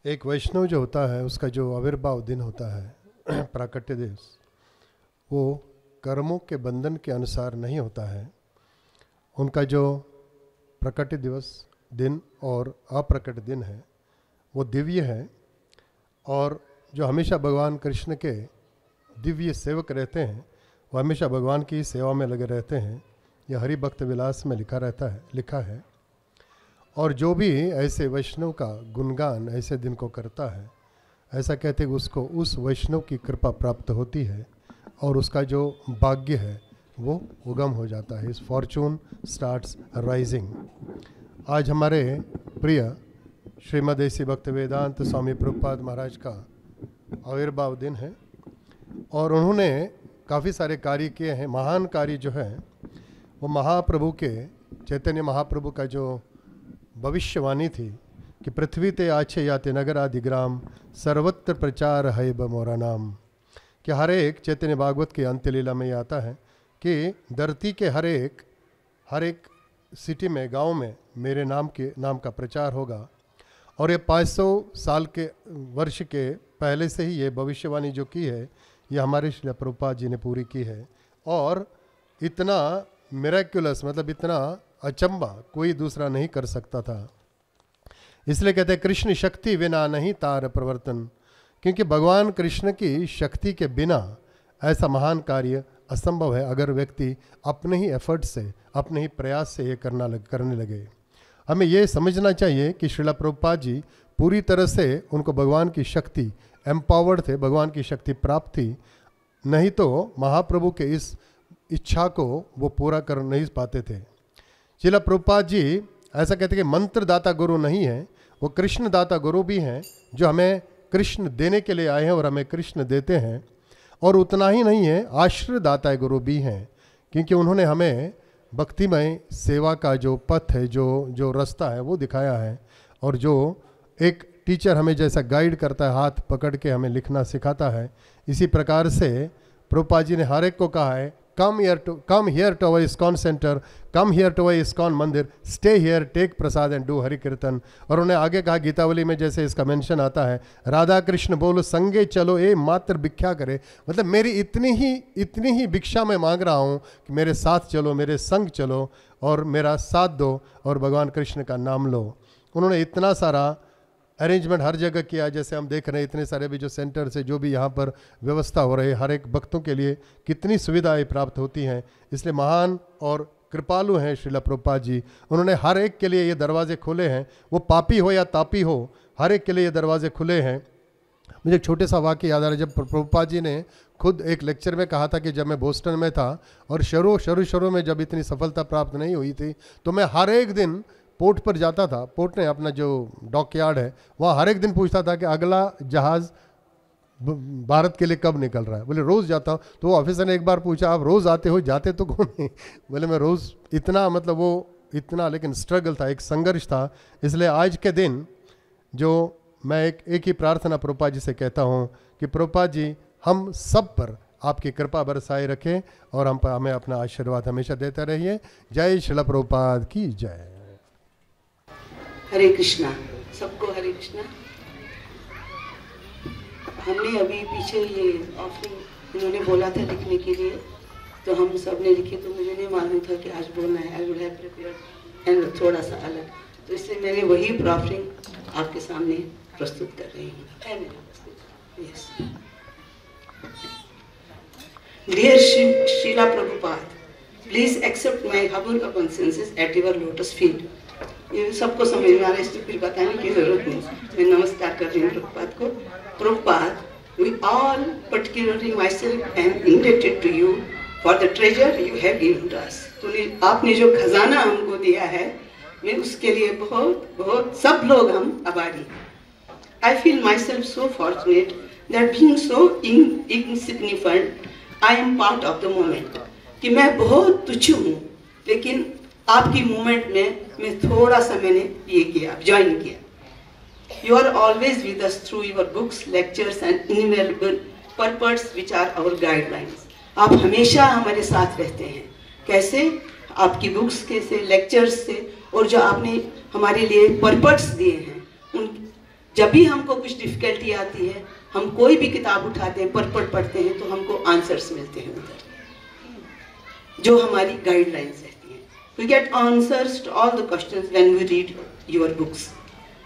एक वैष्णव जो होता है उसका जो आविर्भाव दिन होता है प्राकट्य दिवस, वो कर्मों के बंधन के अनुसार नहीं होता है। उनका जो प्रकट दिवस दिन और अप्रकट दिन है वो दिव्य है, और जो हमेशा भगवान कृष्ण के दिव्य सेवक रहते हैं वो हमेशा भगवान की सेवा में लगे रहते हैं। यह हरि भक्त विलास में लिखा है। और जो भी ऐसे वैष्णव का गुणगान ऐसे दिन को करता है, ऐसा कहते हैं उसको उस वैष्णव की कृपा प्राप्त होती है और उसका जो भाग्य है वो उगम हो जाता है। इस फॉर्चून स्टार्ट्स राइजिंग। आज हमारे प्रिय श्रीमद ऐसी भक्त वेदांत स्वामी प्रभुपाद महाराज का आविर्भाव दिन है और उन्होंने काफ़ी सारे कार्य किए हैं। महान कार्य जो है वो महाप्रभु के, चैतन्य महाप्रभु का जो भविष्यवाणी थी कि पृथ्वी ते आछे याते नगर आदि ग्राम सर्वत्र प्रचार है बमोरा नाम, कि हर एक चैतन्य भागवत के अंत्य लीला में ये आता है कि धरती के हर एक सिटी में, गांव में मेरे नाम का प्रचार होगा। और ये 500 साल के वर्ष के पहले से ही ये भविष्यवाणी जो की है ये हमारे श्री प्रभुपाद जी ने पूरी की है। और इतना मिरेक्युलस, मतलब इतना अचंबा कोई दूसरा नहीं कर सकता था। इसलिए कहते हैं कृष्ण शक्ति बिना नहीं तार प्रवर्तन, क्योंकि भगवान कृष्ण की शक्ति के बिना ऐसा महान कार्य असंभव है अगर व्यक्ति अपने ही एफर्ट से, अपने ही प्रयास से ये करने लगे। हमें ये समझना चाहिए कि श्रीला प्रभुपाद जी पूरी तरह से उनको भगवान की शक्ति एम्पावर्ड थे, भगवान की शक्ति प्राप्त थी, नहीं तो महाप्रभु के इस इच्छा को वो पूरा कर नहीं पाते थे। श्रीला प्रभुपाद जी ऐसा कहते हैं कि मंत्र दाता गुरु नहीं है, वो कृष्ण दाता गुरु भी हैं, जो हमें कृष्ण देने के लिए आए हैं और हमें कृष्ण देते हैं। और उतना ही नहीं है, आश्रय दाता गुरु भी हैं, क्योंकि उन्होंने हमें भक्तिमय सेवा का जो पथ है, जो रास्ता है वो दिखाया है। और जो एक टीचर हमें जैसा गाइड करता है, हाथ पकड़ के हमें लिखना सिखाता है, इसी प्रकार से प्रभुपाद जी ने हर एक को कहा है come here to our ISKCON center, come here to our ISKCON मंदिर, stay here, take Prasad and do Hari कीर्तन। और उन्होंने आगे कहा गीतावली में जैसे इसका मेंशन आता है, राधा कृष्ण बोलो संगे चलो ए मात्र भिक्षा करे, मतलब मेरी इतनी ही भिक्षा मैं मांग रहा हूँ कि मेरे साथ चलो, मेरे संग चलो और मेरा साथ दो और भगवान कृष्ण का नाम लो। उन्होंने इतना सारा अरेंजमेंट हर जगह किया, जैसे हम देख रहे हैं इतने सारे भी जो सेंटर से जो भी यहाँ पर व्यवस्था हो रही है, हर एक भक्तों के लिए कितनी सुविधाएं प्राप्त होती हैं। इसलिए महान और कृपालु हैं श्रीला प्रभुपाद जी। उन्होंने हर एक के लिए ये दरवाजे खोले हैं, वो पापी हो या तापी हो, हर एक के लिए ये दरवाजे खुले हैं। मुझे एक छोटे सा वाक्य याद आ रहा है, जब प्रभुपाद जी ने खुद एक लेक्चर में कहा था कि जब मैं बोस्टन में था और शुरू में जब इतनी सफलता प्राप्त नहीं हुई थी तो मैं हर एक दिन पोर्ट पर जाता था। पोर्ट ने अपना जो डॉक यार्ड है वहाँ हर एक दिन पूछता था कि अगला जहाज़ भारत के लिए कब निकल रहा है। बोले रोज़ जाता हूँ। तो वो ऑफिसर ने एक बार पूछा आप रोज़ आते हो, जाते तो कौन नहीं? बोले मैं रोज़, इतना मतलब वो इतना, लेकिन स्ट्रगल था, एक संघर्ष था। इसलिए आज के दिन जो मैं एक ही प्रार्थना प्रभुपाद जी से कहता हूँ कि प्रभुपाद जी हम सब पर आपकी कृपा बरसाए रखें और हमें अपना आशीर्वाद हमेशा देते रहिए। जय श्रीला प्रभुपाद की जय। हरे कृष्णा, सबको हरे कृष्णा। हमने अभी पीछे ये ऑफरिंग इन्होंने बोला था लिखने के लिए, तो हम सब ने लिखे, तो मुझे नहीं मालूम था कि आज बोलना है। I would have prepared and थोड़ा सा अलग, तो इसलिए मैंने वही ऑफरिंग आपके सामने प्रस्तुत कर रही हूँ। Yes, dear Srila Prabhupada, please accept my humble obeisances at your lotus feet. ये सबको समझ में आ रहा है, इसलिए फिर बताने की जरूरत नहीं। मैं नमस्कार कर रही हूँ प्रभुपाद को। Prabhupada, we all, particularly myself, am indebted to you for the treasure you have given to us। आपने जो खजाना हमको दिया है, मैं उसके लिए बहुत सब लोग हम आभारी हैं। I feel myself so fortunate that being so insignificant, I am part of the moment। कि मैं बहुत तुच्छ हूँ, लेकिन आपकी मूवमेंट में मैं थोड़ा सा मैंने ये किया, ज्वाइन किया। You are always with us through your books, lectures and invaluable purports which are our guidelines. आप हमेशा हमारे साथ रहते हैं। कैसे? आपकी बुक्स के से, लेक्चर्स से, और जो आपने हमारे लिए पर्पस दिए हैं उन जब भी हमको कुछ डिफिकल्टी आती है, हम कोई भी किताब उठाते हैं, पढ़ते हैं, तो हमको आंसर्स मिलते हैं उधर, जो हमारी गाइडलाइंस रहती हैं. We get answers to all the questions when we read your books.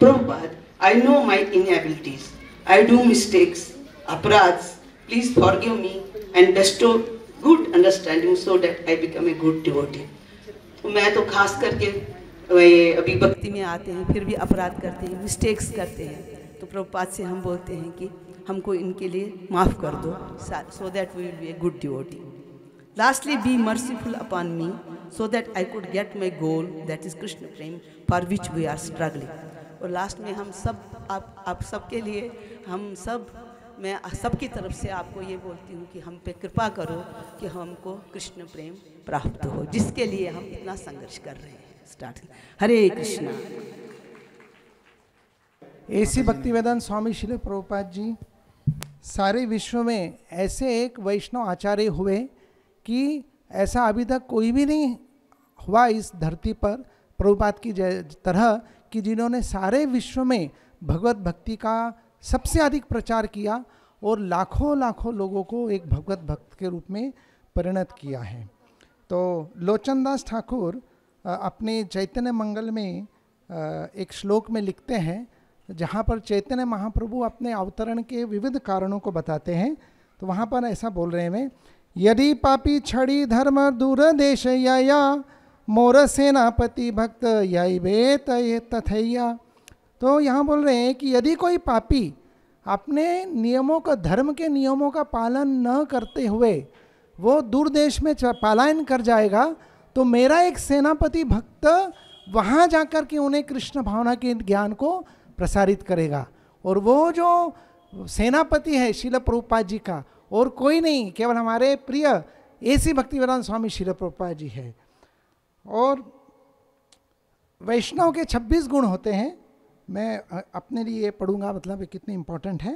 Prabhupada, I know my inabilities. I do mistakes, aparadhs. Please forgive me and bestow good understanding so that I become a good devotee. मैं तो खास करके अभी भक्ति में आते हैं, फिर भी अपराध करते हैं, मिस्टेक्स करते हैं, तो प्रभुपाद से हम बोलते हैं कि हमको इनके लिए माफ़ कर दो, so that we will be a good devotee. Lastly, be merciful upon me so that I could get my goal, that is Krishna Prem, for which we are struggling. और लास्ट में हम सब आप सबके लिए मैं सबकी तरफ से आपको ये बोलती हूँ कि हम पे कृपा करो कि हमको कृष्ण प्रेम प्राप्त हो, जिसके लिए हम इतना संघर्ष कर रहे हैं. हरे कृष्णा. ऐसी भक्तिवेदांत स्वामी श्रील प्रभुपाद जी सारे विश्व में ऐसे एक वैष्णव आचार्य हुए कि ऐसा अभी तक कोई भी नहीं हुआ इस धरती पर प्रभुपाद की तरह, कि जिन्होंने सारे विश्व में भगवत भक्ति का सबसे अधिक प्रचार किया और लाखों लाखों लोगों को एक भगवत भक्त के रूप में परिणत किया है. तो लोचनदास ठाकुर अपने चैतन्य मंगल में एक श्लोक में लिखते हैं, जहाँ पर चैतन्य महाप्रभु अपने अवतरण के विविध कारणों को बताते हैं. तो वहाँ पर ऐसा बोल रहे हैं, यदि पापी छड़ी धर्म दूर देश या मोर सेनापति भक्त यही बेत ये तथैया. तो यहाँ बोल रहे हैं कि यदि कोई पापी अपने नियमों का, धर्म के नियमों का पालन न करते हुए वो दूर देश में पलायन कर जाएगा, तो मेरा एक सेनापति भक्त वहाँ जाकर के उन्हें कृष्ण भावना के ज्ञान को प्रसारित करेगा. और वो जो सेनापति है श्रील प्रभुपाद जी का और कोई नहीं, केवल हमारे प्रिय ऐसी भक्तिवेदांत स्वामी श्रील प्रभुपाद जी है. और वैष्णव के 26 गुण होते हैं. मैं अपने लिए पढ़ूंगा, मतलब कितने इम्पोर्टेंट है.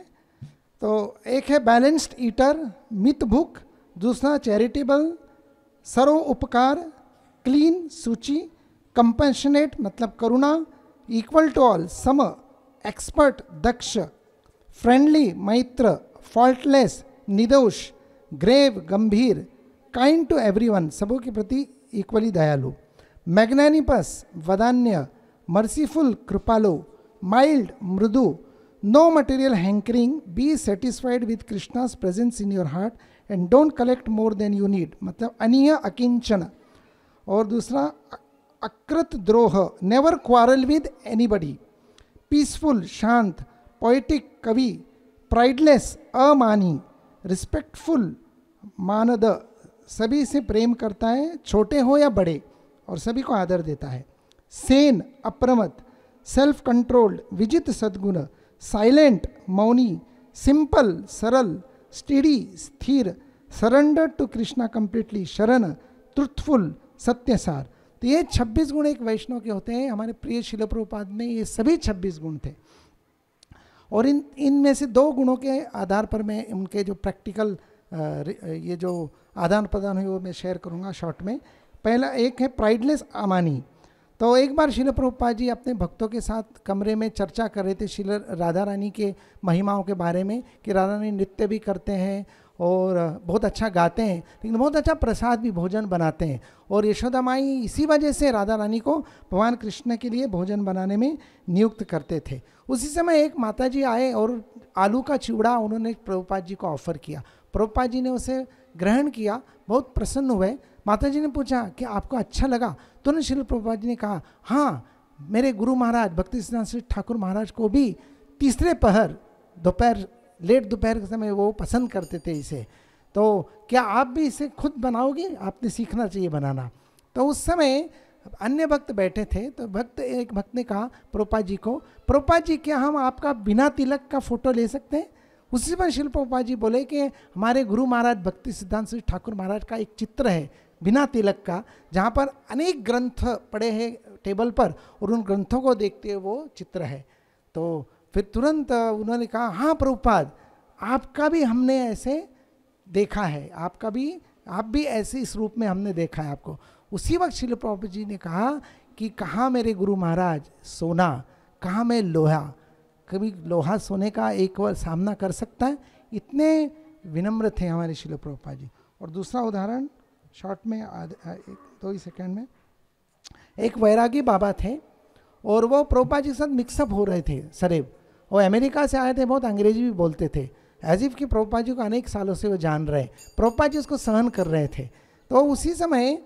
तो एक है बैलेंस्ड ईटर, मित भूख. दूसरा चैरिटेबल, सर्व उपकार, क्लीन सूची, कंपैशनेट मतलब करुणा, इक्वल टू ऑल सम, एक्सपर्ट दक्ष, फ्रेंडली मैत्र, फॉल्टलेस निर्दोष, ग्रेव गंभीर, काइंड टू एवरीवन सबों के प्रति इक्वली दयालु, मैग्नानिपस वदान्य, मर्सीफुल कृपालु, माइल्ड मृदु, no material hankering, be satisfied with Krishna's presence in your heart and don't collect more than you need, मतलब अनीय अकिंचन. और दूसरा अकृत द्रोह, never quarrel with anybody, peaceful शांत, पोएटिक कवि, प्राइडलेस अमानी, रिस्पेक्टफुल मानद, सभी से प्रेम करता है छोटे हो या बड़े और सभी को आदर देता है, सेन अप्रमत, सेल्फ कंट्रोल्ड विजित सद्गुण, साइलेंट मौनी, सिंपल सरल, स्टेडी स्थिर, सरेंडर टू कृष्णा कंप्लीटली, शरण, ट्रुथफुल सत्यसार. तो ये 26 गुण एक वैष्णव के होते हैं. हमारे प्रिय श्रील प्रभुपाद में ये सभी 26 गुण थे. और इनमें से 2 गुणों के आधार पर मैं उनके जो प्रैक्टिकल ये जो आदान प्रदान हुई वो मैं शेयर करूँगा शॉर्ट में. पहला एक है प्राइडलेस अमानी. तो एक बार श्रील प्रभुपाद जी अपने भक्तों के साथ कमरे में चर्चा कर रहे थे श्रील राधा रानी के महिमाओं के बारे में, कि राधा रानी नृत्य भी करते हैं और बहुत अच्छा गाते हैं, लेकिन बहुत अच्छा प्रसाद भी भोजन बनाते हैं. और यशोदा माई इसी वजह से राधा रानी को भगवान कृष्ण के लिए भोजन बनाने में नियुक्त करते थे. उसी समय एक माता जी आए और आलू का चिवड़ा उन्होंने प्रभुपाद जी को ऑफर किया. प्रभुपाद जी ने उसे ग्रहण किया, बहुत प्रसन्न हुए. माता जी ने पूछा कि आपको अच्छा लगा? तो ने श्रील प्रभुपाद जी ने कहा, हाँ, मेरे गुरु महाराज भक्ति सिद्धांत श्री ठाकुर महाराज को भी तीसरे पहर, दोपहर, लेट दोपहर के समय वो पसंद करते थे इसे. तो क्या आप भी इसे खुद बनाओगे? आपने सीखना चाहिए बनाना. तो उस समय अन्य भक्त बैठे थे. तो एक भक्त ने कहा प्रभुपाद जी को, प्रभुपाद जी क्या हम आपका बिना तिलक का फोटो ले सकते हैं? उसी पर श्रील प्रभुपाद जी बोले कि हमारे गुरु महाराज भक्ति सिद्धांत श्री ठाकुर महाराज का एक चित्र है बिना तिलक का, जहाँ पर अनेक ग्रंथ पड़े हैं टेबल पर और उन ग्रंथों को देखते हुए वो चित्र है. तो फिर तुरंत उन्होंने कहा, हाँ प्रभुपाद, आपका भी हमने ऐसे देखा है, आप भी ऐसे इस रूप में हमने देखा है आपको. उसी वक्त श्रील प्रभुपाद जी ने कहा कि कहाँ मेरे गुरु महाराज सोना, कहाँ मैं लोहा, कभी लोहा सोने का एक बार सामना कर सकता है, इतने विनम्र थे हमारे श्रील प्रभुपाद जी। और दूसरा उदाहरण शॉर्ट में दो ही सेकंड में, एक वैरागी बाबा थे और वो प्रभुपाद जी के साथ मिक्सअप हो रहे थे सदैव। वो अमेरिका से आए थे, बहुत अंग्रेजी भी बोलते थे, एज इफ कि प्रभुपाद जी को अनेक सालों से वो जान रहे, प्रभुपाद जी उसको सहन कर रहे थे। तो उसी समय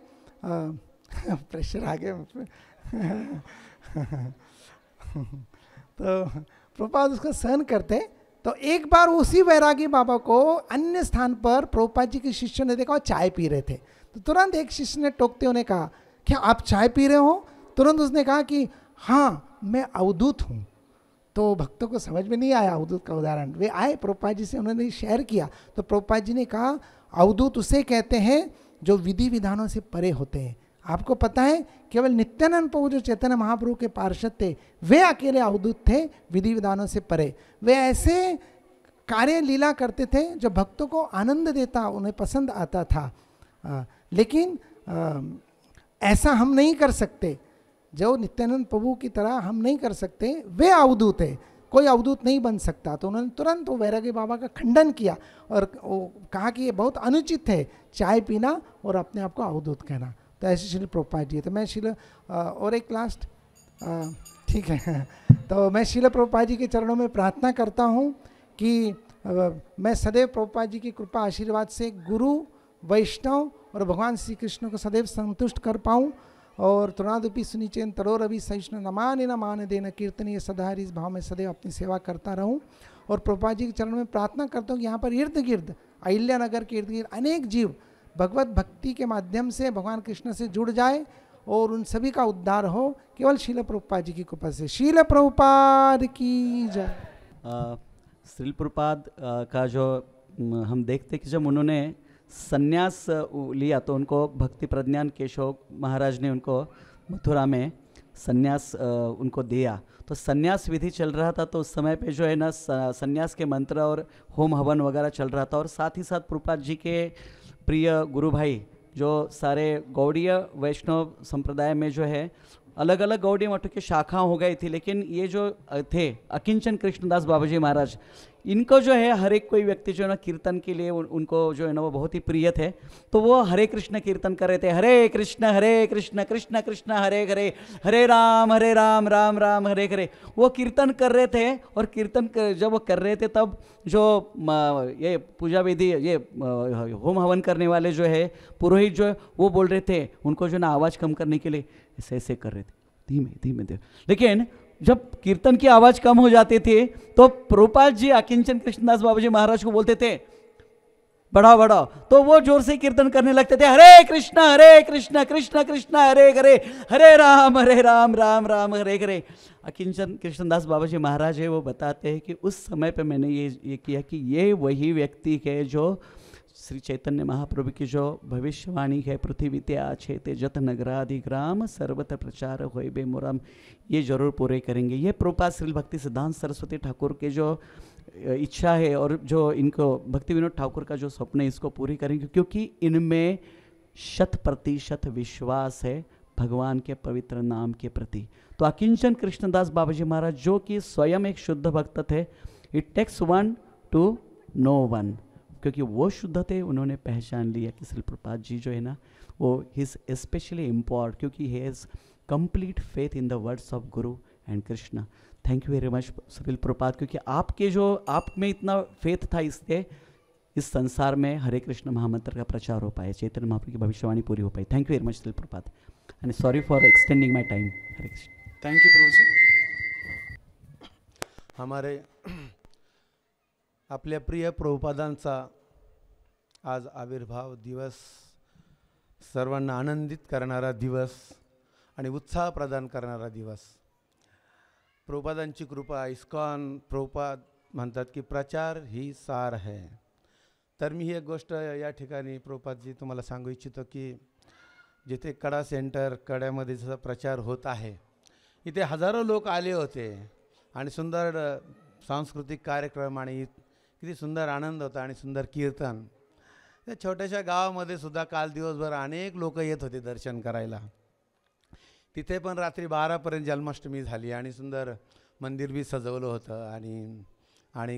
प्रेशर आ गया तो प्रभुपाद उसको सहन करते। तो एक बार उसी वैरागी बाबा को अन्य स्थान पर प्रभुपाद जी के शिष्य ने देखा, वो चाय पी रहे थे। तो तुरंत एक शिष्य ने टोकते हुए कहा, क्या आप चाय पी रहे हो? तुरंत उसने कहा कि हाँ मैं अवधूत हूँ। तो भक्तों को समझ में नहीं आया अवधूत का उदाहरण। वे आए प्रभुपाद जी से, उन्होंने शेयर किया। तो प्रभुपाद जी ने कहा अवधूत उसे कहते हैं जो विधि विधानों से परे होते हैं। आपको पता है केवल नित्यानंद प्रभु जो चैतन्य महाप्रभु के पार्षद थे, वे अकेले अवधूत थे विधि विधानों से परे। वे ऐसे कार्य लीला करते थे जो भक्तों को आनंद देता, उन्हें पसंद आता था। लेकिन ऐसा हम नहीं कर सकते, जो नित्यानंद प्रभु की तरह हम नहीं कर सकते। वे अवधूत है, कोई अवधूत नहीं बन सकता। तो उन्होंने तुरंत वो वैरागी बाबा का खंडन किया और वो कहा कि ये बहुत अनुचित है चाय पीना और अपने आप को अवधूत कहना। तो ऐसे श्रील प्रभुपाद जी। तो मैं श्रील और एक लास्ट ठीक है तो मैं श्रील प्रभुपाद जी के चरणों में प्रार्थना करता हूँ कि मैं सदैव प्रभुपाद जी की कृपा आशीर्वाद से गुरु, वैष्णव और भगवान श्री कृष्ण को सदैव संतुष्ट कर पाऊँ। और तृणादुपि सुनिचेन तरोर अभी सहिष्णु नमानि नमान देन कीर्तनीय सदा इस भाव में सदैव अपनी सेवा करता रहूं। और प्रभुपाद जी के चरणों में प्रार्थना करता हूँ कि यहाँ पर इर्द गिर्द अहिल्या नगर के इर्द गिर्द अनेक जीव भगवत भक्ति के माध्यम से भगवान कृष्ण से जुड़ जाए और उन सभी का उद्धार हो, केवल श्रील प्रभुपाद जी की कृपा से। श्रील प्रभुपाद की जय। श्रील प्रभुपाद का जो हम देखते कि जब उन्होंने संन्यास लिया तो उनको भक्ति प्रज्ञान केशव महाराज ने उनको मथुरा में संन्यास उनको दिया। तो संन्यास विधि चल रहा था, तो उस समय पे जो है ना संन्यास के मंत्र और होम हवन वगैरह चल रहा था। और साथ ही साथ प्रभुपाद जी के प्रिय गुरु भाई जो सारे गौड़ीय वैष्णव संप्रदाय में जो है अलग अलग गौड़ीय मठों की शाखा हो गई थी, लेकिन ये जो थे अकिंचन कृष्णदास बाबा जी महाराज, इनको जो है हर एक कोई व्यक्ति जो है ना कीर्तन के लिए उनको जो है ना वो बहुत ही प्रिय थे। तो वो हरे कृष्ण कीर्तन कर रहे थे, हरे कृष्ण कृष्ण कृष्ण हरे हरे, हरे राम राम राम हरे हरे, वो कीर्तन कर रहे थे। और कीर्तन जब वो कर रहे थे तब जो ये पूजा विधि, ये होम हवन करने वाले जो है पुरोहित जो है वो बोल रहे थे उनको जो ना आवाज़ कम करने के लिए ऐसे ऐसे कर रहे थे, धीमे धीमे धीमे। लेकिन जब कीर्तन की आवाज कम हो जाती थी तो प्रभुपाद जी अकिंचन कृष्णदास बाबा जी महाराज को बोलते थे बढ़ाओ बढ़ाओ, तो वो जोर से कीर्तन करने लगते थे, हरे कृष्ण कृष्ण कृष्ण हरे हरे, हरे राम राम राम हरे हरे। अकिंचन कृष्णदास बाबा जी महाराज है वो बताते हैं कि उस समय पे मैंने ये किया कि ये वही व्यक्ति है जो श्री चैतन्य महाप्रभु की जो भविष्यवाणी है, पृथ्वी ते आछेते जत नगराधिग्राम सर्वत्र प्रचार होय बे मुराम, ये जरूर पूरे करेंगे। ये प्रभुपाद श्री भक्ति सिद्धांत सरस्वती ठाकुर के जो इच्छा है और जो इनको भक्ति विनोद ठाकुर का जो स्वप्न है इसको पूरी करेंगे, क्योंकि इनमें 100% विश्वास है भगवान के पवित्र नाम के प्रति। तो अकिंचन कृष्णदास बाबा जी महाराज जो कि स्वयं एक शुद्ध भक्त थे, it takes one to know one, क्योंकि वो शुद्ध थे, उन्होंने पहचान लिया कि श्रील प्रभुपाद जी जो है ना वो हिज स्पेशली इम्पॉर्ट, क्योंकि he has complete faith in the words of guru and Krishna. Thank you very much Srila Prabhupada, क्योंकि आपके जो आप में इतना फेथ था, इससे इस संसार में हरे कृष्ण महामंत्र का प्रचार हो पाए, चैतन्य महाप्रभु की भविष्यवाणी पूरी हो पाई। Thank you very much Srila Prabhupada and sorry for extending my time. Hare Krishna. Thank you Prabhu ji. हमारे आपल्या प्रिय प्रभुपादांचा आज आविर्भाव दिवस, सर्वांना आनंदित करणारा दिवस आणि उत्साह प्रदान करणारा दिवस। प्रभुपादांची कृपा, इस्कॉन प्रभुपाद म्हणतात की प्रचार ही सार है। तर मी ही एक गोष्ट या ठिकाणी प्रभुपादजी तुम्हाला सांगू इच्छितो की जिथे कडा सेंटर कड्यामध्ये जसा प्रचार होत आहे, इथे हजारो लोक आले होते आणि सुंदर सांस्कृतिक कार्यक्रम आणि किती सुंदर आनंद होता आणि सुंदर कीर्तन। त्या छोट्याशा गावामध्ये सुद्धा काल दिवसभर अनेक लोक येत होते दर्शन करायला। तिथे पण रात्री 12 पर्यंत जन्माष्टमी झाली आणि सुंदर मंदिर बी सजवलं होतं आणि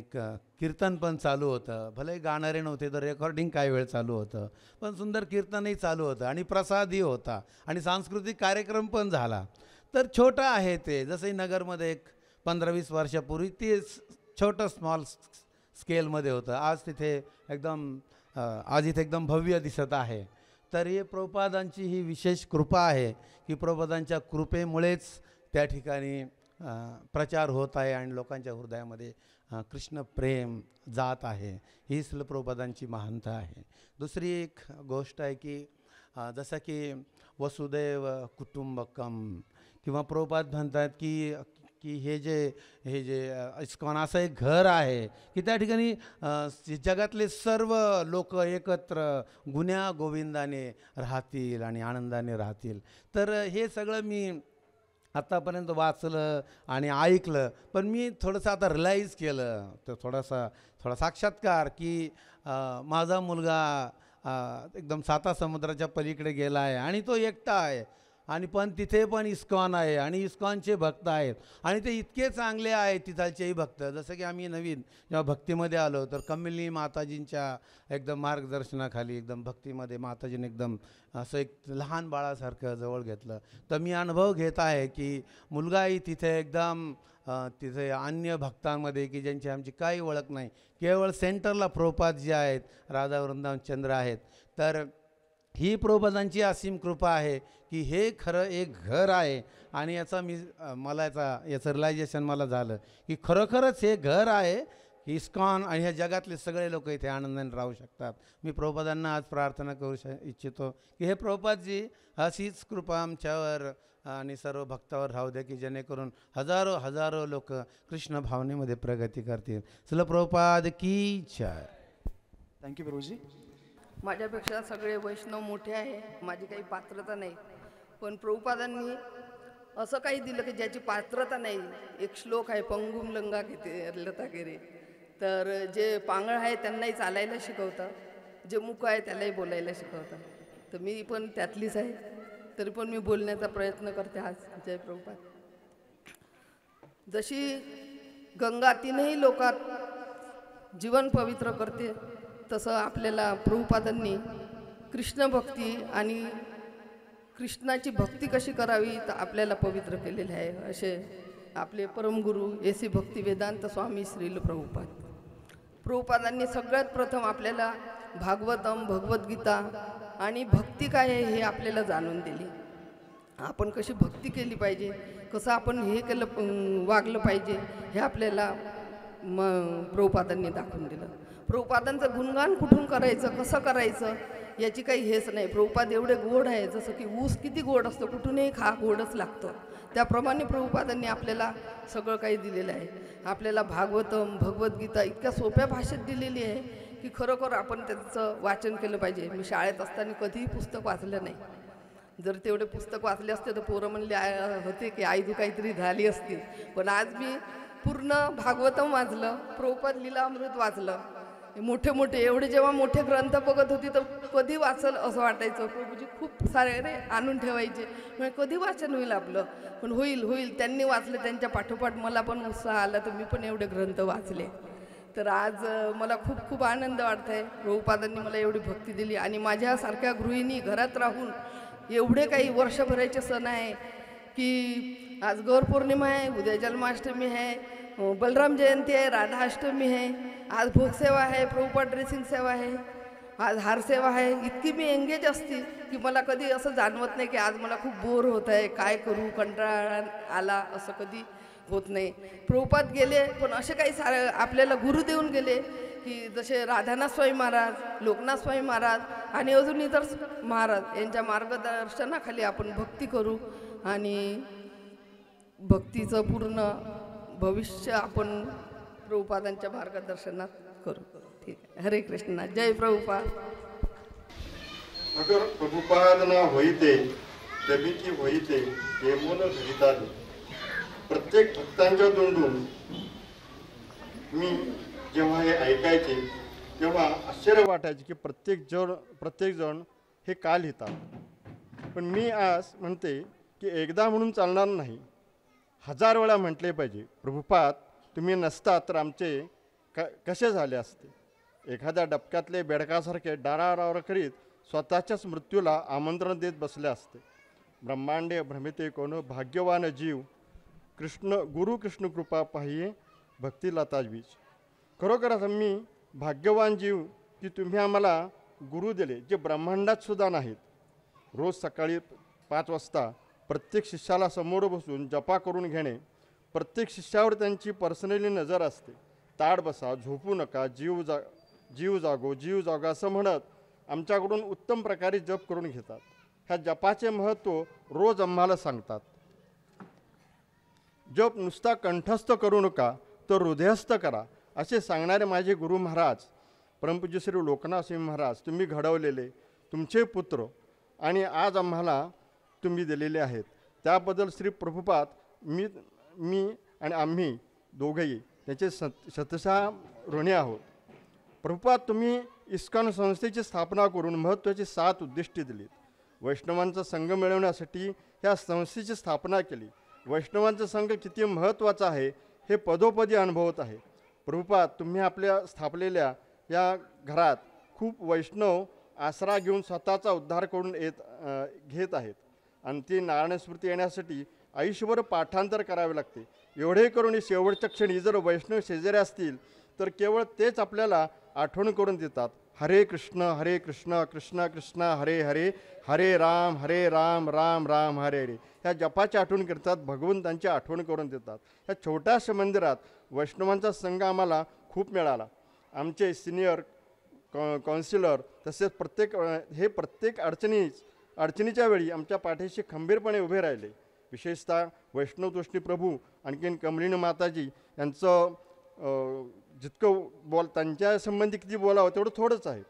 कीर्तन पण चालू होतं. भले गाणारे नव्हते तर रेकॉर्डिंग काही वेळ चालू होतं, पण सुंदर कीर्तनही चालू होतं आणि प्रसादही होता आणि सांस्कृतिक कार्यक्रम पण झाला. तर छोटं आहे ते, जसंही नगरमध्ये एक 15-20 वर्षापूर्वी ते छोटं स्मॉल स्केलमध्ये होतं. आज इथे एकदम भव्य दिसत आहे. तर हे प्रभुपादांची ही विशेष कृपा आहे की प्रभुपादांच्या कृपेमुळेच त्या ठिकाणी प्रचार होत आहे आणि लोकांच्या हृदयामध्ये कृष्ण प्रेम जात आहे. ही श्रील प्रभुपादांची महानता आहे. दुसरी एक गोष्ट आहे की जसं की वसुदैव कुटुंबकम किंवा प्रभुपाद म्हणतात की हे जे इस्कॉन असं एक घर आहे की त्या ठिकाणी जगातले सर्व लोक एकत्र गुण्या गोविंदाने राहतील आणि आनंदाने राहतील. तर हे सगळं मी आत्तापर्यंत वाचलं आणि ऐकलं, पण मी थोडंसं आता रिलाईज केलं, तर थोडा साक्षात्कार की माझा मुलगा एकदम 7 समुद्राच्या पलीकडे गेला आहे आणि तो एकटा आहे आणि पण तिथे पण इस्कॉन आहे आणि इस्कॉनचे भक्त आहेत आणि ते इतके चांगले आहेत तिथलचेही भक्त. जसं की आम्ही नवीन जेव्हा भक्तीमध्ये आलो तर कमिली माताजींच्या एकदम मार्गदर्शनाखाली एकदम भक्तीमध्ये माताजीने एकदम असं एक लहान बाळासारखं जवळ घेतलं. तर मी अनुभव घेत आहे की मुलगाही तिथे एकदम तिथे अन्य भक्तांमध्ये की ज्यांची आमची काही ओळख नाही, केवळ सेंटरला प्रभुपाद जे आहेत, राधा वृंदावन चंद्र आहेत. तर ही प्रभुपादांची असीम कृपा आहे की हे खरं एक घर आहे आणि याचं रिलायझेशन मला झालं की खरोखरच हे घर आहे इस्कॉन आणि ह्या जगातले सगळे लोक इथे आनंदाने राहू शकतात. मी प्रभुपादांना आज प्रार्थना करू इच्छितो की हे प्रभुपादजी अशीच कृपा आमच्यावर आणि सर्व भक्तावर राहू द्या की जेणेकरून हजारो लोक कृष्ण भावनेमध्ये प्रगती करतील. श्रील प्रभुपाद की जय. थँक्यू प्रभूजी. माझ्यापेक्षा सगळे वैष्णव मोठे आहे, माझी काही पात्रता नाही, पण प्रभुपादांनी असं काही दिलं की ज्याची पात्रता नाही. एक श्लोक आहे, पंगुम लंगा घेते लता गेरे. तर जे पांगळ आहे त्यांनाही चालायला शिकवतं, जे मूक आहे त्यालाही बोलायला शिकवतं. तर मी पण त्यातलीच आहे, तरी पण मी बोलण्याचा प्रयत्न करते आज. जय प्रभुपाद. जशी गंगा 3ही लोकात जीवन पवित्र करते, तसं आपल्याला प्रभुपादांनी कृष्ण भक्ती आणि कृष्णाची भक्ती कशी करावी तर आपल्याला पवित्र केलेले आहे. असे आपले परमगुरू एसी भक्ती वेदांत स्वामी श्रील प्रभुपाद. प्रभुपादांनी सगळ्यात प्रथम आपल्याला भागवतम, भगवद्गीता आणि भक्ती काय आहे हे आपल्याला जाणून दिली. आपण कशी भक्ती केली पाहिजे, कसं आपण वागलं पाहिजे हे आपल्याला प्रभुपादांनी दाखवून दिलं. प्रभुपादांचं गुणगान कुठून करायचं, कसं करायचं याची काही हेच नाही. प्रभुपाद एवढे गोड आहे, जसं की ऊस किती गोड असतो, कुठूनही गोडच लागतं. त्याप्रमाणे प्रभुपादांनी आपल्याला सगळं काही दिलेलं आहे. आपल्याला भागवतम, भगवद्गीता इतक्या सोप्या भाषेत दिलेली आहे की खरोखर आपण त्याचं वाचन केलं पाहिजे. मी शाळेत असताना कधीही पुस्तक वाचलं नाही. जर तेवढे पुस्तक वाचले असते तर पोरं म्हणले होते की आई तू काहीतरी झाली असती. पण आज मी पूर्ण भागवतम वाचलं, प्रभुपाद लीलामृत वाचलं. मोठे एवढे जेव्हा मोठे ग्रंथ बघत होती तर कधी वाचल असं वाटायचं. प्रभूजी खूप सारे आणून ठेवायचे, म्हणजे कधी वाचन होईल आपलं. पण होईल त्यांनी वाचले, त्यांच्या पाठोपाठ मला पण उत्साह आला, तर मी पण एवढे ग्रंथ वाचले. तर आज मला खूप आनंद वाटत आहे. प्रभुपादांनी मला एवढी भक्ती दिली आणि माझ्यासारख्या गृहिणी घरात राहून एवढे काही वर्षभराचे सण आहे की आज गौर पौर्णिमा आहे, उद्या जन्माष्टमी आहे, बलराम जयंती आहे, राधाष्टमी आहे, आज भोगसेवा आहे, प्रभुपाद ड्रेसिंग सेवा आहे, आज हारसेवा आहे. इतकी मी एंगेज असते की मला कधी असं जाणवत नाही की आज मला खूप बोर होत आहे, काय करू, कंटाळा आला, असं कधी होत नाही. प्रभुपाद गेले पण असे काही सारे आपल्याला गुरु देऊन गेले की जसे राधानाथ स्वामी महाराज, लोकनाथ स्वामी महाराज आणि अजून इतर महाराज यांच्या मार्गदर्शनाखाली आपण भक्ती करू आणि भक्तीचं पूर्ण भविष्य आपण प्रभुपादांच्या मार्गदर्शनात करू. ठीक आहे. हरे कृष्णा. जय प्रभुपाद. अगर प्रभुपाद ना होईते जमीची होईते हे मूल घडीतात. प्रत्येक भक्तांच्या तोंडून मी जेव्हा हे ऐकायचे तेव्हा आश्चर्य वाटायचे की प्रत्येक जण हे का लिहितात. पण मी आज म्हणते की एकदा म्हणून चालणार नाही. 1000 वेळा म्हटले पाहिजे, प्रभुपाद तुम्ही नसता तर आमचे कसे झाले असते. एखाद्या डबक्यातले बेडकासारखे डाराडार करीत स्वतःच्याच मृत्यूला आमंत्रण देत बसले असते. ब्रह्मांडे भ्रमिते कोण भाग्यवान जीव, गुरु कृष्ण कृपा पाहिये भक्तीला ताजवीज. खरोखरच आम्ही भाग्यवान जीव की तुम्ही आम्हाला गुरु दिले जे ब्रह्मांडात सुद्धा नाहीत. रोज सकाळी 5 वाजता प्रत्येक शिष्याला समोर बसून जपा करून घेणे. प्रत्येक शिष्यावर त्यांची पर्सनली नजर असते. ताड बसा, झोपू नका, जीव जागो जीव जागो असं म्हणत आमच्याकडून उत्तम प्रकारे जप करून घेतात. ह्या जपाचे महत्त्व रोज आम्हाला सांगतात. जप नुसता कंठस्थ करू नका तर हृदयस्थ करा असे सांगणारे माझे गुरु महाराज परमपूज्य श्री लोकनाथ स्वामी महाराज तुम्ही घडवलेले तुमचे पुत्र आणि आज आम्हाला तुम्ही दिलेले आहेत. त्याबद्दल श्री प्रभुपाद मी आणि आम्ही दोघंही त्याचे शतशः ऋणी आहोत. प्रभुपाद तुम्ही इस्कॉन संस्थेची स्थापना करून महत्त्वाची 7 उद्दिष्टे दिलीत. वैष्णवांचा संघ मिळवण्यासाठी ह्या संस्थेची स्थापना केली. वैष्णवांचा संघ किती महत्त्वाचा आहे हे पदोपदी अनुभवत आहे. प्रभुपाद तुम्ही आपल्या स्थापलेल्या या घरात खूप वैष्णव आसरा घेऊन स्वतःचा उद्धार करून घेत आहेत आणि ती नारायण स्मृती येण्यासाठी आयुष्यभर पाठांतर करावे लागते. एवढे करून शेवटच्या क्षणी जर वैष्णव शेजारी असतील तर केवळ तेच आपल्याला आठवण करून देतात. हरे कृष्ण कृष्ण कृष्ण हरे हरे, हरे राम राम राम हरे हरे. ह्या जपाची आठवण करतात, भगवंतांची आठवण करून देतात. ह्या छोट्याशा मंदिरात वैष्णवांचा संघ आम्हाला खूप मिळाला. आमचे सिनियर काउन्सिलर तसेच प्रत्येक अडचणीच्या वेळी आमच्या पाठीशी खंबीरपणे उभे राहिले. विशेषतः वैष्णव तुष्टी प्रभू आणखीन कमलिनी माताजी यांचं जितकं त्यांच्या संबंधी किती बोलावं तेवढं थोडंच आहे.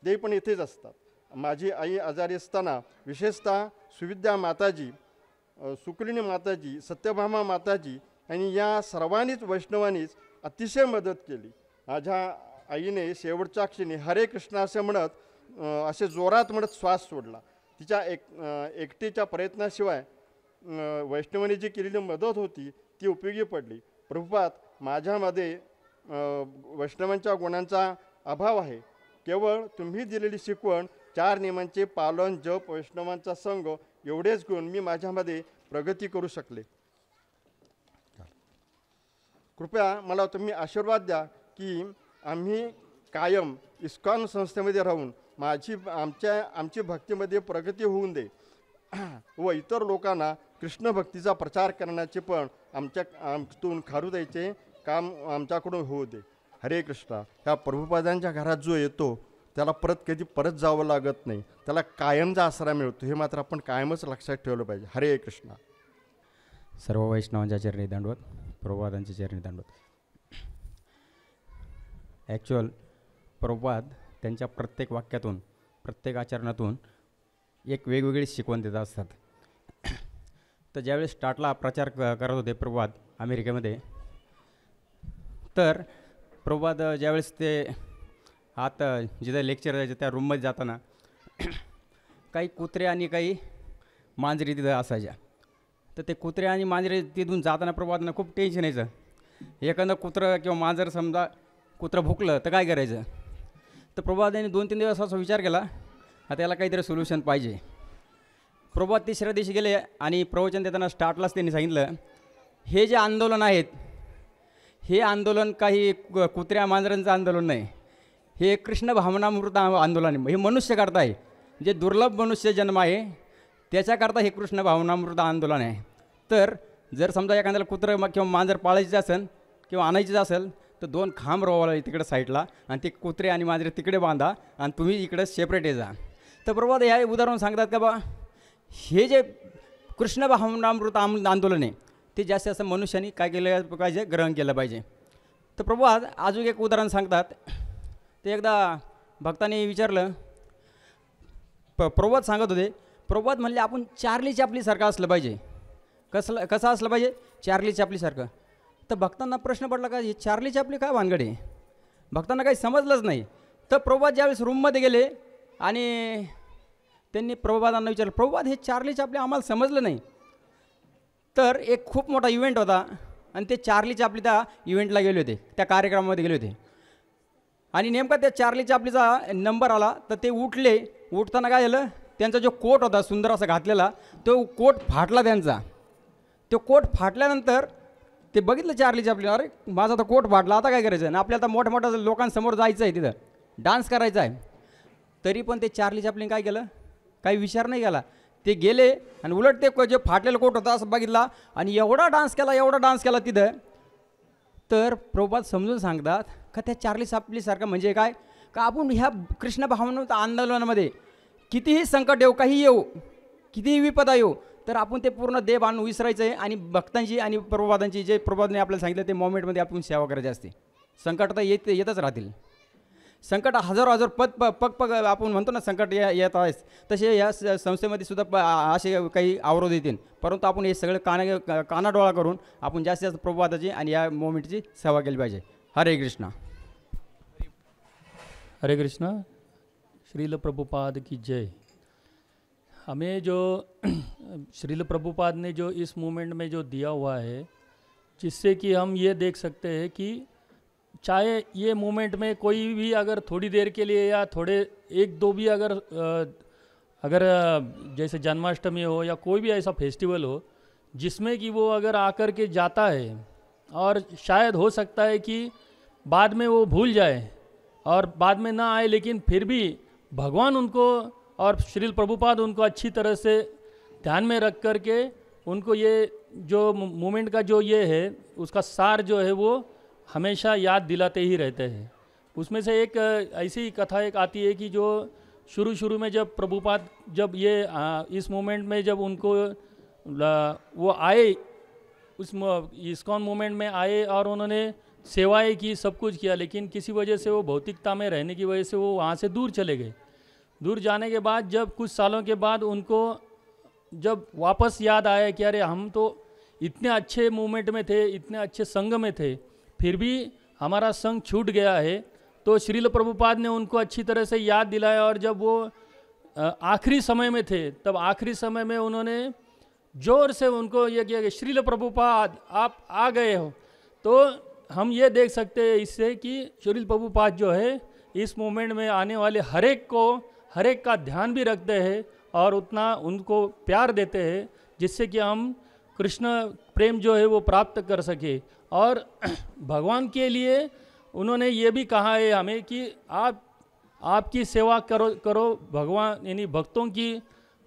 ते पण इथेच असतात. माझी आई आजारी असताना विशेषतः सुविद्या माताजी, सुकलिनी माताजी, सत्यभामा माताजी आणि या सर्वांनीच वैष्णवांनीच अतिशय मदत केली. माझ्या आईने शेवटच्या क्षणी हरे कृष्ण असे म्हणत असे जोरात म्हणत श्वास सोडला. तिच्या एकटीच्या प्रयत्नाशिवाय वैष्णवांनी जी केलेली मदत होती ती उपयोगी पडली. प्रभुपाद माझ्यामध्ये वैष्णवांच्या गुणांचा अभाव आहे. केवळ तुम्ही दिलेली शिकवण 4 नियमांचे पालन, जप, वैष्णवांचा संघ एवढेच गुण मी माझ्यामध्ये प्रगती करू शकले. कृपया मला तुम्ही आशीर्वाद द्या की आम्ही कायम इस्कॉन संस्थेमध्ये राहून आमची भक्तीमध्ये प्रगती होऊन दे व इतर लोकांना कृष्ण भक्तीचा प्रचार करण्याचे पण आमच्यातून खारू द्यायचे काम आमच्याकडून होऊ दे. हरे कृष्णा. ह्या प्रभुपादांच्या घरात जो येतो त्याला परत जावं लागत नाही, त्याला कायमचा आसरा मिळतो. हे मात्र आपण कायमच लक्षात ठेवलं पाहिजे. हरे कृष्णा. सर्व वैष्णवांच्या चरणी दंडवत, प्रभुपादांच्या चरणी दंडवत. ॲक्च्युअल प्रभुपाद त्यांच्या प्रत्येक वाक्यातून, प्रत्येक आचरणातून एक वेगवेगळी शिकवण देत असतात. तर ज्यावेळेस स्टार्टला प्रचार करत होते प्रभुपाद अमेरिकेमध्ये, तर प्रभुपाद ज्यावेळेस ते जिथे लेक्चर द्यायचे त्या रूममध्ये जाताना काही कुत्रे आणि काही मांजरी तिथं असायच्या. तर ते कुत्रे आणि मांजरी तिथून जाताना प्रभुपादांना खूप टेन्शन यायचं. एखादं कुत्रं किंवा मांजर समजा कुत्रं भुकलं तर काय करायचं. तर प्रभुपादांनी 2-3 दिवस असा विचार केला आता याला काहीतरी सोल्युशन पाहिजे. प्रभुपाद 3ऱ्या दिवशी गेले आणि प्रवचन देताना स्टार्टलाच त्यांनी सांगितलं हे जे आंदोलन आहेत हे आंदोलन काही कुत्र्या मांजरांचं आंदोलन नाही, हे कृष्ण भावनामृत आंदोलन आहे. हे मनुष्यकरता आहे, जे दुर्लभ मनुष्य जन्म आहे त्याच्याकरता हे कृष्ण भावनामृत आंदोलन आहे. तर जर समजा एखाद्याला कुत्रं किंवा मांजर पाळायचं असेल किंवा आणायचं असेल तर 2 खांब रोवायला तिकडे साईडला आणि ते कुत्रे आणि मांजरे तिकडे बांधा आणि तुम्ही इकडे सेपरेट जा. तर प्रभुपाद ह्या उदाहरण सांगतात का बा हे जे कृष्ण भावनामृत आंदोलन आहे ते जास्त असं मनुष्याने काय केलं पाहिजे, ग्रहण केलं पाहिजे. तर प्रभुपाद अजून एक उदाहरण सांगतात. ते एकदा भक्तांनी विचारलं, प्रभुपाद सांगत होते, प्रभुपाद म्हणले आपण चार्ली चॅपलीसारखं असलं पाहिजे. कसं असलं पाहिजे, चार्ली चॅपलीसारखं. तर भक्तांना प्रश्न पडला का हे चार्ली चॅपली काय भानगड आहे, भक्तांना काही समजलंच नाही. तर प्रभुपाद ज्यावेळेस रूममध्ये गेले आणि त्यांनी प्रभुपादांना विचारलं प्रभुपाद हे चार्ली चॅपली आम्हाला समजलं नाही. तर एक खूप मोठा इव्हेंट होता आणि ते चार्ली चॅपली त्या इव्हेंटला गेले होते, त्या कार्यक्रमामध्ये गेले होते. आणि नेमका त्या चार्ली चॅपलीचा नंबर आला तर ते उठले. उठताना काय झालं, त्यांचा जो कोट होता सुंदर असा घातलेला, तो कोट फाटला त्यांचा. तो कोट फाटल्यानंतर ते बघितलं चार्ली चॅपलिन, अरे माझा तर कोट फाटला, आता काय करायचं आणि आपल्याला तर मोठ्या लोकांसमोर जायचं आहे, तिथं डान्स करायचा आहे. तरी पण ते चार्ली चॅपलिन काय केलं, काही विचार नाही केला. ते गेले आणि उलट ते जे फाटलेलं कोट होता असं बघितला आणि एवढा डान्स केला तिथं. तर प्रभुपाद समजून सांगतात का त्या चार्ली चॅपलिनसारखं म्हणजे काय, का आपण ह्या कृष्ण भावना आंदोलनामध्ये कितीही संकट येऊ, काही येऊ, कितीही विपदा येऊ, तर आपण ते पूर्ण देव आणून विसरायचं आहे आणि भक्तांची आणि प्रभुपादांची जे प्रभुपादांनी आपल्याला सांगितलं ते मोमेंटमध्ये आपण सेवा करायची असते. संकट तर येतच राहतील, संकट हजारो पग आपण म्हणतो ना संकट येत आहेच, तसे या संस्थेमध्ये सुद्धा असे काही अवरोध येतील. परंतु आपण हे सगळं कानाडोळा करून आपण जास्तीत जास्त प्रभुपादाची आणि या मोमेंटची सेवा केली पाहिजे. हरे कृष्णा. हरे कृष्णा. श्रील प्रभुपाद की जय. हमें जो श्रील प्रभुपाद ने जो इस मूवमेंट में जो दिया हुआ है, जिससे कि हम ये देख सकते हैं कि चाहे ये मूवमेंट में कोई भी अगर थोड़ी देर के लिए या थोड़े एक दो भी अगर जैसे जन्माष्टमी हो या कोई भी ऐसा फेस्टिवल हो जिसमें कि वो अगर आकर के जाता है और शायद हो सकता है कि बाद में वो भूल जाए और बाद में ना आए, लेकिन फिर भी भगवान उनको और श्रील प्रभुपाद उनको अच्छी तरह से ध्यान में रख कर के उनको ये जो मूवमेंट का जो ये है उसका सार जो है वो हमेशा याद दिलाते ही रहते हैं. उसमें से एक ऐसी कथा एक आती है कि जो शुरू में जब प्रभुपाद जब ये इस मूवमेंट में जब उनको वो आए, उस इस्कॉन मूवमेंट में आए और उन्होंने सेवाएं की, सब कुछ किया, लेकिन किसी वजह से वो भौतिकता में रहने की वजह से वो वहाँ से दूर चले गए. दूर जाने के बाद जब कुछ सालों के बाद उनको जब वापस याद आया कि अरे हम तो इतने अच्छे मूवमेंट में थे, इतने अच्छे संघ में थे, फिर भी हमारा संघ छूट गया है, तो श्रील प्रभुपाद ने उनको अच्छी तरह से याद दिलाया. और जब वो आखिरी समय में थे तब आखिरी समय में उन्होंने जोर से उनको ये किया कि श्रील प्रभुपाद आप आ गए हो. तो हम ये देख सकते हैं इससे कि श्रील प्रभुपाद जो है इस मूवमेंट में आने वाले हर एक का ध्यान भी रखते हैं और उतना उनको प्यार देते हैं, जिससे कि हम कृष्ण प्रेम जो है वो प्राप्त कर सके. और भगवान के लिए उन्होंने ये भी कहा है हमें कि आपकी सेवा करो भगवान यानी भक्तों की,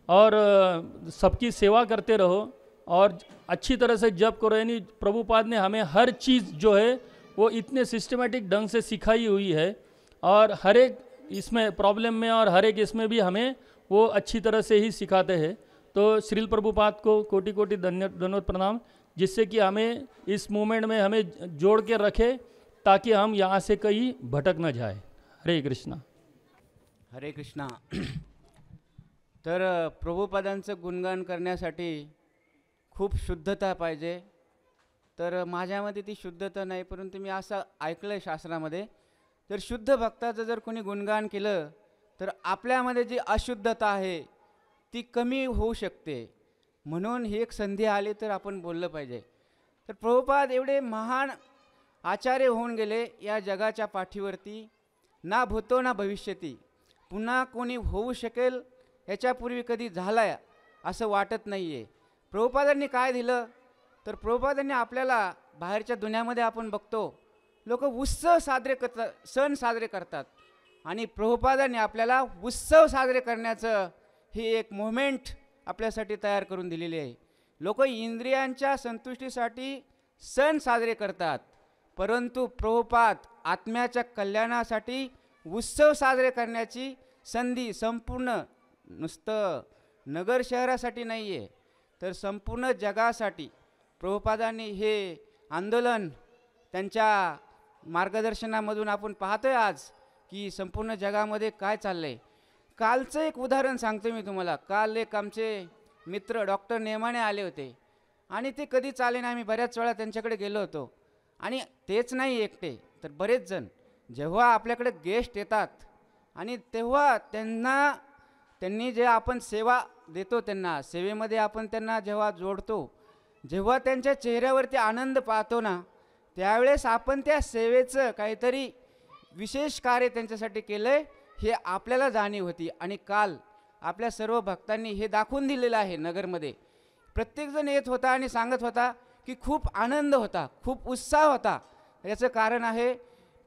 और सबकी सेवा करते रहो और अच्छी तरह से जप करो. यानी प्रभुपाद ने हमें हर चीज़ जो है वो इतने सिस्टमेटिक ढंग से सिखाई हुई है और हर एक इसमें प्रॉब्लम में और हर एक इसमें भी हमें वो अच्छी तरह से ही सिखाते हैं. तो श्रील प्रभुपाद को कोटि कोटि धन्यवाद प्रणाम, जिससे कि हमें इस मूवमेंट में हमें जोड़ के रखे ताकि हम यहाँ से कहीं भटक न जाए. हरे कृष्णा. हरे कृष्णा. तर प्रभुपादांचं गुणगान करण्यासाठी खूप शुद्धता पाहिजे. तर माझ्यामध्ये ती शुद्धता नाही, परंतु मी असं ऐकलं आहे शास्त्रामध्ये, तर शुद्ध भक्ताचं जर कोणी गुणगान केलं तर आपल्यामध्ये जी अशुद्धता आहे ती कमी होऊ शकते. म्हणून ही एक संधी आली तर आपण बोललं पाहिजे. तर प्रभुपाद एवढे महान आचार्य होऊन गेले या जगाच्या पाठीवरती, ना भूतो ना भविष्यती, पुन्हा कोणी होऊ शकेल याच्यापूर्वी कधी झालाय असं वाटत नाही आहे. प्रभुपादांनी काय दिलं तर प्रभुपादांनी आपल्याला बाहेरच्या दुनियामध्ये आपण बघतो लोक उत्सव साजरे करतात, सण साजरे करतात, आणि प्रभुपादांनी आपल्याला उत्सव साजरे करण्याचं ही एक मुवमेंट आपल्यासाठी तयार करून दिलेली आहे. लोक इंद्रियांच्या संतुष्टीसाठी सण साजरे करतात, परंतु प्रभुपाद आत्म्याच्या कल्याणासाठी उत्सव साजरे करण्याची संधी संपूर्ण नुसतं नगर शहरासाठी नाही आहे तर संपूर्ण जगासाठी प्रभुपादांनी हे आंदोलन त्यांच्या मार्गदर्शनामधून आपण पाहतोय आज की संपूर्ण जगामध्ये काय चाललं आहे. कालचं एक उदाहरण सांगतो मी तुम्हाला. काल एक आमचे मित्र डॉक्टर नेमाने आले होते आणि ते कधी चाले ना, आम्ही बऱ्याच वेळा त्यांच्याकडे गेलो होतो. आणि तेच नाही एकटे तर बरेच जण जेव्हा आपल्याकडे गेस्ट येतात आणि तेव्हा त्यांनी जे आपण सेवा देतो त्यांना सेवेमध्ये आपण त्यांना जेव्हा जोडतो जेव्हा त्यांच्या चेहऱ्यावरती आनंद पाहतो ना, त्यावेळेस आपण त्या सेवेचं काहीतरी विशेष कार्य त्यांच्यासाठी केलं आहे हे आपल्याला जाणीव होती. आणि काल आपल्या सर्व भक्तांनी हे दाखवून दिलेलं आहे. नगरमध्ये प्रत्येकजण येत होता आणि सांगत होता की खूप आनंद होता, खूप उत्साह होता. याचं कारण आहे,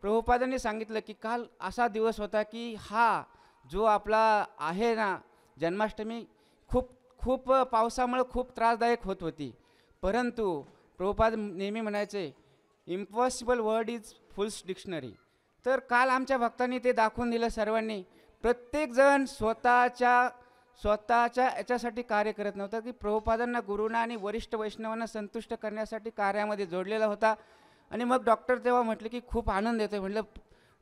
प्रभुपादांनी सांगितलं की काल असा दिवस होता की हा जो आपला आहे ना जन्माष्टमी, खूप पावसामुळे खूप त्रासदायक होत होती. परंतु प्रभुपाद नेहमी म्हणायचे इम्पॉसिबल वर्ड इज फुल्स डिक्शनरी. तर काल आमच्या भक्तांनी ते दाखवून दिलं. सर्वांनी प्रत्येकजण स्वतःच्या याच्यासाठी कार्य करत नव्हतं की प्रभुपादांना, गुरुंना आणि वरिष्ठ वैष्णवांना संतुष्ट करण्यासाठी कार्यामध्ये जोडलेला होता. आणि मग डॉक्टर तेव्हा म्हटले की खूप आनंद येतो. म्हटलं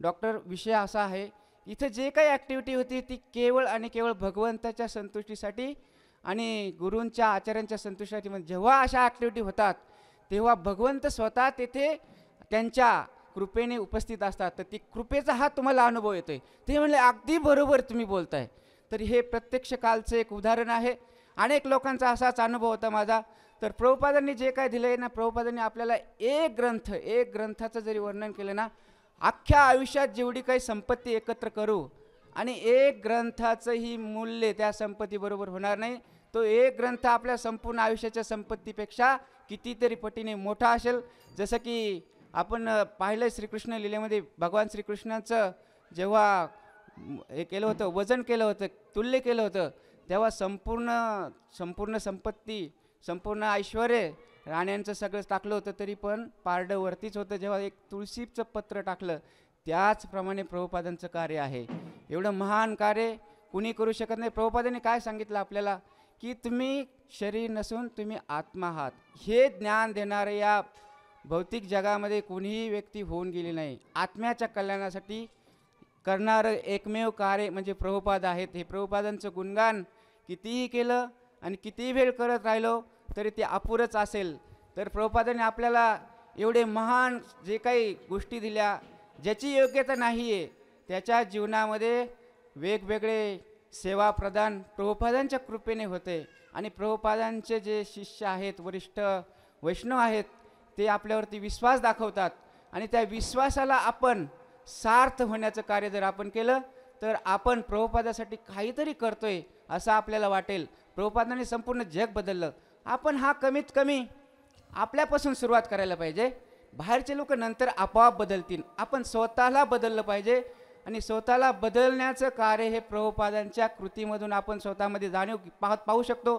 डॉक्टर, विषय असा आहे, इथं जे काही ॲक्टिव्हिटी होती ती केवळ आणि केवळ भगवंताच्या संतुष्टीसाठी आणि गुरूंच्या आचार्यांच्या संतुष्टीसाठी. म्हणजे जेव्हा अशा ॲक्टिव्हिटी होतात तेव्हा भगवंत स्वतः तेथे त्यांच्या कृपेने उपस्थित असतात. तर ती कृपेचा हा तुम्हाला अनुभव येतो आहे. ते म्हणले अगदी बरोबर तुम्ही बोलताय. तर हे प्रत्यक्ष कालचं एक उदाहरण आहे. अनेक लोकांचा असाच अनुभव होता माझा. तर प्रभुपादांनी जे काय दिलं आहे ना, प्रभुपादांनी आपल्याला एक ग्रंथाचं जरी वर्णन केलं ना, अख्ख्या आयुष्यात जेवढी काही संपत्ती एकत्र करू आणि एक ग्रंथाचंही मूल्य त्या संपत्तीबरोबर होणार नाही. तो एक ग्रंथ आपल्या संपूर्ण आयुष्याच्या संपत्तीपेक्षा कितीतरी पटीने मोठा असेल. जसं की आपण पाहिलं श्रीकृष्ण लीलेमध्ये भगवान श्रीकृष्णाचं जेव्हा हे केलं होतं, वजन केलं होतं, तुल्य केलं होतं, तेव्हा संपूर्ण संपत्ती, संपूर्ण ऐश्वर राण्यांचं सगळं टाकलं होतं तरी पण पारडं वरतीच होतं. जेव्हा एक तुळशीचं पत्र टाकलं, त्याचप्रमाणे प्रभुपादांचं कार्य आहे. एवढं महान कार्य कुणी करू शकत नाही. प्रभुपादांनी काय सांगितलं आपल्याला की तुम्ही शरीर नसून तुम्ही आत्मा आहात. हे ज्ञान देणारे या भौतिक जगामध्ये कोणीही व्यक्ती होऊन गेली नाही. आत्म्याच्या कल्याणासाठी करणारं एकमेव कार्य म्हणजे प्रभुपाद आहेत. हे प्रभुपादांचं गुणगान कितीही केलं आणि कितीही वेळ करत राहिलो तरी ते अपुरंच असेल. तर प्रभुपादांनी आपल्याला एवढे महान जे काही गोष्टी दिल्या, ज्याची योग्यता नाही आहे त्याच्या जीवनामध्ये वेगवेगळे सेवा प्रदान प्रभुपादांच्या कृपेने होते. आणि प्रभुपादांचे जे शिष्य आहेत, वरिष्ठ वैष्णव आहेत, ते आपल्यावरती विश्वास दाखवतात आणि त्या विश्वासाला आपण सार्थ होण्याचं कार्य जर आपण केलं तर आपण प्रभुपादासाठी काहीतरी करतोय असं आपल्याला वाटेल. प्रभुपादांनी संपूर्ण जग बदललं. आपण हा कमीत कमी आपल्यापासून सुरुवात करायला पाहिजे. बाहेरचे लोक नंतर आपोआप बदलतील. आपण स्वतःला बदललं पाहिजे आणि स्वतःला बदलण्याचं कार्य हे प्रभुपादांच्या कृतीमधून आपण स्वतःमध्ये जाणीव पाहू शकतो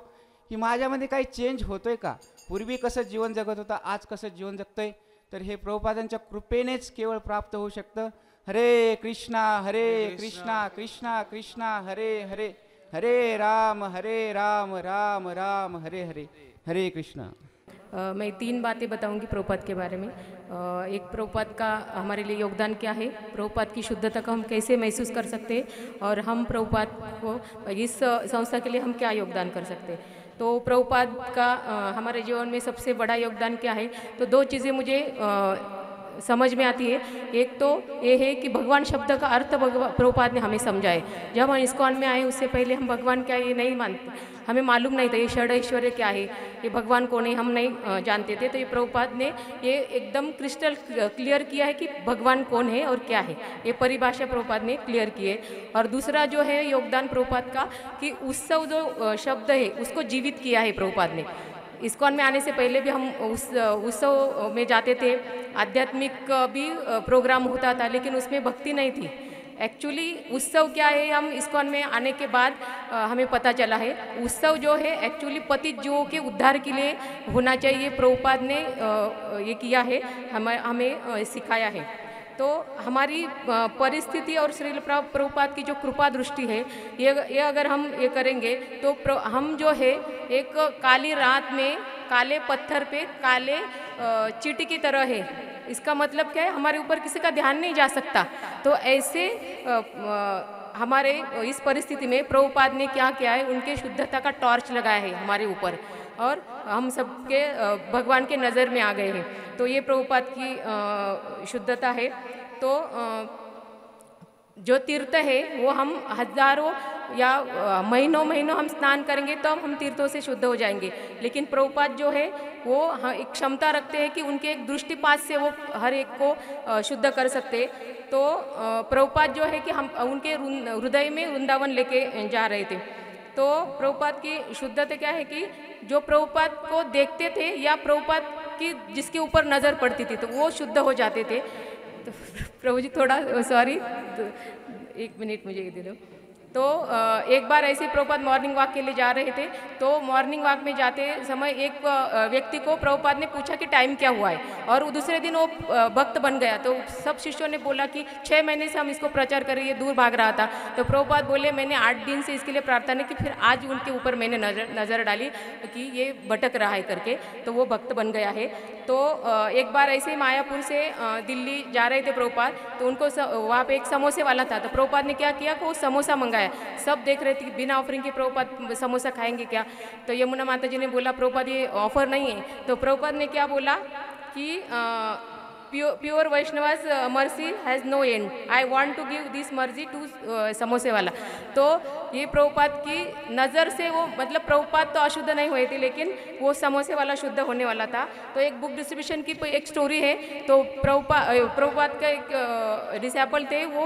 की माझ्यामध्ये काही चेंज होतोय का, पूर्वी कसं जीवन जगत होता आज कसं जीवन जगतोय. तर हे प्रभुपादांच्या कृपेनेच केवळ प्राप्त होऊ शकतं. हरे कृष्णा कृष्णा कृष्णा हरे हरे, हरे राम राम राम हरे हरे, हरे कृष्णा. मैं 3 बातें बताऊंगी प्रभुपाद के बारे में. एक, प्रभुपाद का हमारे लिए योगदान क्या है, प्रभुपाद की शुद्धता को हम कैसे महसूस कर सकते हैं और हम प्रभुपाद को इस संस्था के लिए हम क्या योगदान कर सकते हैं. तो प्रभुपाद का हमारे जीवन में सबसे बड़ा योगदान क्या है, तो 2 चीज़ें मुझे समझ में आती है. एक तो ये है कि भगवान शब्द का अर्थ प्रभुपाद ने हमें समझाए. जब हम इस्कॉन में आए उससे पहले हम भगवान क्या ये नहीं मानते, हमें मालूम नहीं था ये षड ऐश्वर्य क्या है, ये भगवान कौन है, हम नहीं जानते थे. तो ये प्रभुपाद ने ये एकदम क्रिस्टल क्लियर किया है कि भगवान कौन है और क्या है. ये परिभाषा प्रभुपाद ने क्लियर की है. और दूसरा जो है योगदान प्रभुपाद का कि उत्सव जो शब्द है उसको जीवित किया है प्रभुपाद ने. इस्कॉन में आने से पहले भी हम उस उत्सव में जाते थे, आध्यात्मिक भी प्रोग्राम होता था लेकिन उसमें भक्ति नहीं थी. एक्चुअली उत्सव क्या है हम इस्कॉन में आने के बाद हमें पता चला है. उत्सव जो है एक्चुअली पतित जीवों के उद्धार के लिए होना चाहिए. प्रभुपाद ने ये किया है, हमें सिखाया है. तो हमारी परिस्थिति और श्रील प्रभुपाद की जो कृपा दृष्टि है ये अगर हम ये करेंगे तो हम जो है एक काली रात में काले पत्थर पे काले चींटी की तरह है. इसका मतलब क्या है, हमारे ऊपर किसी का ध्यान नहीं जा सकता. तो ऐसे हमारे इस परिस्थिति में प्रभुपाद ने क्या किया है, उनके शुद्धता का टॉर्च लगाया है हमारे ऊपर और हम सबके भगवान के नज़र में आ गए हैं. तो ये प्रभुपाद की शुद्धता है. तो जो तीर्थ है वो हम हजारों या महीनों महीनों हम स्नान करेंगे तो हम तीर्थों से शुद्ध हो जाएंगे। लेकिन प्रभुपाद जो है वो एक क्षमता रखते हैं कि उनके एक दृष्टिपात से वो हर एक को शुद्ध कर सकते। तो प्रभुपाद जो है कि हम उनके हृदय में वृंदावन लेके जा रहे थे। तो प्रभुपाद की शुद्धता क्या है कि जो प्रभुपाद को देखते थे या प्रभुपाद की जिसके ऊपर नज़र पड़ती थी तो वो शुद्ध हो जाते थे। तो प्रभु जी थोड़ा सॉरी, तो 1 मिनट मुझे ये दे दो। तो एक बार ऐसे प्रभुपाद मॉर्निंग वॉक के लिए जा रहे थे। तो मॉर्निंग वॉक में जाते समय एक व्यक्ति को प्रभुपाद ने पूछा कि टाइम क्या हुआ है, और वो दूसरे दिन वो भक्त बन गया। तो सब शिष्यों ने बोला कि 6 महीने से हम इसको प्रचार कर रहे, ये दूर भाग रहा था। तो प्रभुपाद बोले मैंने 8 दिन से इसके लिए प्रार्थना की, फिर आज उनके ऊपर मैंने नज़र डाली कि ये भटक रहा है करके, तो वो भक्त बन गया है। तो एक बार ऐसे ही मायापुर से दिल्ली जा रहे थे प्रभुपाद, तो उनको वहाँ पे एक समोसे वाला था। तो प्रभुपाद ने क्या किया कि वो समोसा मंगाया। सब देख रहे थे कि बिना ऑफरिंग के प्रभुपाद समोसा खाएंगे क्या। तो यमुना माता जी ने बोला प्रभुपाद ये ऑफर नहीं है। तो प्रभुपाद ने क्या बोला कि pure Vaishnavas mercy has no end, I want to give this mercy to समोसे वाला। तो ये प्रभुपाद की नज़र से वो मतलब प्रभुपाद तो अशुद्ध नहीं हुए थे, लेकिन वो समोसे वाला शुद्ध होने वाला था। तो एक बुक डिस्ट्रीब्यूशन की एक स्टोरी है। तो प्रभुपाद का एक डिसेबल थे, वो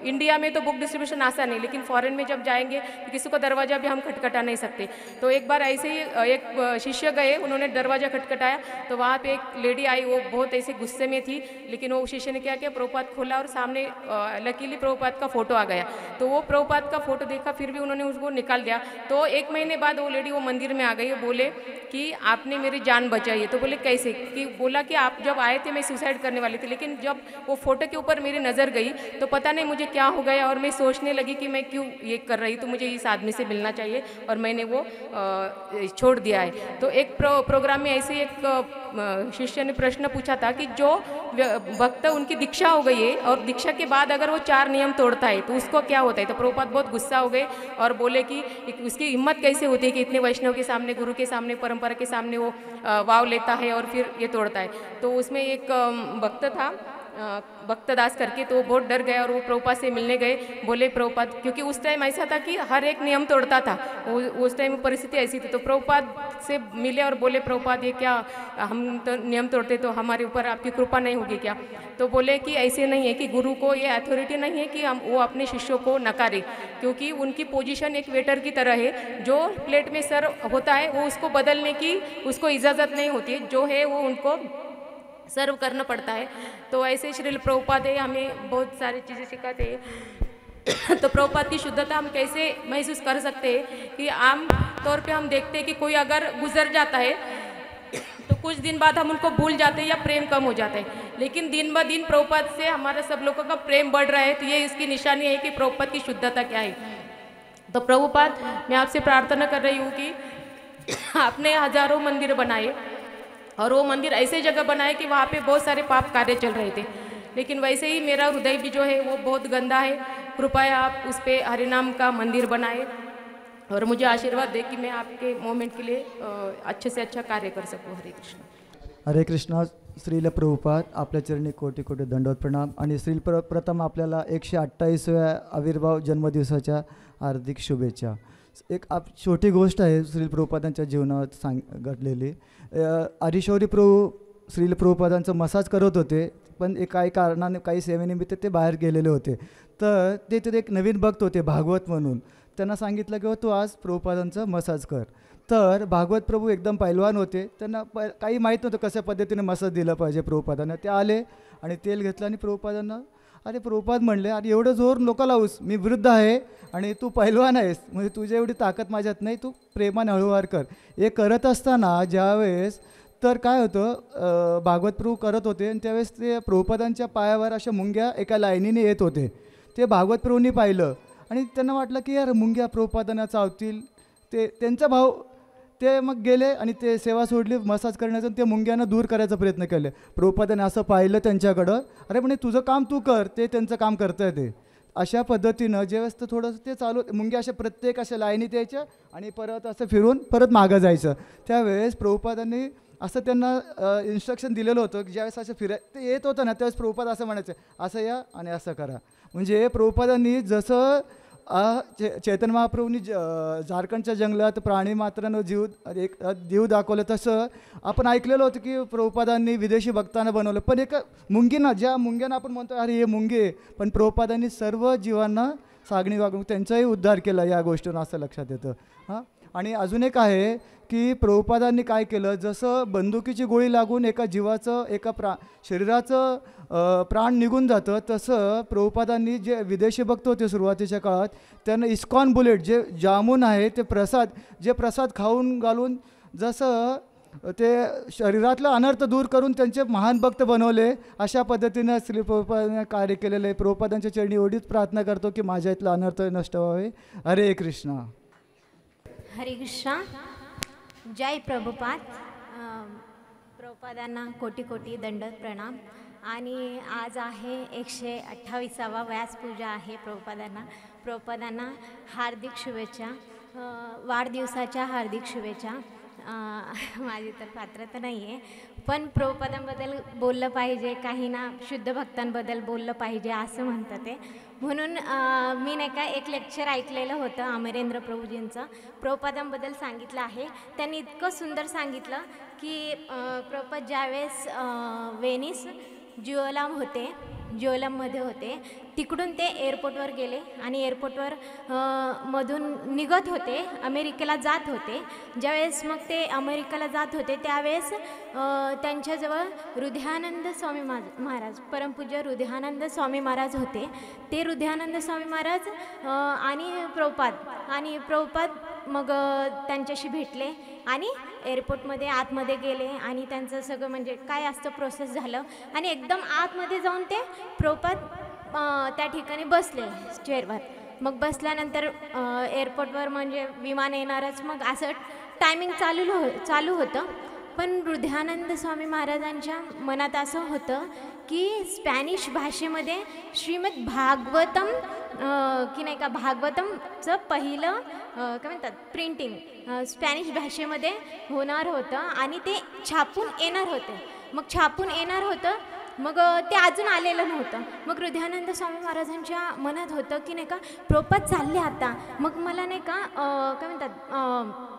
इंडिया में तो बुक डिस्ट्रीब्यूशन आसान है, लेकिन फॉरेन में जब जाएंगे तो किसी को दरवाज़ा भी हम खटखटा नहीं सकते। तो एक बार ऐसे ही एक शिष्य गए, उन्होंने दरवाज़ा खटखटाया। तो वहाँ पे एक लेडी आई, वो बहुत ऐसे गुस्से में थी, लेकिन वो शिष्य ने क्या किया, प्रभुपाद खोला और सामने लकीली प्रभुपाद का फोटो आ गया। तो वो प्रभुपाद का फोटो देखा, फिर भी उन्होंने उसको निकाल दिया। तो 1 महीने बाद वो लेडी वो मंदिर में आ गई, बोले कि आपने मेरी जान बचाई है। तो बोले कैसे, कि बोला कि आप जब आए थे मैं सुसाइड करने वाली थी, लेकिन जब वो फोटो के ऊपर मेरी नज़र गई तो पता नहीं मुझे क्या हो गया, और मैं सोचने लगी कि मैं क्यों ये कर रही, तो मुझे इस आदमी से मिलना चाहिए, और मैंने वो छोड़ दिया है। तो एक प्रोग्राम में ऐसे एक शिष्य ने प्रश्न पूछा था कि जो भक्त उनकी दीक्षा हो गई है और दीक्षा के बाद अगर वो 4 नियम तोड़ता है तो उसको क्या होता है। तो प्रभुपाद बहुत गुस्सा हो गए और बोले कि उसकी हिम्मत कैसे होती है कि इतने वैष्णव के सामने, गुरु के सामने, परंपरा के सामने वो वाव लेता है और फिर ये तोड़ता है। तो उसमें एक भक्त था भक्तदास करके, तो वो बहुत डर गया और वो प्रभुपाद से मिलने गए। बोले प्रभुपाद, क्योंकि उस टाइम ऐसा था कि हर एक नियम तोड़ता था, उस टाइम परिस्थिति ऐसी थी। तो प्रभुपाद से मिले और बोले प्रभुपाद ये क्या, हम तो नियम तोड़ते तो हमारे ऊपर आपकी कृपा नहीं होगी क्या। तो बोले कि ऐसे नहीं है, कि गुरु को ये अथॉरिटी नहीं है कि हम वो अपने शिष्यों को नकारे, क्योंकि उनकी पोजीशन एक वेटर की तरह है। जो प्लेट में सर होता है वो उसको बदलने की उसको इजाज़त नहीं होती है, जो है वो उनको सर्व करना पड़ता है। तो ऐसे श्रील प्रभुपाद है हमें बहुत सारी चीज़ें सिखाते हैं। तो प्रभुपाद की शुद्धता हम कैसे महसूस कर सकते हैं कि आम तौर पे हम देखते हैं कि कोई अगर गुजर जाता है तो कुछ दिन बाद हम उनको भूल जाते हैं या प्रेम कम हो जाता है, लेकिन दिन ब दिन प्रभुपाद से हमारा सब लोगों का प्रेम बढ़ रहा है। तो ये इसकी निशानी है कि प्रभुपाद की शुद्धता क्या है। तो प्रभुपाद, मैं आपसे प्रार्थना कर रही हूँ कि आपने हजारों मंदिर बनाए और वो मंदिर ऐसे जगह बनाए कि वहाँ पे बहुत सारे पाप कार्य चल रहे थे, लेकिन वैसे ही मेरा हृदय भी जो है वो बहुत गंदा है। कृपया आप उस पर हरिनाम का मंदिर बनाए और मुझे आशीर्वाद दे कि मैं आपके मोमेंट के लिए अच्छे से अच्छा कार्य कर सकूँ। हरे कृष्ण। हरे कृष्ण। श्रील प्रभुपाद, आपल्या चरणी कोटी कोटी दंडवत प्रणाम। आणि श्रील प्रथम आपल्याला 128व्या आविर्भाव जन्मदिवसाच्या हार्दिक शुभेच्छा। एक छोटी गोष्ट आहे श्रील प्रभुपादांच्या जीवनात घडलेली। हरिशौरी प्रभू श्रील प्रभुपादांचं मसाज करत होते, पण काही कारणाने काही सेवेनिमित्त ते बाहेर गेलेले होते। तर ते एक नवीन भक्त होते भागवत म्हणून, त्यांना सांगितलं की तू आज प्रभुपादांचं मसाज कर। तर भागवत प्रभू एकदम पैलवान होते, त्यांना काही माहीत नव्हतं कशा पद्धतीने मसाज दिलं पाहिजे प्रभुपादांना। ते आले आणि तेल घेतलं आणि प्रभुपादांना, अरे प्रभुपाद म्हणले अरे एवढं जोर नको लावूस, मी वृद्ध आहे आणि तू पैलवान आहेस, म्हणजे तुझ्या एवढी ताकद माझ्यात नाही, तू प्रेमाने हळूवार कर। हे करत असताना ज्यावेळेस तर काय होतं, भागवत प्रभू करत होते आणि त्यावेळेस ते प्रभुपादांच्या पायावर अशा मुंग्या एका लाईनीने येत होते। ते भागवत प्रभूंनी पाहिलं आणि त्यांना वाटलं की यार मुंग्या प्रभुपादांना चावतील। ते त्यांचा भाव ते मग गेले आणि ते सेवा सोडली मसाज करण्याचं, ते मुंग्यांना दूर करायचा प्रयत्न केले। प्रभुपादांनी असं पाहिलं त्यांच्याकडं, अरे म्हणे तुझं काम तू कर, ते त्यांचं काम करताय ते। अशा पद्धतीनं ज्यावेळेस तर थोडंसं ते चालू, मुंग्या अशा प्रत्येक अशा लाईनीत यायच्या आणि परत असं फिरून परत मागं जायचं। त्यावेळेस प्रभुपादांनी असं त्यांना इन्स्ट्रक्शन दिलेलं होतं की ज्यावेळेस असं ते येत होतं ना त्यावेळेस प्रभुपाद असं म्हणायचं असं या आणि असं करा। म्हणजे प्रभुपादांनी जसं चैतन्य महाप्रभूंनी झारखंडच्या जंगलात प्राणी मात्रांनो जीव दाखवलं, तसं आपण ऐकलेलं होतं की प्रभुपादांनी विदेशी भक्तांना बनवलं. पण एक मुंगींना, ज्या मुंग्यांना आपण म्हणतो अरे हे मुंगे, पण प्रभुपादांनी सर्व जीवांना सागणी वागणूक त्यांचाही उद्धार केला या गोष्टीनं, असं लक्षात येतं. हां, आणि अजून एक आहे की प्रभुपादांनी काय केलं, जसं बंदुकीची गोळी लागून एका जीवाचं शरीराचं प्राण निघून जातं, तसं प्रभुपादांनी जे विदेशी भक्त होते सुरुवातीच्या काळात त्यांना इस्कॉन बुलेट जे जामून आहे ते प्रसाद खाऊन घालून जसं ते शरीरातला अनर्थ दूर करून त्यांचे महान भक्त बनवले, अशा पद्धतीनं श्री प्रभुपादांनी कार्य केलेलं आहे. प्रभुपादांच्या चरणी एवढीच प्रार्थना करतो की माझ्या इथला अनर्थ नष्ट व्हावे. हरे कृष्णा. हरे कृष्णा. जय प्रभुपाद. प्रभुपादांना कोटी कोटी दंडवत प्रणाम. आणि आज आहे 128वा व्यासपूजा आहे प्रभुपादांना हार्दिक शुभेच्छा, वाढदिवसाच्या हार्दिक शुभेच्छा. माझी तर पात्रता नाही आहे, पण प्रभुपादांबद्दल बोललं पाहिजे, काही ना शुद्ध भक्तांबद्दल बोललं पाहिजे असं म्हणतात ते. म्हणून मी नाही का एक लेक्चर ऐकलेलं होतं अमरेंद्र प्रभूजींचं, प्रभुपादांबद्दल सांगितलं आहे. त्यांनी इतकं सुंदर सांगितलं की प्रभुपाद ज्यावेळेस वेनिस ज्युअलममध्ये होते, तिकडून ते एअरपोर्टवर गेले आणि एअरपोर्टवर मधून निघत होते, अमेरिकेला जात होते. ज्यावेळेस मग ते अमेरिकेला जात होते त्यावेळेस त्यांच्याजवळ हृदयानंद स्वामी महाराज, परमपूज्य हृदयानंद स्वामी महाराज होते. ते हृदयानंद स्वामी महाराज आणि प्रभुपाद मग त्यांच्याशी भेटले आणि एअरपोर्टमध्ये आतमध्ये गेले आणि त्यांचं सगळं म्हणजे काय असतं प्रोसेस झालं आणि एकदम आतमध्ये जाऊन ते प्रभुपाद त्या ठिकाणी बसले चेअरवर. मग बसल्यानंतर एअरपोर्टवर म्हणजे विमान येणारच, मग असं टायमिंग चालू होतं. पण हृदयानंद स्वामी महाराजांच्या मनात असं होतं की स्पॅनिश भाषेमध्ये श्रीमद भागवतम की नाही का, भागवतमचं पहिलं काय म्हणतात प्रिंटिंग स्पॅनिश भाषेमध्ये होणार होतं आणि ते छापून येणार होतं. मग ते अजून आलेलं नव्हतं. मग हृदयानंद स्वामी महाराजांच्या मनात होतं की नाही का प्रभुपाद चालले आता, मग मला नाही का काय म्हणतात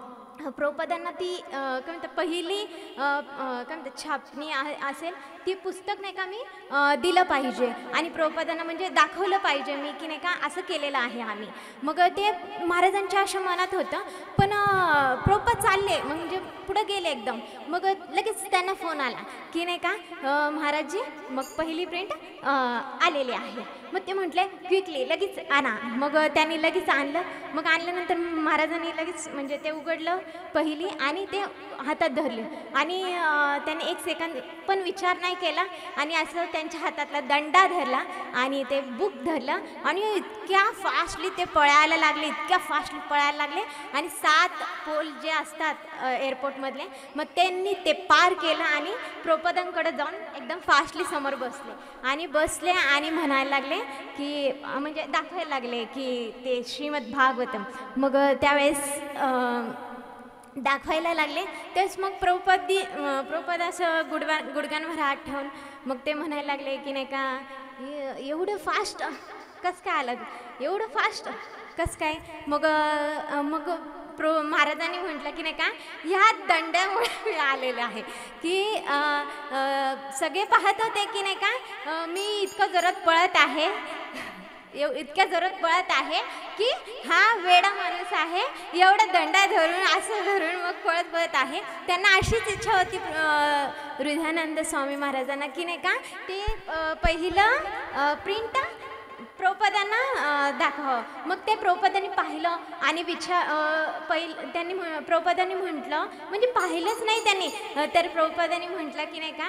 प्रभुपादांना ती काय म्हणतात पहिली काय म्हणतात छापणी असेल ती पुस्तक नाही का मी दिलं पाहिजे आणि प्रभुपादांना म्हणजे दाखवलं पाहिजे मी की नाही का असं केलेलं आहे आम्ही. मग ते महाराजांच्या अशा मनात होतं. पण प्रभुपाद चालले म्हणजे पुढं गेले एकदम. मग लगेच त्यांना फोन आला की नाही का महाराजजी मग पहिली प्रिंट आलेली आहे. मग ते म्हटले क्विकली लगेच आणा. मग त्यांनी लगेच आणलं. मग आणल्यानंतर महाराजांनी लगेच म्हणजे ते उघडलं पहिली आणि ते हातात धरले आणि त्यांनी एक सेकंद पण विचार नाही केला आणि असं त्यांच्या हातातला दंडा धरला आणि ते बुक धरलं आणि इतक्या फास्टली ते पळायला लागले आणि 7 पोल जे असतात एअरपोर्टमधले मग त्यांनी ते पार केलं आणि प्रभुपादांकडे जाऊन एकदम फास्टली समोर बसले आणि म्हणायला लागले की म्हणजे दाखवायला लागले की ते श्रीमद भागवतम. मग त्यावेळेस दाखवायला लागले तेच मग प्रभुपाद असं गुडघ्यांवर हात ठेवून मग ते म्हणायला लागले की नाही का एवढं फास्ट कसं काय आलं, एवढं फास्ट कसं काय. मग महाराजांनी म्हटलं की नाही का ह्या दंडामुळे आलेलं आहे की सगळे पाहत होते की नाही का मी इतकं जोरात पळत आहे की हा वेडा माणूस आहे, एवढा दंडा धरून मग पळत आहे. त्यांना अशीच इच्छा होती हृदयानंद स्वामी महाराजांना की नाही का ते पहिलं प्रिंट प्रभुपादांना दाखवावं. मग ते प्रभुपादांनी पाहिलं आणि प्रभुपादांनी म्हटलं म्हणजे पाहिलंच नाही त्यांनी तर प्रभुपादांनी म्हटलं की नाही का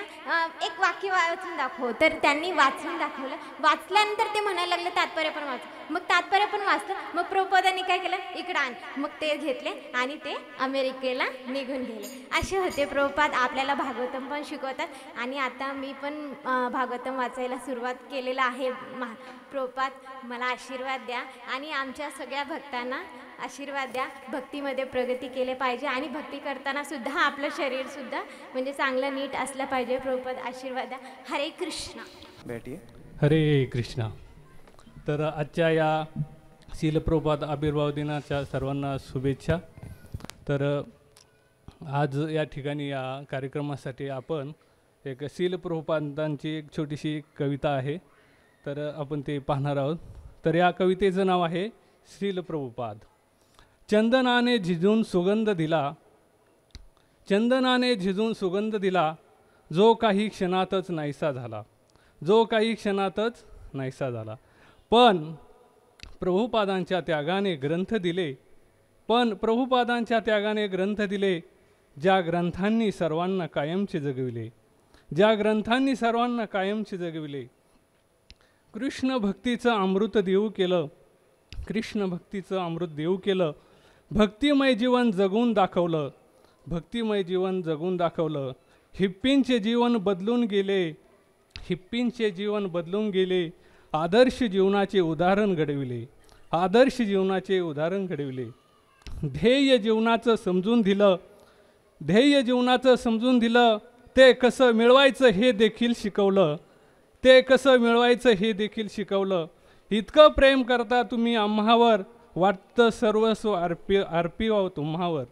एक वाक्य वाचून दाखव. तर त्यांनी वाचून दाखवलं. वाचल्यानंतर ते म्हणायला लागलं तात्पर्य पण वाच. मग तात्पर्य पण वाचलं. मग प्रभुपादांनी काय केलं इकडं आण. मग ते घेतले आणि ते अमेरिकेला निघून गेले. असे होते प्रभुपाद. आपल्याला भागवतम पण शिकवतात आणि आता मी पण भागवतम वाचायला सुरुवात केलेलं आहे. प्रभुपाद मला आशीर्वाद द्या आणि आमच्या सगळ्या भक्तांना आशीर्वाद द्या. भक्तीमध्ये प्रगती केली पाहिजे आणि भक्ती करताना सुद्धा आपलं शरीर सुद्धा म्हणजे चांगलं नीट असलं पाहिजे. प्रभुपाद आशीर्वाद द्या. हरे कृष्णा. हरे कृष्णा. तर आजच्या या शील प्रभुपाद आविर्भाव दिनाच्या सर्वांना शुभेच्छा. तर आज या ठिकाणी या कार्यक्रमासाठी आपण एक शील प्रभुपादांची एक छोटीशी कविता आहे, तर आपण ते पाहणार आहोत. तर या कवितेचं नाव आहे शील प्रभुपाद. चंदनाने झिजून सुगंध दिला, चंदनाने झिजून सुगंध दिला, जो काही क्षणातच नाहीसा झाला, जो काही क्षणातच नाहीसा झाला. पण प्रभुपादांच्या त्यागाने ग्रंथ दिले, पण प्रभुपादांच्या त्यागाने ग्रंथ दिले, ज्या ग्रंथांनी सर्वांना कायमचे जगविले, ज्या ग्रंथांनी सर्वांना कायमचे जगविले. कृष्ण भक्तीचं अमृत देऊ केलं, कृष्ण भक्तीचं अमृत देऊ केलं, भक्तिमय जीवन जगून दाखवलं, भक्तिमय जीवन जगून दाखवलं. हिप्पींचे जीवन बदलून गेले, हिप्पींचे जीवन बदलून गेले, आदर्श जीवनाचे उदाहरण घडविले, आदर्श जीवनाचे उदाहरण घडविले. ध्येय जीवनाचं समजून दिलं, ध्येय जीवनाचं समजून दिलं, ते कसं मिळवायचं हे देखील शिकवलं, ते कसं मिळवायचं हे देखील शिकवलं. इतकं प्रेम करता तुम्ही आम्हावर, वाटतं सर्वस्व अर्पिवावं तुम्हावर.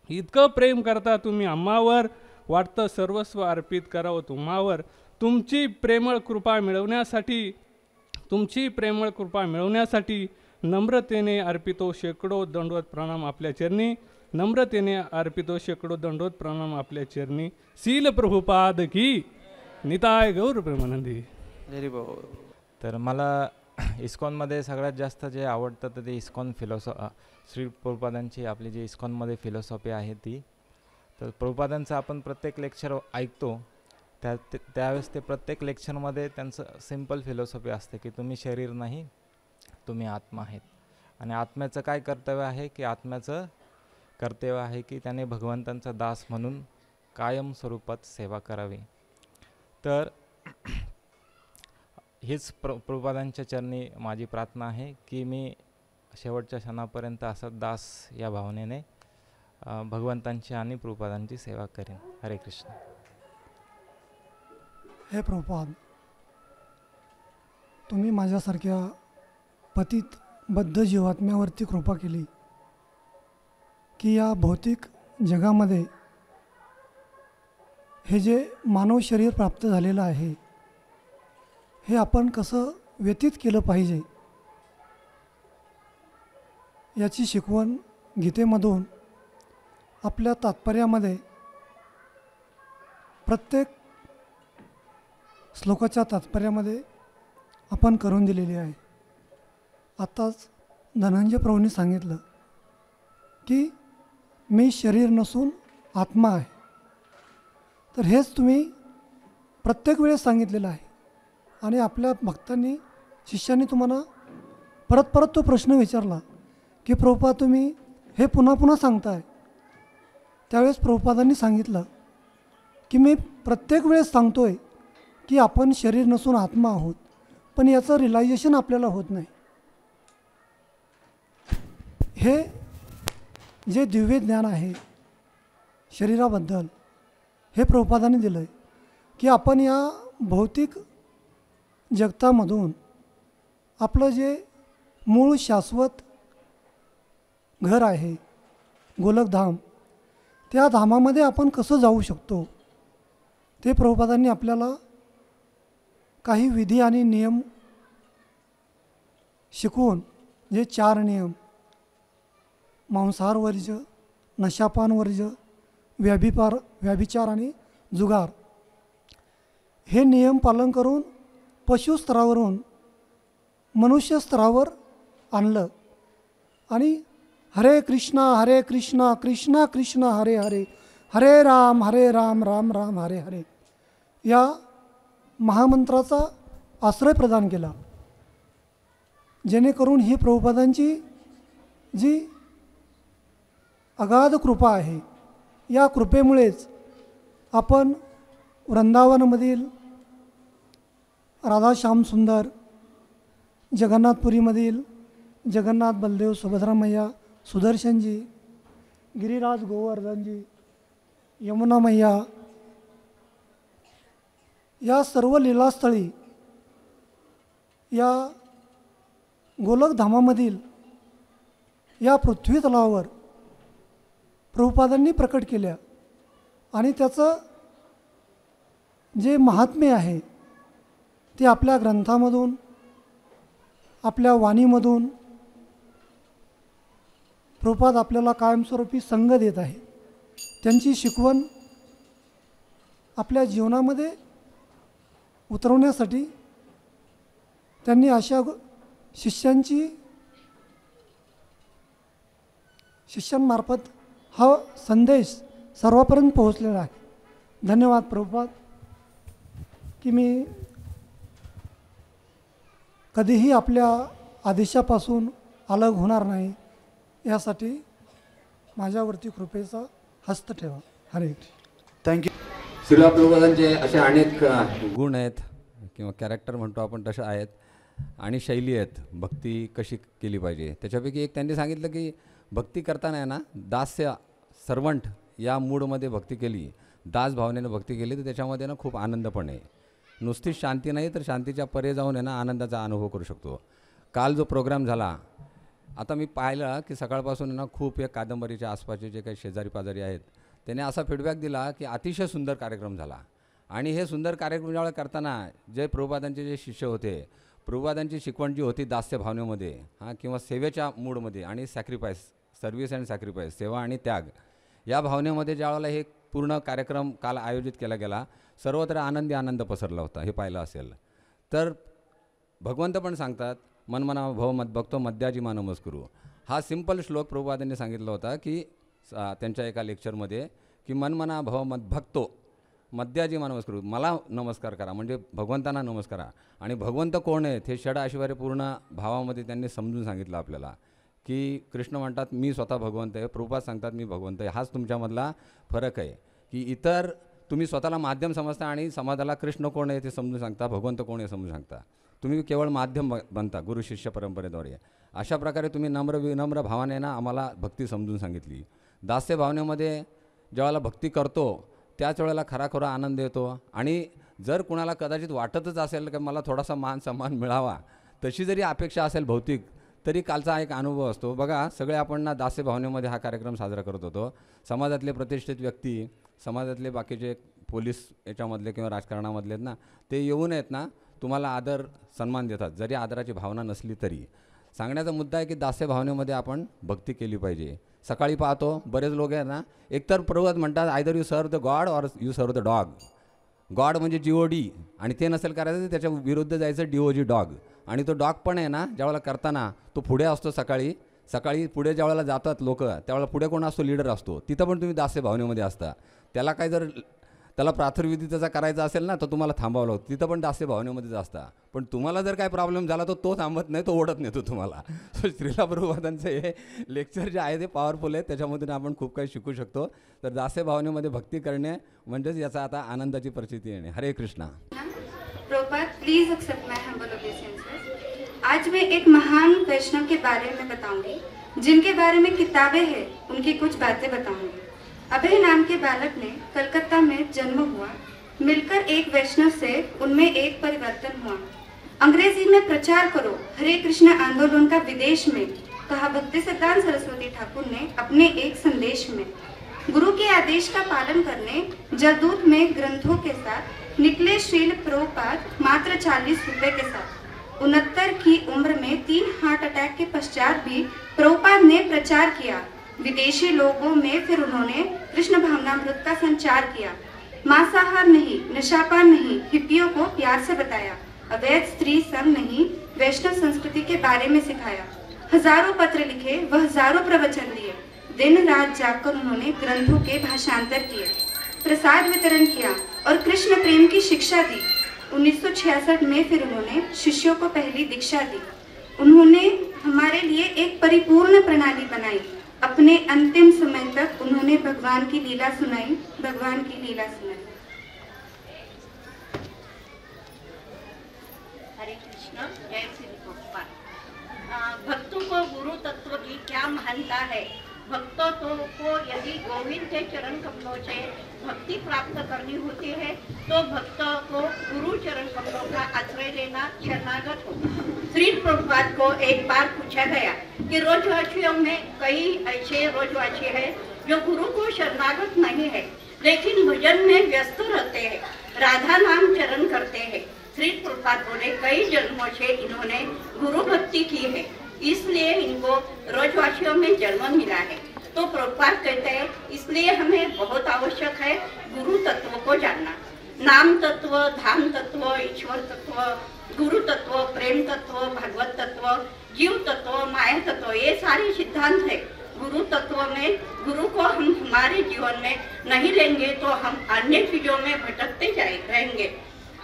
इतकं प्रेम करता तुम्ही आम्हावर, वाटतं सर्वस्व अर्पित करावं तुम्हावर. तुमची प्रेमळ कृपा मिळवण्यासाठी, तुमची प्रेमळ कृपा मिळवण्यासाठी नम्रतेने अर्पितो शेकडो दंडवत प्रणाम आपल्या चरणी, नम्रतेने अर्पितो शेकडो दंडवत प्रणाम आपल्या चरणी. शील प्रभुपाद की निताय गौर प्रेमानंदी. तर मला इस्कॉनमध्ये सगळ्यात जास्त जे आवडतं तर ते इस्कॉन श्री प्रभुपादांची आपली जी इस्कॉनमध्ये फिलॉसॉफी आहे ती. तर प्रभुपादांचं आपण प्रत्येक लेक्चर ऐकतो, त्यावेळेस ते प्रत्येक लेक्चरमध्ये त्यांचं सिम्पल फिलॉसॉफी असते की तुम्ही शरीर नाही, तुम्ही आत्मा आहेत. आणि आत्म्याचं काय कर्तव्य आहे की आत्म्याचं कर्तव्य आहे की त्याने भगवंतांचा दास म्हणून कायम स्वरूपात सेवा करावी. तर हीच प्रभुपादांच्या चरणी माझी प्रार्थना आहे की मी शेवटच्या क्षणापर्यंत असा दास या भावनेने भगवंतांची आणि प्रभुपादांची सेवा करेन. हरे कृष्ण. हे प्रभुपाद, तुम्ही माझ्यासारख्या पतित बद्ध जीवात्म्यावरती कृपा केली की या भौतिक जगामध्ये हे जे मानव शरीर प्राप्त झालेलं आहे हे आपण कसं व्यतीत केलं पाहिजे याची शिकवण गीतेमधून आपल्या तात्पर्यामध्ये प्रत्येक श्लोकाच्या तात्पर्यामध्ये आपण करून दिलेली आहे. आत्ताच धनंजय प्रभूंनी सांगितलं की मी शरीर नसून आत्मा आहे. तर हेच तुम्ही प्रत्येक वेळेस सांगितलेलं आहे आणि आपल्या भक्तांनी शिष्यांनी तुम्हाला परत परत तो प्रश्न विचारला की प्रभुपाद तुम्ही हे पुन्हा पुन्हा सांगताय. त्यावेळेस प्रभुपादांनी सांगितलं की मी प्रत्येक वेळेस सांगतोय की आपण शरीर नसून आत्मा आहोत, पण याचं रिलायझेशन आपल्याला होत नाही. हे जे दिव्य ज्ञान आहे शरीराबद्दल हे प्रभुपादांनी दिलं आहे की आपण या भौतिक जगतामधून आपलं जे मूळ शाश्वत घर आहे गोलकधाम, त्या धामामध्ये आपण कसं जाऊ शकतो ते प्रभुपादांनी आपल्याला काही विधी आणि नियम शिकवून, जे 4 नियम, मांसाहार वर्ज्य, नशापान वर्ज्य, व्याभिचार आणि जुगार, हे नियम पालन करून पशु स्तरावरून मनुष्य स्तरावर आणलं आणि हरे कृष्णा कृष्णा कृष्णा हरे हरे, हरे राम राम राम हरे हरे या महामंत्राचा आश्रय प्रदान केला. जेणेकरून ही प्रभुपादांची जी अगाध कृपा आहे, या कृपेमुळेच आपण वृंदावनमधील राधा श्याम सुंदर, जगन्नाथपुरीमधील जगन्नाथ बलदेव सुभद्रा मैया, सुदर्शनजी, गिरिराज गोवर्धनजी, यमुना मैया या सर्व लीलास्थळी या गोलकधामामधील या पृथ्वी तलावावर प्रभुपादांनी प्रकट केल्या आणि त्याचं जे महात्म्य आहे ते आपल्या ग्रंथामधून, आपल्या वाणीमधून प्रभुपाद आपल्याला कायमस्वरूपी संग देत आहे. त्यांची शिकवण आपल्या जीवनामध्ये उतरवण्यासाठी त्यांनी अशा शिष्यांमार्फत हा संदेश सर्वांपर्यंत पोहोचलेला आहे. धन्यवाद प्रभुपाद की मी कधीही आपल्या आदेशापासून अलग होणार नाही, यासाठी माझ्यावरती कृपेचा हस्त ठेवा. हरे कृष्ण. थँक्यू. श्रीला प्रभुपादांचे असे अनेक गुण आहेत किंवा कॅरेक्टर म्हणतो आपण तसे आहेत आणि शैली आहेत भक्ती कशी केली पाहिजे. त्याच्यापैकी एक त्यांनी सांगितलं की भक्ती करताना आहे ना, दास्य सर्वंट या मूडमध्ये भक्ती केली, दास भावनेनं भक्ती केली तर त्याच्यामध्ये ना खूप आनंद पण आहे. नुसतीच शांती नाही तर शांतीच्या परे जाऊन आहे ना आनंदाचा अनुभव करू शकतो. काल जो प्रोग्राम झाला, आता मी पाहिलं की सकाळपासून ना खूप या कादंबरीच्या आसपासचे जे काही शेजारी पाजारी आहेत त्याने असा फीडबॅक दिला की अतिशय सुंदर कार्यक्रम झाला. आणि हे सुंदर कार्यक्रम ज्यावेळेला करताना जे प्रभुपादांचे जे शिष्य होते, प्रभुपादांची शिकवण जी होती दास्य भावनेमध्ये किंवा सेवेच्या मूडमध्ये आणि सॅक्रिफाईस, सर्व्हिस अँड सॅक्रिफाईस, सेवा आणि त्याग या भावनेमध्ये ज्यावेळेला हे पूर्ण कार्यक्रम काल आयोजित केला गेला, सर्वत्र आनंदी आनंद पसरला होता. हे पाहिलं असेल तर भगवंत पण सांगतात मनमना भव मत भक्तो मद्याजी मा नमस्कुरू. हा सिंपल श्लोक प्रभुपादांनी सांगितला होता की त्यांच्या एका लेक्चरमध्ये की मनमना भव मत भक्तो मद्याजी मा नमस्कुरू, मला नमस्कार करा म्हणजे भगवंतांना नमस्कारा. आणि भगवंत कोण आहेत हे षड ऐश्वर्य पूर्ण भावामध्ये त्यांनी समजून सांगितलं आपल्याला की कृष्ण म्हणतात मी स्वतः भगवंत आहे, प्रभुपाद सांगतात मी भगवंत आहे. हाच तुमच्यामधला फरक आहे की इतर तुम्ही स्वतःला माध्यम समजता आणि समाजाला कृष्ण कोण आहे ते समजून सांगता, भगवंत कोण आहे समजून सांगता. तुम्ही केवळ माध्यम बनता गुरु शिष्य परंपरेद्वारे. अशा प्रकारे तुम्ही विनम्र भावाने ना आम्हाला भक्ती समजून सांगितली. दास्य भावनेमध्ये ज्यावेळेला भक्ती करतो त्याच वेळेला खराखरा आनंद येतो. आणि जर कुणाला कदाचित वाटतच असेल की मला थोडासा मान सन्मान मिळावा, तशी जरी अपेक्षा असेल भौतिक, तरी कालचा एक अनुभव असतो. बघा सगळे आपण ना दास्य भावनेमध्ये हा कार्यक्रम साजरा करत होतो. समाजातले प्रतिष्ठित व्यक्ती, समाजातले बाकीचे पोलीस याच्यामधले किंवा राजकारणामधले आहेत ना, ते येऊन आहेत ना तुम्हाला आदर सन्मान देतात, जरी आदराची भावना नसली तरी. सांगण्याचा मुद्दा आहे की दास्य भावनेमध्ये आपण भक्ती केली पाहिजे. सकाळी पाहतो बरेच लोक आहेत ना, एकतर प्रभुपाद म्हणतात either you serve the god or you serve the dog. God म्हणजे GOD आणि ते नसेल करायचं तर त्याच्या विरुद्ध जायचं DOG डॉग. आणि तो डॉग पण आहे ना ज्यावेळेला करताना तो पुढे असतो. सकाळी पुढे ज्यावेळेला जातात लोक त्यावेळेला पुढे कोण असतो, लीडर असतो. तिथं पण तुम्ही दास्य भावनेमध्ये असता. त्याला काय जर त्याला प्राथर्विधी त्याचा करायचा असेल ना तर तुम्हाला थांबावं लागतं, तिथं पण दास्य भावनेमध्येच असता. पण तुम्हाला जर काय प्रॉब्लेम झाला तर तो थांबत नाही, तो ओढत नेतो तुम्हाला. सो श्रीला प्रभुपादांचं हे लेक्चर जे आहे ते पॉवरफुल आहे, त्याच्यामधून आपण खूप काही शिकू शकतो. तर दास्य भावनेमध्ये भक्ती करणे म्हणजेच याचा आता आनंदाची परिस्थिती येणे. Hare Krishna. Prabhupada please accept my humble obeisances. आज मैं एक महान वैष्णव के बारे में बताऊंगी, जिनके बारे में किताबें हैं, उनकी कुछ बातें बताऊंगी. अभय नाम के बालक ने कलकत्ता में जन्म हुआ. मिलकर एक वैष्णव से उनमें एक परिवर्तन हुआ. अंग्रेजी में प्रचार करो हरे कृष्ण आंदोलन का विदेश में, कहा भक्ति सिद्धांत सरस्वती ठाकुर ने अपने एक संदेश में. गुरु के आदेश का पालन करने जलदूत में ग्रंथों के साथ निकले श्रील प्रभुपाद मात्र 40 रुपए के साथ. 69 की उम्र में 3 हार्ट अटैक के पश्चात भी प्रभुपाद ने प्रचार किया. विदेशी लोगों में फिर उन्होंने कृष्ण भावनामृत का संचार किया. मांसाहार नहीं, नशापान नहीं, हिप्पियों को प्यार से बताया. अवैध स्त्री संग नहीं, वैष्णव संस्कृति के बारे में सिखाया. हजारों पत्र लिखे व हजारों प्रवचन दिए. दिन रात जागकर उन्होंने ग्रंथों के भाषांतर किए, प्रसाद वितरण किया और कृष्ण प्रेम की शिक्षा दी. 1966 में फिर उन्होंने शिष्यों को पहली दीक्षा दी. उन्होंने हमारे लिए एक परिपूर्ण प्रणाली बनाई. अपने अंतिम समय तक उन्होंने भगवान की लीला सुनाई. हरे कृष्ण. जय श्री प्रभुपाद. भक्तों को गुरु तत्व की क्या महानता है भक्तों को यदि गोविंद के चरण कमलों से भक्ति प्राप्त करनी होती है तो भक्तों को गुरु चरण कमलों का आश्रय लेना शरणागत होता है। श्री प्रभुपाद को एक बार पूछा गया कि रोजवासियों में कई ऐसे रोजवासी है जो गुरु को शरणागत नहीं है लेकिन भजन में व्यस्त रहते हैं, राधा नाम चरण करते हैं। श्री प्रभुपाद बोले कई जन्मों से इन्होंने गुरु भक्ति की है इसलिए इनको रोजवासियों में जन्म मिला है। तो प्रभुपाद कहते हैं इसलिए हमें बहुत आवश्यक है गुरु तत्व को जानना। नाम तत्व, धाम तत्व, ईश्वर तत्व, गुरु तत्व, प्रेम तत्व, भगवत तत्व, जीव तत्व, माया तत्व, ये सारे सिद्धांत है। गुरु तत्व में गुरु को हम हमारे जीवन में नहीं लेंगे तो हम अन्य चीजों में भटकते रहेंगे।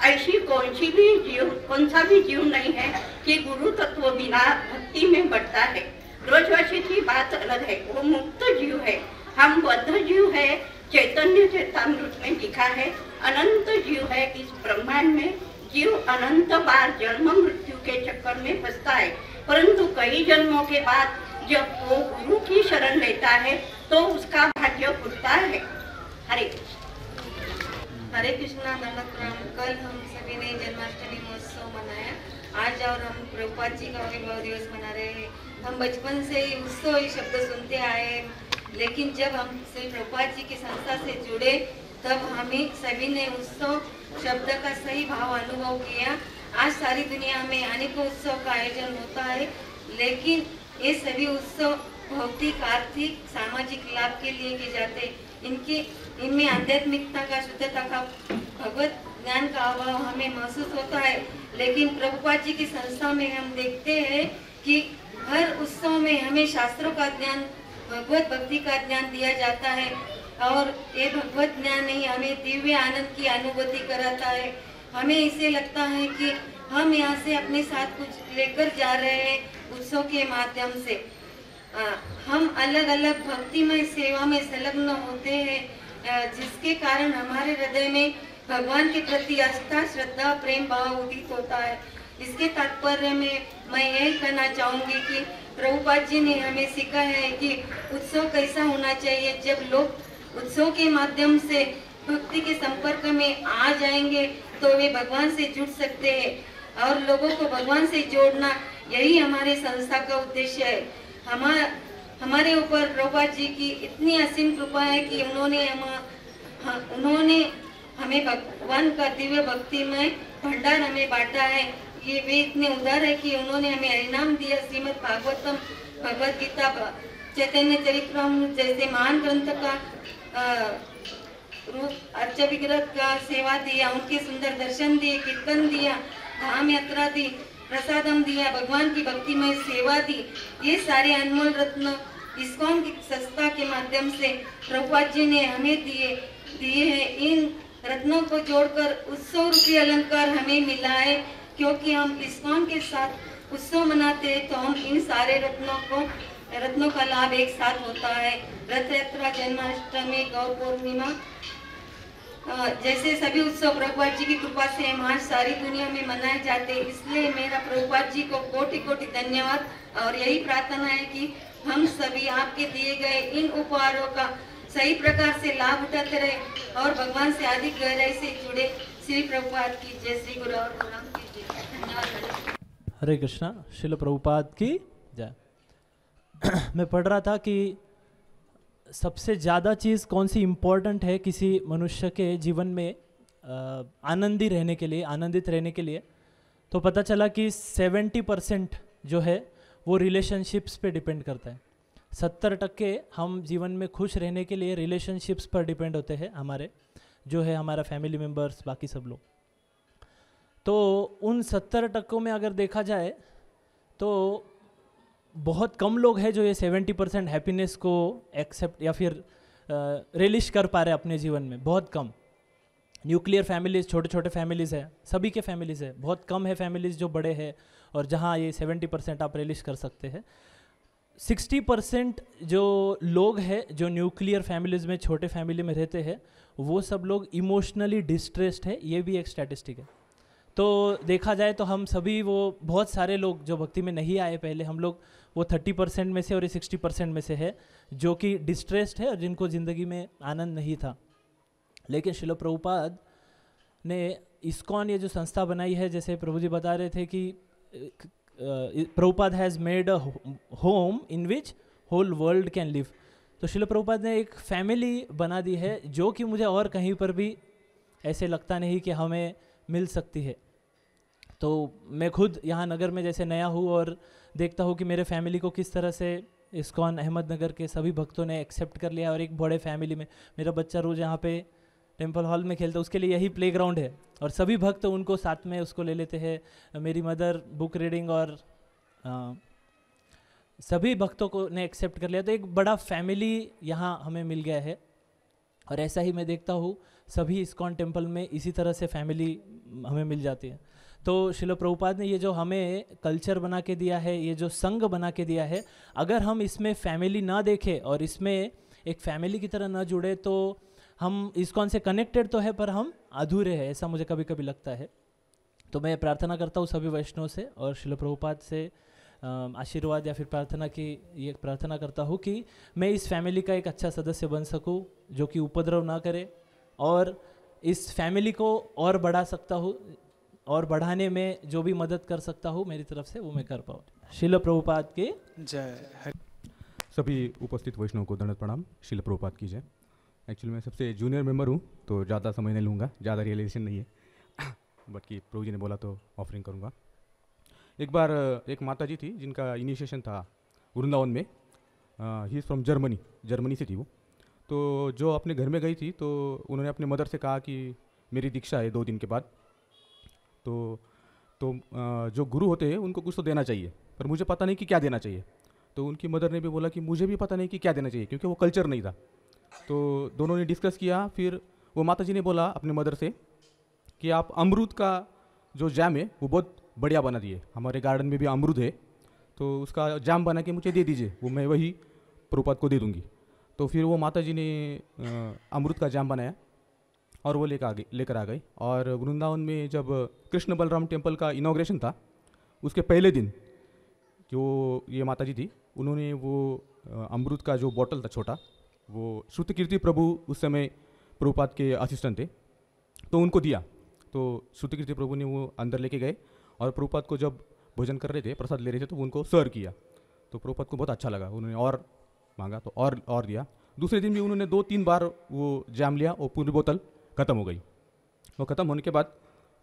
ऐसी कौन सा भी जीव नहीं है कि गुरु तत्व बिना भक्ति में बढ़ता है। रोजवासी की बात अलग है, वो मुक्त जीव है, हम बद्ध जीव है। चैतन्य चेतामृत में लिखा है अनंत जीव है। इस ब्रह्मांड में जीव अनंत बार जन्म मृत्यु के चक्कर में फंसता है, परंतु कई जन्मों के बाद जब वो गुरु की शरण लेता है तो उसका भाग्य खुलता है। हरे हरे कृष्णा दंडवत प्रणाम। कल हम सभी ने जन्माष्टमी महोत्सव मनाया, आज और हम प्रभुपाद जी का आविर्भाव दिवस मना रहे हैं। हम बचपन से ही उत्सव ही शब्द सुनते आए हैं, लेकिन जब हम श्री प्रभुपाद जी की संस्था से जुड़े तब हमें सभी ने उत्सव शब्द का सही भाव अनुभव किया। आज सारी दुनिया में अनेकों उत्सव का आयोजन होता है, लेकिन ये सभी उत्सव भौतिक, आर्थिक, सामाजिक लाभ के लिए किए जाते हैं। इनमें आध्यात्मिकता का, शुद्धता का, भगवत ज्ञान का अभाव हमें महसूस होता है। लेकिन प्रभुपाद जी की संस्था में हम देखते हैं कि हर उत्सव में हमें शास्त्रों का ज्ञान, भगवत भक्ति का ज्ञान दिया जाता है और ये भगवत ज्ञान ही हमें दिव्य आनंद की अनुभूति कराता है। हमें इसे लगता है कि हम यहाँ से अपने साथ कुछ लेकर जा रहे हैं उत्सव के माध्यम से। हम अलग अलग भक्तिमय सेवा में संलग्न होते हैं, जिसके कारण हमारे हृदय में भगवान के प्रति आस्था, श्रद्धा, प्रेम भाव उदित होता है। इसके तात्पर्य में मैं यही कहना चाहूँगी कि प्रभुपाद जी ने हमें सिखाया है कि उत्सव कैसा होना चाहिए। जब लोग उत्सव के माध्यम से भक्ति के संपर्क में आ जाएंगे तो वे भगवान से जुड़ सकते हैं और लोगों को भगवान से जोड़ना, यही हमारे संस्था का उद्देश्य है। हमारे ऊपर प्रभुपाद जी की इतनी असीम कृपा है कि उन्होंने हमें भगवान का दिव्य भक्ति में भंडार हमें बांटा है। ये वे इतने उदार है कि उन्होंने हमें हरिनाम दिया, श्रीमद् भागवतम, भगवत गीता, चैतन्य चरित्रामृत जैसे महान ग्रंथ का रूप, अर्च विग्रह का सेवा दिया, उनके सुंदर दर्शन दिए, कीर्तन दिया, धाम यात्रा दी, प्रसादम दिया, भगवान की भक्तिमय सेवा दी। ये सारे अनमोल रत्न इस्कॉन की संस्था के माध्यम से प्रभुपाद जी ने हमें दिए हैं। इन रत्नों को जोड़कर उत्सव रूपी अलंकार हमें मिला है, क्योंकि हम इस्कॉन के साथ उत्सव मनाते हैं तो हम इन सारे रत्नों का लाभ एक साथ होता है। रथ यात्रा, जन्माष्टमी, गौर पूर्णिमा जैसे सभी उत्सव प्रभुपाद जी की कृपा से हम आज सारी दुनिया में मनाए जाते हैं। इसलिए मेरा प्रभुपाद जी को कोटि कोटि धन्यवाद और यही प्रार्थना है कि हम सभी आपके दिए गए इन उपहारों का सही प्रकार से लाभ उठाते रहे और भगवान से अधिक गहराई से जुड़े। श्री प्रभुपाद की जय, श्री गुरु और गुलाम की जय। धन्यवाद। हरे कृष्णा, श्रील प्रभुपाद की जय। मैं पढ़ रहा था कि सबसे ज़्यादा चीज़ कौन सी इम्पोर्टेंट है किसी मनुष्य के जीवन में आनंदी रहने के लिए, आनंदित रहने के लिए, तो पता चला कि 70% जो है वो रिलेशनशिप्स पे डिपेंड करता है। 70% हम जीवन में खुश रहने के लिए रिलेशनशिप्स पर डिपेंड होते हैं, हमारे जो है हमारा फैमिली मेम्बर्स, बाकी सब लोग। तो उन 70% में अगर देखा जाए तो बहुत कम लोग हैं जो ये 70% हैप्पीनेस को एक्सेप्ट या फिर रिलिश कर पा रहे अपने जीवन में, बहुत कम। न्यूक्लियर फैमिलीज़, छोटे छोटे फैमिलीज़ हैं, सभी के फैमिलीज़ है, बहुत कम है फैमिलीज़ जो बड़े हैं और जहाँ ये 70% आप रिलिश कर सकते हैं। 60% जो लोग हैं जो न्यूक्लियर फैमिलीज़ में, छोटे फैमिली में रहते हैं, वो सब लोग इमोशनली डिस्ट्रेस्ड है, ये भी एक स्टैटिस्टिक है। तो देखा जाए तो हम सभी वो बहुत सारे लोग जो भक्ति में नहीं आए पहले, हम लोग वो 30% में से और ये 60% में से है जो कि डिस्ट्रेस्ड है और जिनको ज़िंदगी में आनंद नहीं था। लेकिन श्रील प्रभुपाद ने इस्कॉन ये जो संस्था बनाई है, जैसे प्रभु जी बता रहे थे कि Prabhupada has made a home in which whole world can live. तो श्रील प्रभुपाद ने एक फैमिली बना दी है जो कि मुझे और कहीं पर भी ऐसे लगता नहीं कि हमें मिल सकती है। तो मैं खुद यहाँ नगर में जैसे नया हूँ और देखता हूँ कि मेरे फैमिली को किस तरह से इस्कॉन अहमदनगर के सभी भक्तों ने एक्सेप्ट कर लिया और एक बड़े फैमिली में मेरा बच्चा रोज़ यहाँ पे टेम्पल हॉल में खेलता है, उसके लिए यही प्लेग्राउंड है और सभी भक्त उनको साथ में उसको ले लेते हैं। मेरी मदर बुक रीडिंग और सभी भक्तों को ने एक्सेप्ट कर लिया, तो एक बड़ा फैमिली यहाँ हमें मिल गया है। और ऐसा ही मैं देखता हूँ सभी इस्कॉन टेम्पल में इसी तरह से फैमिली हमें मिल जाती है। तो श्रील प्रभुपाद ने ये जो हमें कल्चर बना के दिया है, ये जो संघ बना के दिया है, अगर हम इसमें फैमिली ना देखें और इसमें एक फैमिली की तरह ना जुड़े तो हम इस्कॉन से कनेक्टेड तो है पर हम अधूरे हैं, ऐसा मुझे कभी कभी लगता है। तो मैं प्रार्थना करता हूँ सभी वैष्णव से और श्रील प्रभुपाद से आशीर्वाद या फिर प्रार्थना की ये प्रार्थना करता हूँ कि मैं इस फैमिली का एक अच्छा सदस्य बन सकूँ जो कि उपद्रव ना करे और इस फैमिली को और बढ़ा सकता हूँ और बढ़ाने में जो भी मदद कर सकता हूँ मेरी तरफ से वो मैं कर पाऊँ। श्रील प्रभुपाद की जय। सभी उपस्थित वैष्णव को दंडवत प्रणाम। श्रील प्रभुपाद की जय। एक्चुअली मैं सबसे जूनियर मेंबर हूँ तो ज़्यादा समय नहीं लूँगा, ज़्यादा रियलाइजेशन नहीं है बट कि प्रभु जी ने बोला तो ऑफरिंग करूँगा। एक बार एक माता जी थी जिनका इनिशिएशन था वृंदावन में। ही इज़ फ्रॉम जर्मनी से थी वो। तो जो अपने घर में गई थी तो उन्होंने अपने मदर से कहा कि मेरी दीक्षा है 2 दिन के बाद, तो जो गुरु होते हैं उनको कुछ तो देना चाहिए पर मुझे पता नहीं कि क्या देना चाहिए। तो उनकी मदर ने भी बोला कि मुझे भी पता नहीं कि क्या देना चाहिए क्योंकि वो कल्चर नहीं था। तो दोनों ने डिस्कस किया, फिर वो माता जी ने बोला अपने मदर से कि आप अमरूद का जो जैम है वो बहुत बढ़िया बना दिए, हमारे गार्डन में भी अमरूद है तो उसका जाम बना के मुझे दे दीजिए, वो मैं वही प्रभुपाद को दे दूँगी। तो फिर वो माता जी ने अमरूद का जाम बनाया और वो लेकर आ गई। और वृंदावन में जब कृष्ण बलराम टेम्पल का इनॉग्रेशन था उसके पहले दिन जो ये माता जी थी उन्होंने वो अमरूद का जो बॉटल था छोटा, वो श्रुतिकीर्ति प्रभु उस समय प्रभुपाद के असिस्टेंट थे तो उनको दिया। तो श्रुतिकीर्ति प्रभु ने वो अंदर लेके गए और प्रभुपाद को जब भोजन कर रहे थे, प्रसाद ले रहे थे तो उनको सर्व किया। तो प्रभुपाद को बहुत अच्छा लगा, उन्होंने और मांगा तो और दिया। दूसरे दिन भी उन्होंने 2-3 बार वो जाम लिया और पूरी बोतल ख़त्म हो गई। वो ख़त्म होने के बाद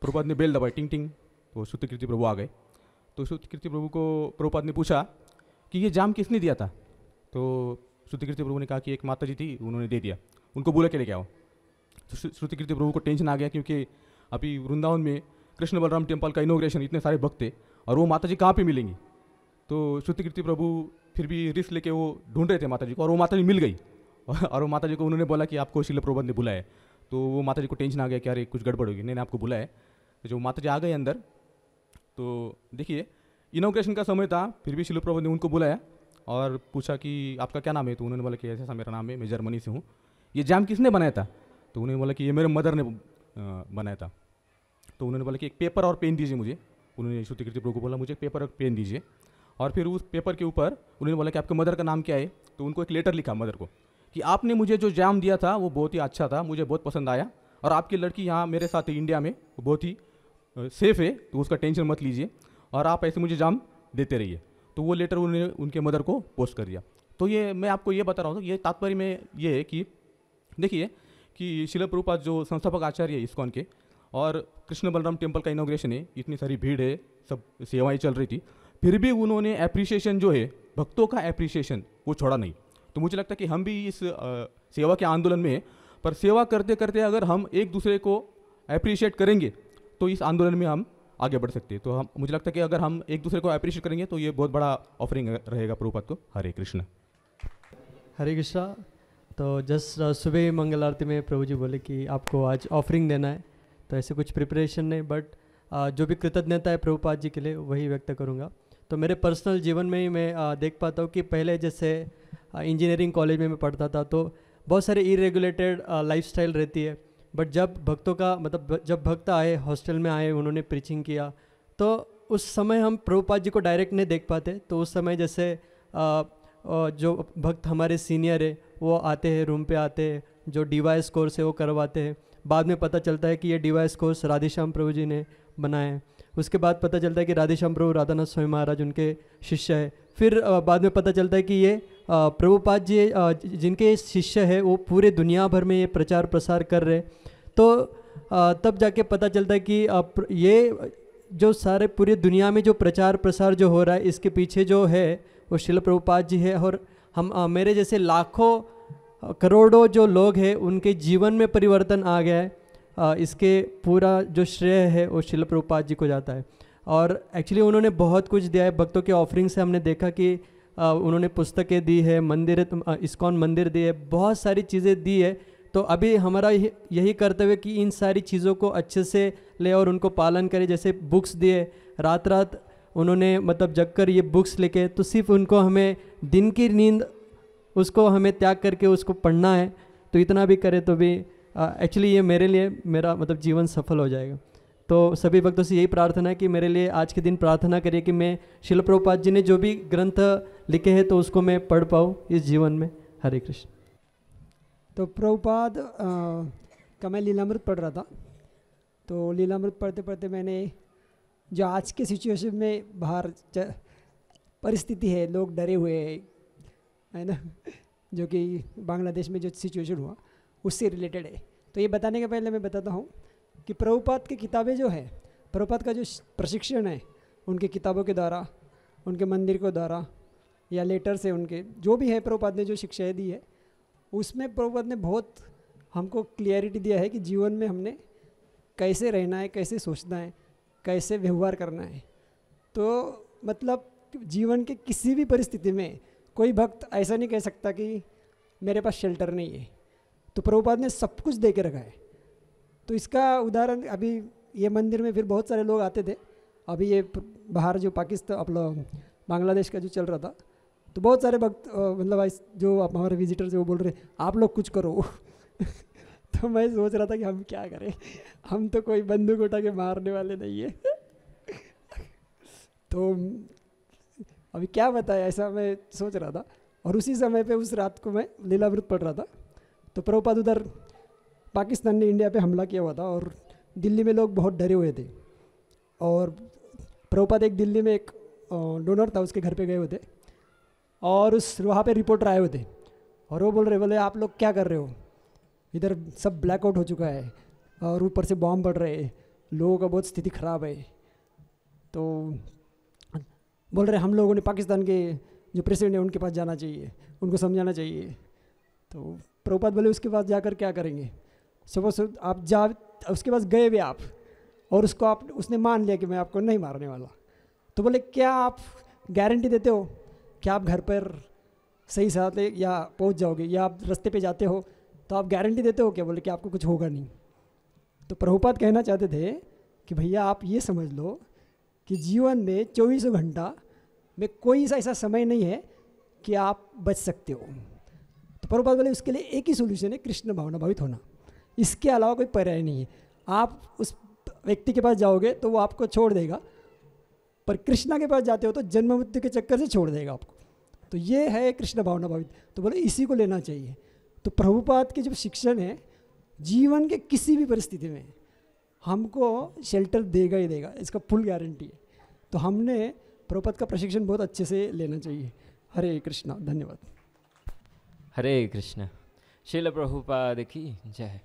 प्रभुपाद ने बेल दबाई, टिंग टिंग, तो श्रुतिकीर्ति प्रभु आ गए। तो श्रुतिकीर्ति प्रभु को प्रभुपाद ने पूछा कि ये जाम किसने दिया था। तो श्रुतिकीर्ति प्रभु ने कहा कि एक माता जी थी उन्होंने दे दिया, उनको बुला के लेके आओ। तो श्रुतिकीर्ति प्रभु को टेंशन आ गया क्योंकि अभी वृंदावन में कृष्ण बलराम टेम्पल का इनॉग्रेशन, इतने सारे भक्त थे और वो माता जी कहाँ पे मिलेंगी। तो श्रुतिकीर्ति प्रभु फिर भी रिस्क लेके वो ढूंढ रहे थे माता जी को और वो माता जी मिल गई और वो माता जी को उन्होंने बोला कि आपको श्रील प्रभुपाद ने बुलाया है। तो वो माता जी को टेंशन आ गया कि अरे कुछ गड़बड़ होगी, नहीं आपको बुलाया है। तो जो माता जी आ गए अंदर तो देखिए इनॉग्रेशन का समय था फिर भी श्रील प्रभुपाद ने उनको बुलाया और पूछा कि आपका क्या नाम है। तो उन्होंने बोला कि ऐसा मेरा नाम है, मैं जर्मनी से हूँ। ये जाम किसने बनाया था। तो उन्होंने बोला कि ये मेरे मदर ने बनाया था। तो उन्होंने बोला कि एक पेपर और पेन दीजिए मुझे। उन्होंने श्रुतिकीर्ति प्रभु को बोला मुझे पेपर और पेन दीजिए और फिर उस पेपर के ऊपर उन्होंने बोला कि आपके मदर का नाम क्या है। तो उनको एक लेटर लिखा मदर को कि आपने मुझे जो जाम दिया था वो बहुत ही अच्छा था, मुझे बहुत पसंद आया और आपकी लड़की यहाँ मेरे साथ है इंडिया में, वो बहुत ही सेफ़ है तो उसका टेंशन मत लीजिए और आप ऐसे मुझे जाम देते रहिए। तो वो लेटर उन्होंने उनके मदर को पोस्ट कर दिया। तो ये मैं आपको ये बता रहा हूँ, ये तात्पर्य में ये है कि देखिए कि श्रील प्रभुपाद जो संस्थापक आचार्य है इस्कॉन के और कृष्ण बलराम टेम्पल का इनॉग्रेशन है, इतनी सारी भीड़ है, सब सेवाएं चल रही थी, फिर भी उन्होंने एप्रिसिएशन जो है भक्तों का एप्रिसिएशन वो छोड़ा नहीं। तो मुझे लगता है कि हम भी इस सेवा के आंदोलन में हैं, पर सेवा करते करते अगर हम एक दूसरे को अप्रिशिएट करेंगे तो इस आंदोलन में हम आगे बढ़ सकते हैं। तो हम मुझे लगता है कि अगर हम एक दूसरे को अप्रिशिएट करेंगे तो ये बहुत बड़ा ऑफरिंग रहेगा प्रभुपाद को। हरे कृष्ण। हरे कृष्णा। तो जस्ट सुबह मंगल आरती में प्रभु जी बोले कि आपको आज ऑफरिंग देना है, तो ऐसे कुछ प्रिपरेशन नहीं बट जो भी कृतज्ञता है प्रभुपाद जी के लिए वही व्यक्त करूँगा। तो मेरे पर्सनल जीवन में ही मैं देख पाता हूँ कि पहले जैसे इंजीनियरिंग कॉलेज में मैं पढ़ता था तो बहुत सारे इरेगुलेटेड लाइफस्टाइल रहती है, बट जब भक्तों का मतलब जब भक्त आए हॉस्टल में आए उन्होंने प्रीचिंग किया तो उस समय हम प्रभुपाद जी को डायरेक्ट नहीं देख पाते। तो उस समय जैसे जो भक्त हमारे सीनियर है वो आते हैं, रूम पे आते हैं, जो डिवाइस कोर्स है वो करवाते हैं। बाद में पता चलता है कि ये डिवाइस कोर्स राधेश्याम प्रभु जी ने बनाया है। उसके बाद पता चलता है कि राधेश्याम प्रभु राधानाथ स्वामी महाराज उनके शिष्य है। फिर बाद में पता चलता है कि ये प्रभुपाद जी जिनके शिष्य है वो पूरे दुनिया भर में ये प्रचार प्रसार कर रहे। तो तब जाके पता चलता है कि ये जो सारे पूरी दुनिया में जो प्रचार प्रसार जो हो रहा है इसके पीछे जो है वो श्रील प्रभुपाद जी है। और हम मेरे जैसे लाखों करोड़ों जो लोग हैं उनके जीवन में परिवर्तन आ गया है। इसके पूरा जो श्रेय है वो श्रील प्रभुपाद जी को जाता है। और एक्चुअली उन्होंने बहुत कुछ दिया है। भक्तों के ऑफरिंग से हमने देखा कि उन्होंने पुस्तकें दी है, मंदिर इस्कॉन मंदिर दी है, बहुत सारी चीज़ें दी है। तो अभी हमारा यही कर्तव्य कि इन सारी चीज़ों को अच्छे से ले और उनको पालन करें। जैसे बुक्स दिए, रात रात उन्होंने मतलब जगकर ये बुक्स लेके, तो सिर्फ उनको हमें दिन की नींद उसको हमें त्याग करके उसको पढ़ना है। तो इतना भी करे तो भी एक्चुअली ये मेरे लिए मेरा मतलब जीवन सफल हो जाएगा। तो सभी भक्तों से यही प्रार्थना है कि मेरे लिए आज के दिन प्रार्थना करिए कि मैं श्रील प्रभुपाद जी ने जो भी ग्रंथ लिखे हैं तो उसको मैं पढ़ पाऊँ इस जीवन में। हरे कृष्ण। तो प्रभुपाद का मैं लीलामृत पढ़ रहा था। तो लीलामृत पढ़ते पढ़ते मैंने जो आज के सिचुएशन में बाहर परिस्थिति है, लोग डरे हुए हैं, है ना, जो कि बांग्लादेश में जो सिचुएशन हुआ उससे रिलेटेड है। तो ये बताने के पहले मैं बताता हूँ कि प्रभुपाद की किताबें जो है, प्रभुपाद का जो प्रशिक्षण है उनकी किताबों के द्वारा, उनके मंदिर के द्वारा या लेटर से उनके जो भी है प्रभुपाद ने जो शिक्षाएँ दी है उसमें प्रभुपाद ने बहुत हमको क्लियरिटी दिया है कि जीवन में हमने कैसे रहना है, कैसे सोचना है, कैसे व्यवहार करना है। तो मतलब जीवन के किसी भी परिस्थिति में कोई भक्त ऐसा नहीं कह सकता कि मेरे पास शेल्टर नहीं है। तो प्रभुपाद ने सब कुछ दे के रखा है। तो इसका उदाहरण अभी ये मंदिर में फिर बहुत सारे लोग आते थे। अभी ये बाहर जो पाकिस्तान अपना बांग्लादेश का जो चल रहा था तो बहुत सारे भक्त मतलब जो हमारे विजिटर्स वो बोल रहे आप लोग कुछ करो तो मैं सोच रहा था कि हम क्या करें, हम तो कोई बंदूक उठा के मारने वाले नहीं है तो अभी क्या बताया, ऐसा मैं सोच रहा था। और उसी समय पे उस रात को मैं लीलामृत पढ़ रहा था। तो प्रभुपाद उधर पाकिस्तान ने इंडिया पे हमला किया हुआ था और दिल्ली में लोग बहुत डरे हुए थे। और प्रभुपाद एक दिल्ली में एक डोनर था उसके घर पे गए हुए थे और उस वहाँ पे रिपोर्टर आए हुए थे और वो बोल रहे बोले आप लोग क्या कर रहे हो, इधर सब ब्लैकआउट हो चुका है और ऊपर से बॉम्ब पड़ रहे हैं, लोगों का बहुत स्थिति ख़राब है। तो बोल रहे हम लोगों ने पाकिस्तान के जो प्रेसिडेंट है उनके पास जाना चाहिए, उनको समझाना चाहिए। तो प्रभुपाद बोले उसके पास जाकर क्या करेंगे, सपोज आप जा उसके पास गए भी आप और उसको आप उसने मान लिया कि मैं आपको नहीं मारने वाला। तो बोले क्या आप गारंटी देते हो कि आप घर पर सही साथ या पहुंच जाओगे, या आप रास्ते पे जाते हो तो आप गारंटी देते हो क्या? बोले कि आपको कुछ होगा नहीं। तो प्रभुपाद कहना चाहते थे कि भैया आप ये समझ लो कि जीवन में 24 घंटा में कोई ऐसा समय नहीं है कि आप बच सकते हो। तो प्रभुपाद बोले उसके लिए एक ही सोल्यूशन है, कृष्ण भावना भावित होना, इसके अलावा कोई पर्याय नहीं है। आप उस व्यक्ति के पास जाओगे तो वो आपको छोड़ देगा, पर कृष्णा के पास जाते हो तो जन्म मृत्यु के चक्कर से छोड़ देगा आपको। तो ये है कृष्ण भावना भावित। तो बोले इसी को लेना चाहिए। तो प्रभुपाद के जो शिक्षण है जीवन के किसी भी परिस्थिति में हमको शेल्टर देगा ही देगा, इसका फुल गारंटी है। तो हमने प्रभुपाद का प्रशिक्षण बहुत अच्छे से लेना चाहिए। हरे कृष्णा, धन्यवाद। हरे कृष्ण। श्रील प्रभुपाद की जय।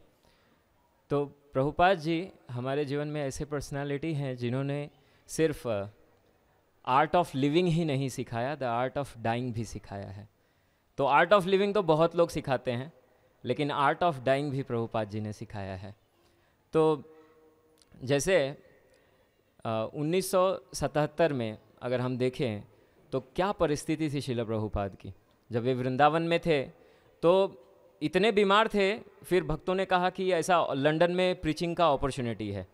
तो प्रभुपाद जी हमारे जीवन में ऐसे पर्सनालिटी हैं जिन्होंने सिर्फ आर्ट ऑफ लिविंग ही नहीं सिखाया, द आर्ट ऑफ डाइंग भी सिखाया है। तो आर्ट ऑफ लिविंग तो बहुत लोग सिखाते हैं, लेकिन आर्ट ऑफ डाइंग भी प्रभुपाद जी ने सिखाया है। तो जैसे 1977 में अगर हम देखें तो क्या परिस्थिति थी श्रील प्रभुपाद की। जब वे वृंदावन में थे तो इतने बीमार थे, फिर भक्तों ने कहा कि ऐसा लंदन में प्रीचिंग का अपॉर्चुनिटी है।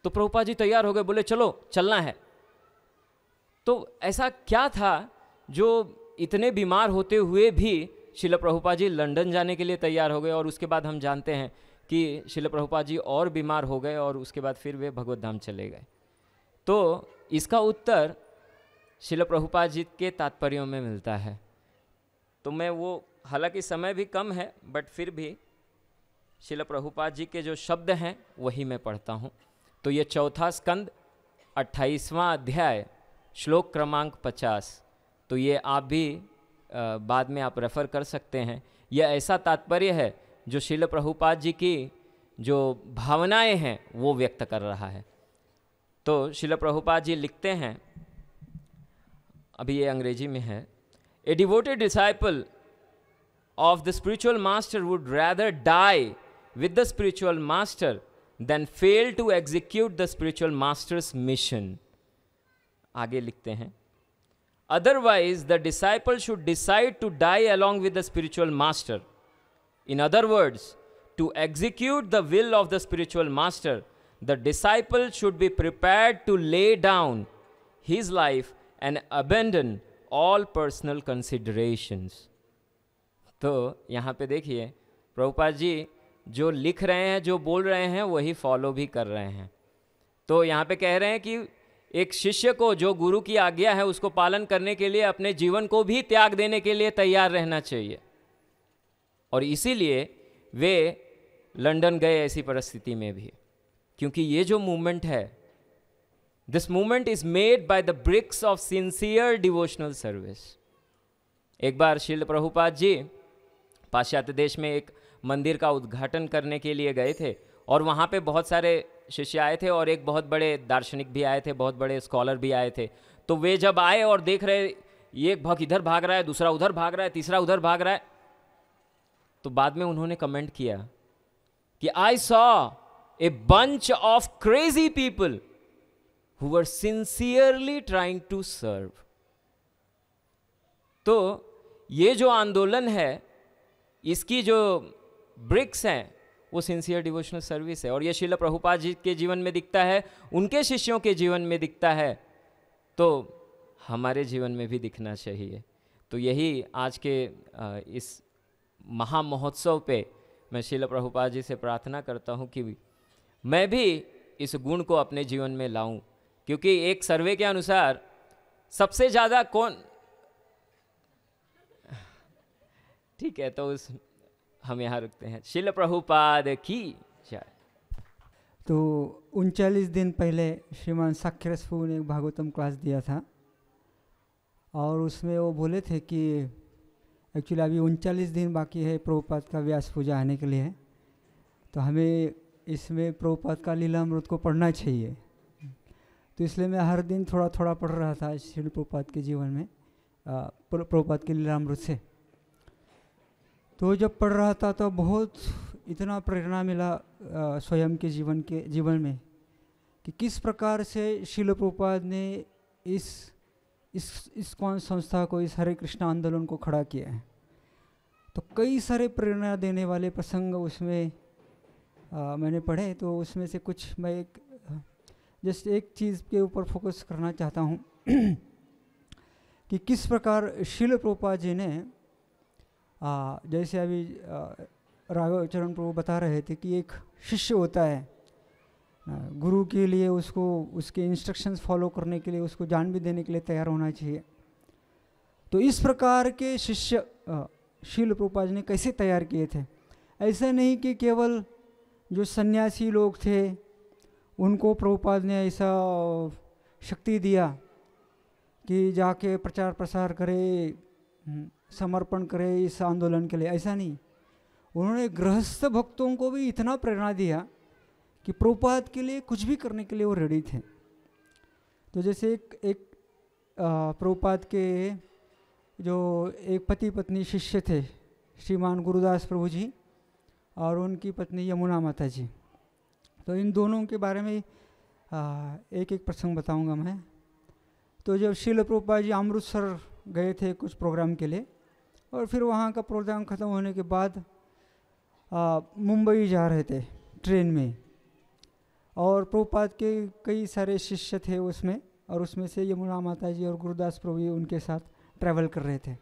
तो प्रभुपाद जी तैयार हो गए, बोले चलो चलना है। तो ऐसा क्या था जो इतने बीमार होते हुए भी श्रील प्रभुपाद जी लंदन जाने के लिए तैयार हो गए। और उसके बाद हम जानते हैं कि शिल प्रभुपाद जी और बीमार हो गए और उसके बाद फिर वे भगवत धाम चले गए। तो इसका उत्तर शिल प्रभुपाद जी के तात्पर्यों में मिलता है। तो मैं वो, हालांकि समय भी कम है, बट फिर भी शिल प्रभुपाद जी के जो शब्द हैं वही मैं पढ़ता हूँ। तो ये चौथा स्कंद 28वां अध्याय श्लोक क्रमांक 50। तो ये आप भी बाद में आप रेफ़र कर सकते हैं। यह ऐसा तात्पर्य है जो शिल प्रभुपाद जी की जो भावनाएं हैं वो व्यक्त कर रहा है। तो शिल प्रभुपाद जी लिखते हैं, अभी ये अंग्रेजी में है, a devoted disciple of the spiritual master would rather die with the spiritual master than fail to execute the spiritual master's mission. आगे लिखते हैं, otherwise the disciple should decide to die along with the spiritual master. In other words, to execute the will of the spiritual master, the disciple should be prepared to lay down his life and abandon all personal considerations. तो यहाँ पे देखिए प्रभुपाद जी जो लिख रहे हैं, जो बोल रहे हैं, वही फॉलो भी कर रहे हैं। तो यहाँ पे कह रहे हैं कि एक शिष्य को जो गुरु की आज्ञा है उसको पालन करने के लिए अपने जीवन को भी त्याग देने के लिए तैयार रहना चाहिए। और इसीलिए वे लंदन गए ऐसी परिस्थिति में भी, क्योंकि ये जो मूवमेंट है, this movement is made by the bricks of sincere devotional service. एक बार श्रील प्रभुपाद जी पाश्चात्य देश में एक मंदिर का उद्घाटन करने के लिए गए थे और वहाँ पे बहुत सारे शिष्य आए थे और एक बहुत बड़े दार्शनिक भी आए थे, बहुत बड़े स्कॉलर भी आए थे। तो वे जब आए और देख रहे, ये एक भक्त इधर भाग रहा है, दूसरा उधर भाग रहा है, तीसरा उधर भाग रहा है, तो बाद में उन्होंने कमेंट किया कि I saw a bunch of crazy people who were sincerely trying to serve. तो ये जो आंदोलन है, इसकी जो ब्रिक्स हैं वो सिंसियर डिवोशनल सर्विस है। और ये श्रील प्रभुपाद जी के जीवन में दिखता है, उनके शिष्यों के जीवन में दिखता है, तो हमारे जीवन में भी दिखना चाहिए। तो यही आज के इस महामहोत्सव पे मैं श्रील प्रभुपाद जी से प्रार्थना करता हूँ कि मैं भी इस गुण को अपने जीवन में लाऊं, क्योंकि एक सर्वे के अनुसार सबसे ज़्यादा कौन, ठीक है, तो उस हम यहाँ रुकते हैं। श्रील प्रभुपाद की जय। तो 39 दिन पहले श्रीमान साक्षरस प्रभु ने एक भागवतम क्लास दिया था और उसमें वो बोले थे कि एक्चुअली अभी 39 दिन बाकी है प्रभुपाद का व्यास पूजा आने के लिए, तो हमें इसमें प्रभुपाद का लीलामृत को पढ़ना चाहिए। तो इसलिए मैं हर दिन थोड़ा थोड़ा पढ़ रहा था श्री प्रभुपाद के जीवन में, प्रभुपाद के लीलामृत से। तो जब पढ़ रहा था तो बहुत इतना प्रेरणा मिला स्वयं के जीवन में कि किस प्रकार से श्रील प्रभुपाद ने इस कौन संस्था को, इस हरे कृष्ण आंदोलन को खड़ा किया है। तो कई सारे प्रेरणा देने वाले प्रसंग उसमें मैंने पढ़े। तो उसमें से कुछ मैं जस्ट एक चीज़ के ऊपर फोकस करना चाहता हूँ कि किस प्रकार श्रील प्रभुपाद जी ने जैसे अभी राघव चरण प्रभु बता रहे थे कि एक शिष्य होता है, गुरु के लिए उसको उसके इंस्ट्रक्शंस फॉलो करने के लिए उसको जान भी देने के लिए तैयार होना चाहिए। तो इस प्रकार के शिष्य श्रील प्रभुपाद जी ने कैसे तैयार किए थे? ऐसा नहीं कि केवल जो सन्यासी लोग थे उनको प्रभुपाद ने ऐसा शक्ति दिया कि जाके प्रचार प्रसार करे, समर्पण करे इस आंदोलन के लिए, ऐसा नहीं। उन्होंने गृहस्थ भक्तों को भी इतना प्रेरणा दिया कि प्रभुपाद के लिए कुछ भी करने के लिए वो रेडी थे। तो जैसे एक प्रभुपाद के जो एक पति पत्नी शिष्य थे, श्रीमान गुरुदास प्रभु जी और उनकी पत्नी यमुना माता जी, तो इन दोनों के बारे में एक एक प्रसंग बताऊंगा मैं। तो जब श्रील प्रभुपाद जी अमृतसर गए थे कुछ प्रोग्राम के लिए और फिर वहाँ का प्रोग्राम ख़त्म होने के बाद मुंबई जा रहे थे ट्रेन में, और प्रभुपाद के कई सारे शिष्य थे उसमें, और उसमें से यमुना माता जी और गुरुदास प्रभु जी उनके साथ ट्रैवल कर रहे थे।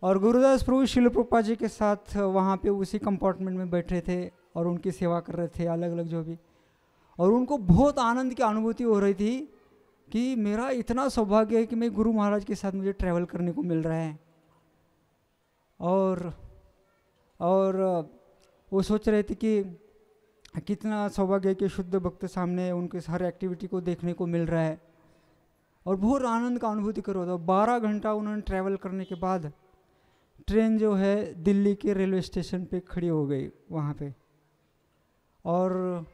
और गुरुदास प्रभु शिल प्रभुपाद जी के साथ वहाँ पे उसी कंपार्टमेंट में बैठे थे और उनकी सेवा कर रहे थे अलग अलग जो भी, और उनको बहुत आनंद की अनुभूति हो रही थी कि मेरा इतना सौभाग्य है कि मैं गुरु महाराज के साथ मुझे ट्रैवल करने को मिल रहा है। और वो सोच रहे थे कि कितना सौभाग्य है कि शुद्ध भक्त सामने उनके हर एक्टिविटी को देखने को मिल रहा है, और बहुत आनंद का अनुभूति कर रहा था। 12 घंटा उन्होंने ट्रैवल करने के बाद ट्रेन जो है दिल्ली के रेलवे स्टेशन पे खड़ी हो गई वहाँ पे, और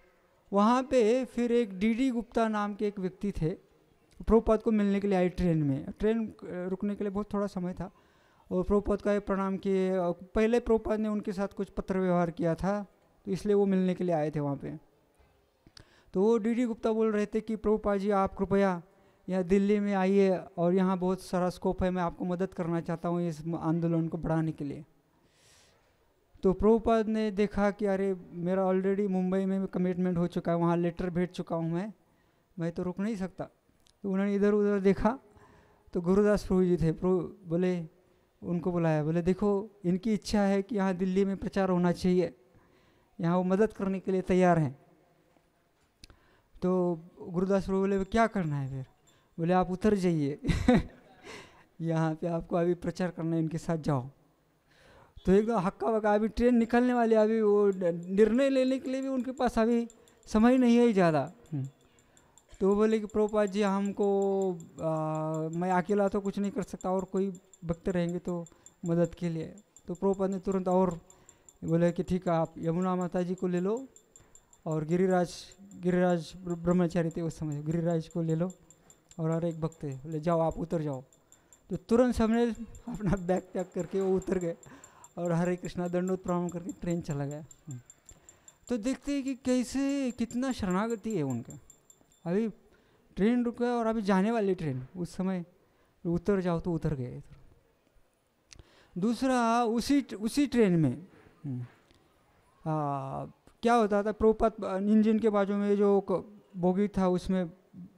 वहाँ पे फिर एक डी गुप्ता नाम के एक व्यक्ति थे, प्रभुपाद को मिलने के लिए आए ट्रेन में। ट्रेन रुकने के लिए बहुत थोड़ा समय था, और प्रभुपाद का प्रणाम किए। पहले प्रभुपाद ने उनके साथ कुछ पत्र व्यवहार किया था, तो इसलिए वो मिलने के लिए आए थे वहाँ पे। तो वो डी गुप्ता बोल रहे थे कि प्रभुपाद जी आप कृपया यहाँ दिल्ली में आइए, और यहाँ बहुत सारा स्कोप है, मैं आपको मदद करना चाहता हूँ इस आंदोलन को बढ़ाने के लिए। तो प्रभुपाद ने देखा कि अरे मेरा ऑलरेडी मुंबई में कमिटमेंट हो चुका है, वहाँ लेटर भेज चुका हूँ मैं तो रुक नहीं सकता। तो उन्होंने इधर उधर देखा, तो गुरुदास प्रभु जी थे, बोले उनको बुलाया, बोले देखो इनकी इच्छा है कि यहाँ दिल्ली में प्रचार होना चाहिए, यहाँ वो मदद करने के लिए तैयार हैं। तो गुरुदास प्रभु बोले क्या करना है फिर? बोले आप उतर जाइए यहाँ पे आपको अभी प्रचार करना है, इनके साथ जाओ। तो एकदम हक्का बक्का, अभी ट्रेन निकलने वाली, अभी वो निर्णय लेने के लिए भी उनके पास अभी समय नहीं है ज़्यादा। तो वो बोले कि प्रभुपाद जी हमको मैं अकेला तो कुछ नहीं कर सकता, और कोई भक्त रहेंगे तो मदद के लिए। तो प्रभुपाद ने तुरंत और बोले कि ठीक है आप यमुना माता जी को ले लो, और गिरिराज ब्रह्मचारी थे उस समय, गिरिराज को ले लो, और एक भक्त है, बोले जाओ आप उतर जाओ। तो तुरंत सबने अपना बैग पैक करके वो उतर गए, और हरे कृष्णा दंडोत प्रणाम करके ट्रेन चला गया। तो देखते हैं कि कैसे कितना शरणागति है उनका। अभी ट्रेन रुक गया और अभी जाने वाली ट्रेन, उस समय उतर जाओ तो उतर गए। दूसरा उसी ट्रेन में क्या होता था, प्रभुपाद इंजन के बाजू में जो बोगी था उसमें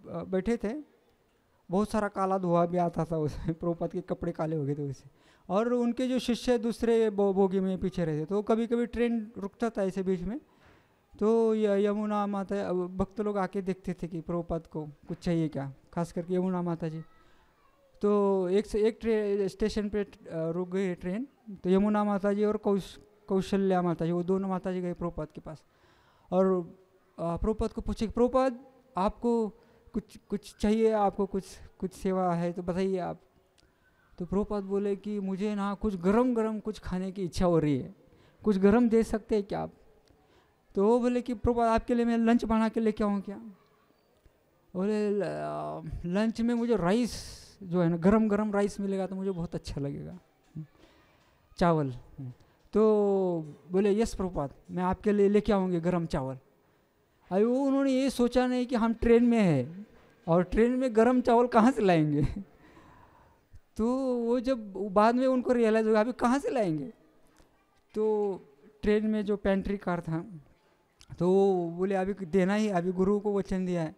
बैठे थे, बहुत सारा काला धुआं भी आता था उसमें, प्रभुपाद के कपड़े काले हो गए थे उससे, और उनके जो शिष्य दूसरे बोगी में पीछे रहते। तो कभी कभी ट्रेन रुकता था ऐसे बीच में, तो यमुना माता भक्त लोग आके देखते थे कि प्रभुपाद को कुछ चाहिए क्या, खास करके यमुना माता जी। तो एक स्टेशन पे रुक गई ट्रेन, तो यमुना माता जी और कौशल्या माता जी, वो दोनों माता जी गए प्रभुपाद के पास, और प्रभुपाद को पूछे प्रभुपाद आपको कुछ चाहिए, आपको कुछ सेवा है तो बताइए आप। तो प्रभुपाद बोले कि मुझे ना कुछ गरम कुछ खाने की इच्छा हो रही है, कुछ गरम दे सकते हैं क्या आप? तो वो बोले कि प्रभुपाद आपके लिए मैं लंच बना के लेके आऊँ क्या? बोले लंच में मुझे राइस जो है ना, गरम राइस मिलेगा तो मुझे बहुत अच्छा लगेगा, चावल। तो बोले यस प्रभुपाद मैं आपके लिए लेके आऊँगी गरम चावल। अभी वो उन्होंने ये सोचा नहीं कि हम ट्रेन में हैं और ट्रेन में गरम चावल कहाँ से लाएंगे तो वो जब बाद में उनको रियलाइज़ होगा अभी कहाँ से लाएंगे। तो ट्रेन में जो पेंट्री कार था तो वो बोले अभी देना ही, अभी गुरु को वचन दिया है।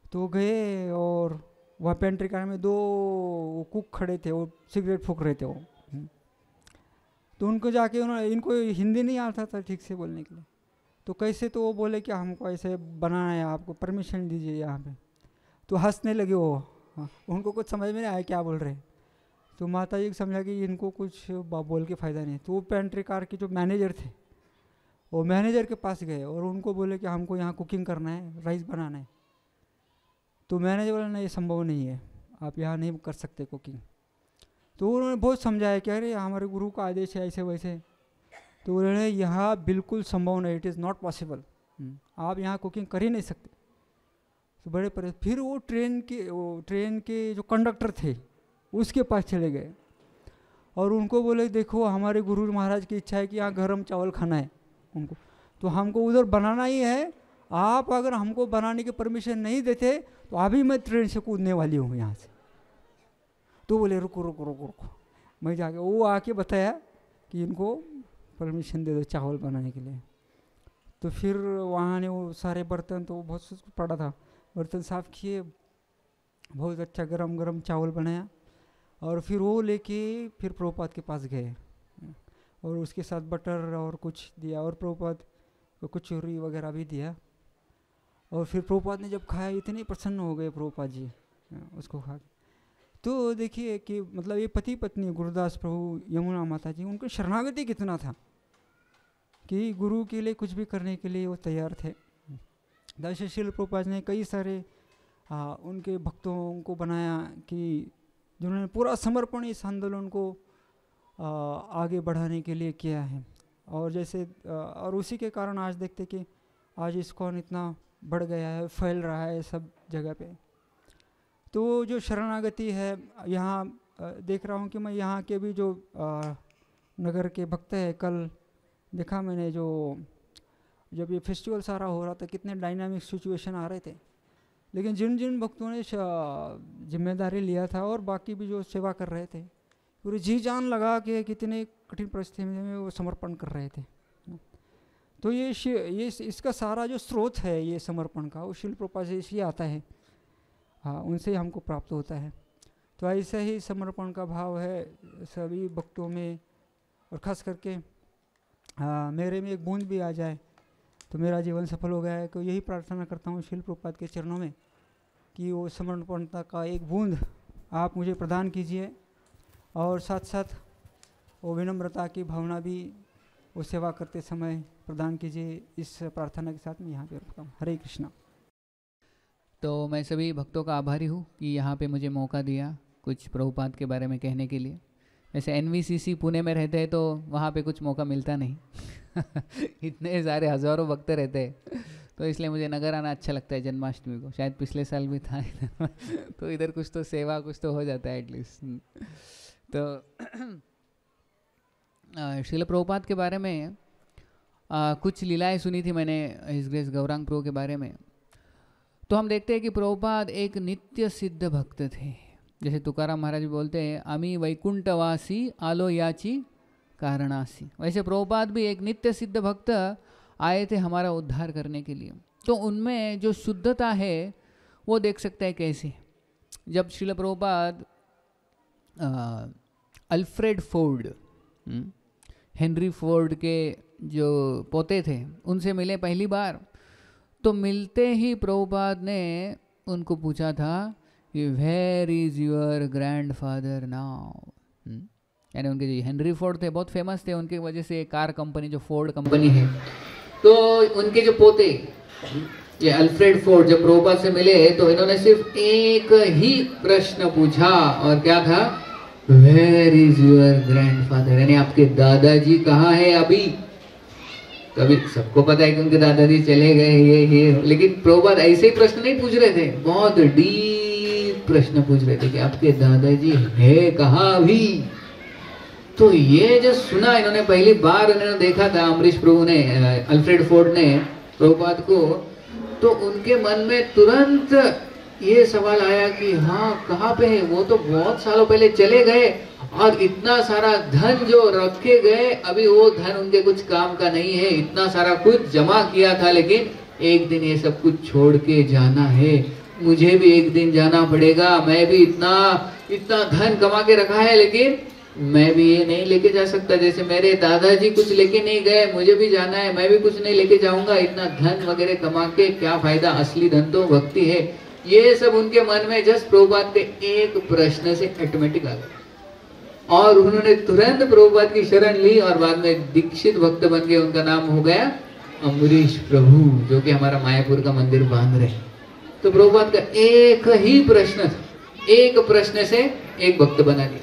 तो गए और वहाँ पेंट्री कार में 2 कुक खड़े थे, वो सिगरेट फूंक रहे थे वो। तो उनको जाके उन्होंने, इनको हिंदी नहीं आता था ठीक से बोलने के लिए, तो कैसे, तो वो बोले कि हमको ऐसे बनाना है, आपको परमिशन दीजिए यहाँ पे। तो हंसने लगे वो, उनको कुछ समझ में नहीं आया क्या बोल रहे। तो माता जी समझा कि इनको कुछ बोल के फ़ायदा नहीं। तो वो पेंट्री कार के जो मैनेजर थे वो मैनेजर के पास गए और उनको बोले कि हमको यहाँ कुकिंग करना है, राइस बनाना है। तो मैनेजर बोला नहीं, ये संभव नहीं है, आप यहाँ नहीं कर सकते कुकिंग। तो उन्होंने बहुत समझाया कि अरे हमारे गुरु का आदेश है ऐसे वैसे। तो उन्होंने यहाँ बिल्कुल संभव नहीं, इट इज़ नॉट पॉसिबल, आप यहाँ कुकिंग कर ही नहीं सकते। तो बड़े फिर वो ट्रेन के जो कंडक्टर थे उसके पास चले गए और उनको बोले देखो हमारे गुरु महाराज की इच्छा है कि यहाँ गरम चावल खाना है उनको, तो हमको उधर बनाना ही है, आप अगर हमको बनाने की परमिशन नहीं देते तो अभी मैं ट्रेन से कूदने वाली हूँ यहाँ से। तो बोले रुको रुको रुको रुको, मैं जाके वो आके बताया कि इनको परमिशन दे दो चावल बनाने के लिए। तो फिर वहाँ ने वो सारे बर्तन, तो बहुत कुछ पड़ा था, बर्तन साफ़ किए, बहुत अच्छा गरम गरम चावल बनाया और फिर वो लेके फिर प्रभुपाद के पास गए और उसके साथ बटर और कुछ दिया और प्रभुपाद को कचौरी वगैरह भी दिया। और फिर प्रभुपाद ने जब खाया इतने प्रसन्न हो गए प्रभुपाद जी उसको खा के। तो देखिए कि मतलब ये पति पत्नी गुरुदास प्रभु यमुना माता जी, उनका शरणागति कितना था कि गुरु के लिए कुछ भी करने के लिए वो तैयार थे। दासशील प्रभुपाद ने कई सारे उनके भक्तों को बनाया कि जिन्होंने पूरा समर्पण इस आंदोलन को आगे बढ़ाने के लिए किया है। और जैसे और उसी के कारण आज देखते कि आज इस्कॉन इतना बढ़ गया है, फैल रहा है सब जगह पे। तो जो शरणागति है यहाँ देख रहा हूँ कि मैं यहाँ के भी जो नगर के भक्त है, कल देखा मैंने जो जब ये फेस्टिवल सारा हो रहा था कितने डायनामिक सिचुएशन आ रहे थे, लेकिन जिन जिन भक्तों ने जिम्मेदारी लिया था और बाकी भी जो सेवा कर रहे थे पूरी जी जान लगा के कितने कठिन परिस्थिति में वो समर्पण कर रहे थे। तो ये इसका सारा जो स्रोत है ये समर्पण का वो शिल प्रभुपाद से इसलिए आता है, हाँ उनसे हमको प्राप्त होता है। तो ऐसा ही समर्पण का भाव है सभी भक्तों में और ख़ास करके मेरे में एक बूंद भी आ जाए तो मेरा जीवन सफल हो गया है। तो यही प्रार्थना करता हूँ शिल प्रभुपाद के चरणों में कि वो समर्पणता का एक बूंद आप मुझे प्रदान कीजिए और साथ साथ वो विनम्रता की भावना भी वो सेवा करते समय प्रदान कीजिए। इस प्रार्थना के साथ मैं यहाँ पे रुकता हूँ। हरे कृष्णा। तो मैं सभी भक्तों का आभारी हूँ कि यहाँ पे मुझे मौका दिया कुछ प्रभुपाद के बारे में कहने के लिए। वैसे NVCC पुणे में रहते हैं तो वहाँ पे कुछ मौका मिलता नहीं इतने सारे हज़ारों भक्त रहते हैं, तो इसलिए मुझे नगर आना अच्छा लगता है जन्माष्टमी को। शायद पिछले साल भी था तो इधर कुछ तो सेवा कुछ तो हो जाता है एटलीस्ट। तो श्रील प्रभुपाद के बारे में कुछ लीलाएं सुनी थी मैंने हिज ग्रेस गौरांग प्रभु के बारे में। तो हम देखते हैं कि प्रभुपाद एक नित्य सिद्ध भक्त थे। जैसे तुकाराम महाराज बोलते हैं आमी वैकुंठवासी आलो याची कारणासी, वैसे प्रभुपाद भी एक नित्य सिद्ध भक्त आए थे हमारा उद्धार करने के लिए। तो उनमें जो शुद्धता है वो देख सकते हैं कैसे। जब Srila Prabhupada Alfred Ford Henry Ford के जो पोते थे उनसे मिले पहली बार, तो मिलते ही प्रभुपाद ने उनको पूछा था कि where is your grandfather now. यानी उनके जो हेनरी फोर्ड थे बहुत फेमस थे, उनकी वजह से कार कंपनी जो फोर्ड कंपनी है, तो उनके जो पोते ये अल्फ्रेड फोर्ड जब प्रभुपाद से मिले तो इन्होंने सिर्फ एक ही प्रश्न पूछा और क्या था, वेयर इज योर ग्रैंडफादर, यानी आपके दादाजी कहाँ है अभी। कभी सबको पता है कि उनके दादाजी चले गए ये, लेकिन प्रभुपाद ऐसे ही प्रश्न नहीं पूछ रहे थे, बहुत डीप प्रश्न पूछ रहे थे कि आपके दादाजी है कहाँ अभी। तो ये जो सुना इन्होंने पहली बार इन्होंने देखा था अमरीश प्रभु ने अल्फ्रेड फोर्ड ने प्रभुपाद को, तो उनके मन में तुरंत ये सवाल आया कि हाँ कहाँ पे है, वो तो बहुत सालों पहले चले गए और इतना सारा धन जो रखे गए अभी वो धन उनके कुछ काम का नहीं है, इतना सारा कुछ जमा किया था लेकिन एक दिन ये सब कुछ छोड़ के जाना है, मुझे भी एक दिन जाना पड़ेगा, मैं भी इतना धन कमा के रखा है लेकिन मैं भी ये नहीं लेके जा सकता, जैसे मेरे दादाजी कुछ लेके नहीं गए मुझे भी जाना है, मैं भी कुछ नहीं लेके जाऊंगा, इतना धन वगैरह कमा के क्या फायदा, असली धन तो भक्ति है। ये सब उनके मन में जस्ट प्रभुपाद के एक प्रश्न से ऑटोमेटिक आ गया और उन्होंने तुरंत प्रभुपाद की शरण ली और बाद में दीक्षित भक्त बन के उनका नाम हो गया अमरीश प्रभु, जो कि हमारा मायापुर का मंदिर बांध रहे। तो प्रभुपाद का एक ही प्रश्न, एक प्रश्न से एक भक्त बना दिया।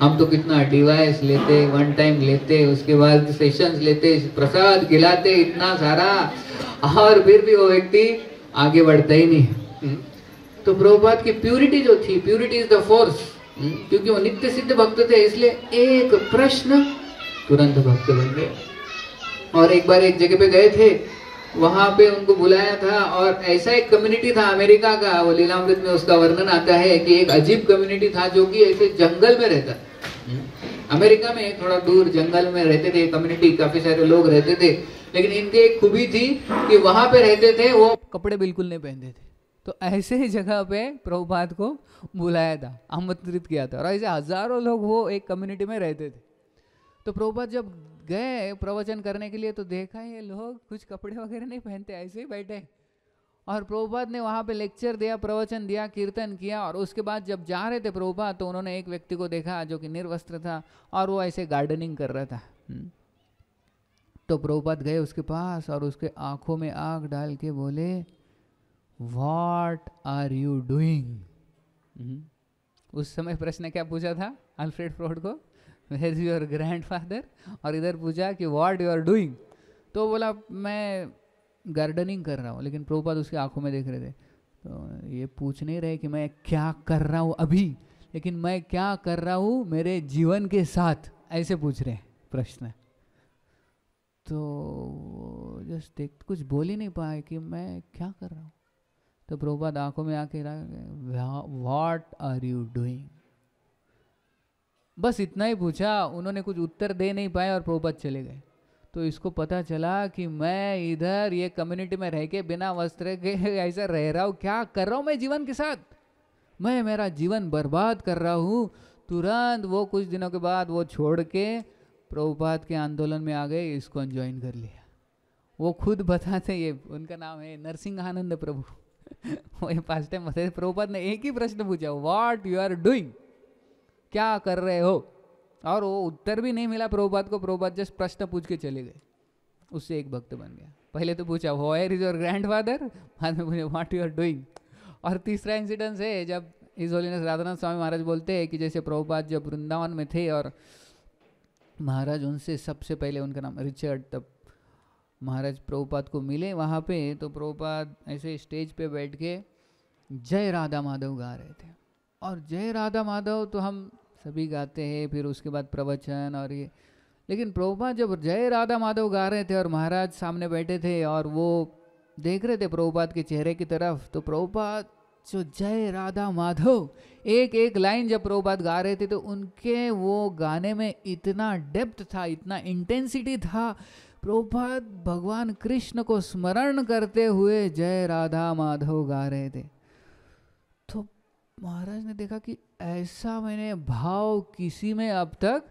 हम तो कितना डिवाइस लेते, वन टाइम लेते, उसके बाद सेशंस लेते, प्रसाद खिलाते, इतना सारा, और फिर भी वो व्यक्ति आगे बढ़ता ही नहीं। तो प्रभुपाद की प्यूरिटी जो थी, प्यूरिटी इज द फोर्स, क्योंकि वो नित्य सिद्ध भक्त थे इसलिए एक प्रश्न तुरंत भक्त बन गए। और एक बार एक जगह पे गए थे, वहां पे उनको बुलाया था और ऐसा एक कम्युनिटी था अमेरिका का, वो लीलामृत में उसका वर्णन आता है कि एक अजीब कम्युनिटी था जो कि ऐसे जंगल में रहता। अमेरिका में थोड़ा दूर जंगल में रहते थे कम्युनिटी, काफी सारे लोग रहते थे, लेकिन इनकी एक खूबी थी कि वहां पे रहते थे वो कपड़े बिल्कुल नहीं पहनते थे। तो ऐसे जगह पे प्रभुपाद को बुलाया था, आमंत्रित किया था, और ऐसे हजारों लोग वो एक कम्युनिटी में रहते थे। तो प्रभुपाद जब गए प्रवचन करने के लिए तो देखा ये लोग कुछ कपड़े वगैरह नहीं पहनते, ऐसे ही बैठे। और प्रभुपाद ने वहाँ पे लेक्चर दिया, प्रवचन दिया, कीर्तन किया, और उसके बाद जब जा रहे थे प्रभुपाद तो उन्होंने एक व्यक्ति को देखा जो कि निर्वस्त्र था और वो ऐसे गार्डनिंग कर रहा था। तो प्रभुपाद गए उसके पास और उसके आंखों में आंख डाल के बोले, व्हाट आर यू डूइंग। उस समय प्रश्न क्या पूछा था अल्फ्रेड फ्रॉड को, वेयर इज योर ग्रैंडफादर, और इधर पूछा कि व्हाट यू आर डूइंग। तो बोला मैं गार्डनिंग कर रहा हूँ, लेकिन प्रभुपाद उसकी आंखों में देख रहे थे। तो ये पूछ नहीं रहे कि मैं क्या कर रहा हूँ अभी, लेकिन मैं क्या कर रहा हूँ मेरे जीवन के साथ, ऐसे पूछ रहे प्रश्न। तो जस्ट देख कुछ बोल ही नहीं पाए कि मैं क्या कर रहा हूँ। तो प्रभुपाद आंखों में आके व्हाट आर यू डूइंग, बस इतना ही पूछा। उन्होंने कुछ उत्तर दे नहीं पाए और प्रभुपाद चले गए। तो इसको पता चला कि मैं इधर ये कम्युनिटी में रह के बिना वस्त्र के ऐसा रह रहा हूँ, क्या कर रहा हूँ मैं जीवन के साथ, मैं मेरा जीवन बर्बाद कर रहा हूँ। तुरंत वो कुछ दिनों के बाद वो छोड़ के प्रभुपाद के आंदोलन में आ गए, इसको ज्वाइन कर लिया। वो खुद बताते, ये उनका नाम है नरसिंहानंद प्रभु। वो ये पास्ट टाइम बताते, प्रभुपाद ने एक ही प्रश्न पूछा, व्हाट यू आर डूइंग, क्या कर रहे हो, और वो उत्तर भी नहीं मिला प्रभुपाद को। प्रभुपाद जस्ट प्रश्न पूछ के चले गए, उससे एक भक्त बन गया। पहले तो पूछा वेयर इज योर ग्रैंडफादर, बाद में पूछा व्हाट यू आर डूइंग। और तीसरा इंसिडेंस है जब हिज होलीनेस राधानाथ स्वामी महाराज बोलते हैं कि जैसे प्रभुपाद जब वृंदावन में थे और महाराज उनसे सबसे पहले, उनका नाम रिचर्ड, तब महाराज प्रभुपाद को मिले वहाँ पे। तो प्रभुपाद ऐसे स्टेज पे बैठ के जय राधा माधव गा रहे थे, और जय राधा माधव तो हम सभी गाते हैं, फिर उसके बाद प्रवचन और ये। लेकिन प्रभुपाद जब जय राधा माधव गा रहे थे और महाराज सामने बैठे थे और वो देख रहे थे प्रभुपाद के चेहरे की तरफ, तो प्रभुपाद जो जय राधा माधव एक एक लाइन जब प्रभुपाद गा रहे थे तो उनके वो गाने में इतना डेप्थ था, इतना इंटेंसिटी था। प्रभुपाद भगवान कृष्ण को स्मरण करते हुए जय राधा माधव गा रहे थे। तो महाराज ने देखा कि ऐसा मैंने भाव किसी में अब तक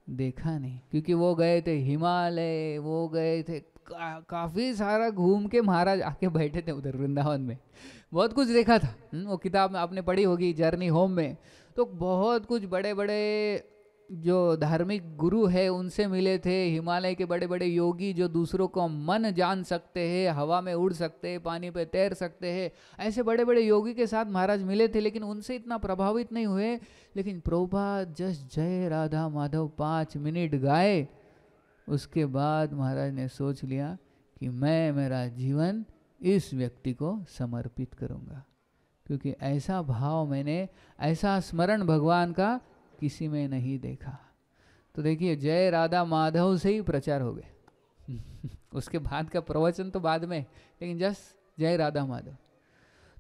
देखा नहीं, क्योंकि वो गए थे हिमालय, वो गए थे काफ़ी सारा घूम के महाराज आके बैठे थे उधर वृंदावन में, बहुत कुछ देखा था। वो किताब में आपने पढ़ी होगी जर्नी होम में, तो बहुत कुछ बड़े बड़े जो धार्मिक गुरु है उनसे मिले थे, हिमालय के बड़े बड़े योगी जो दूसरों को मन जान सकते हैं, हवा में उड़ सकते हैं, पानी पे तैर सकते हैं, ऐसे बड़े बड़े योगी के साथ महाराज मिले थे, लेकिन उनसे इतना प्रभावित नहीं हुए। लेकिन प्रभुपाद जस्ट जय राधा माधव 5 मिनट गाए, उसके बाद महाराज ने सोच लिया कि मैं मेरा जीवन इस व्यक्ति को समर्पित करूँगा, क्योंकि ऐसा भाव मैंने, ऐसा स्मरण भगवान का किसी में नहीं देखा। तो देखिए जय राधा माधव से ही प्रचार हो गए। उसके बाद का प्रवचन तो बाद में, लेकिन जस्ट जय राधा माधव।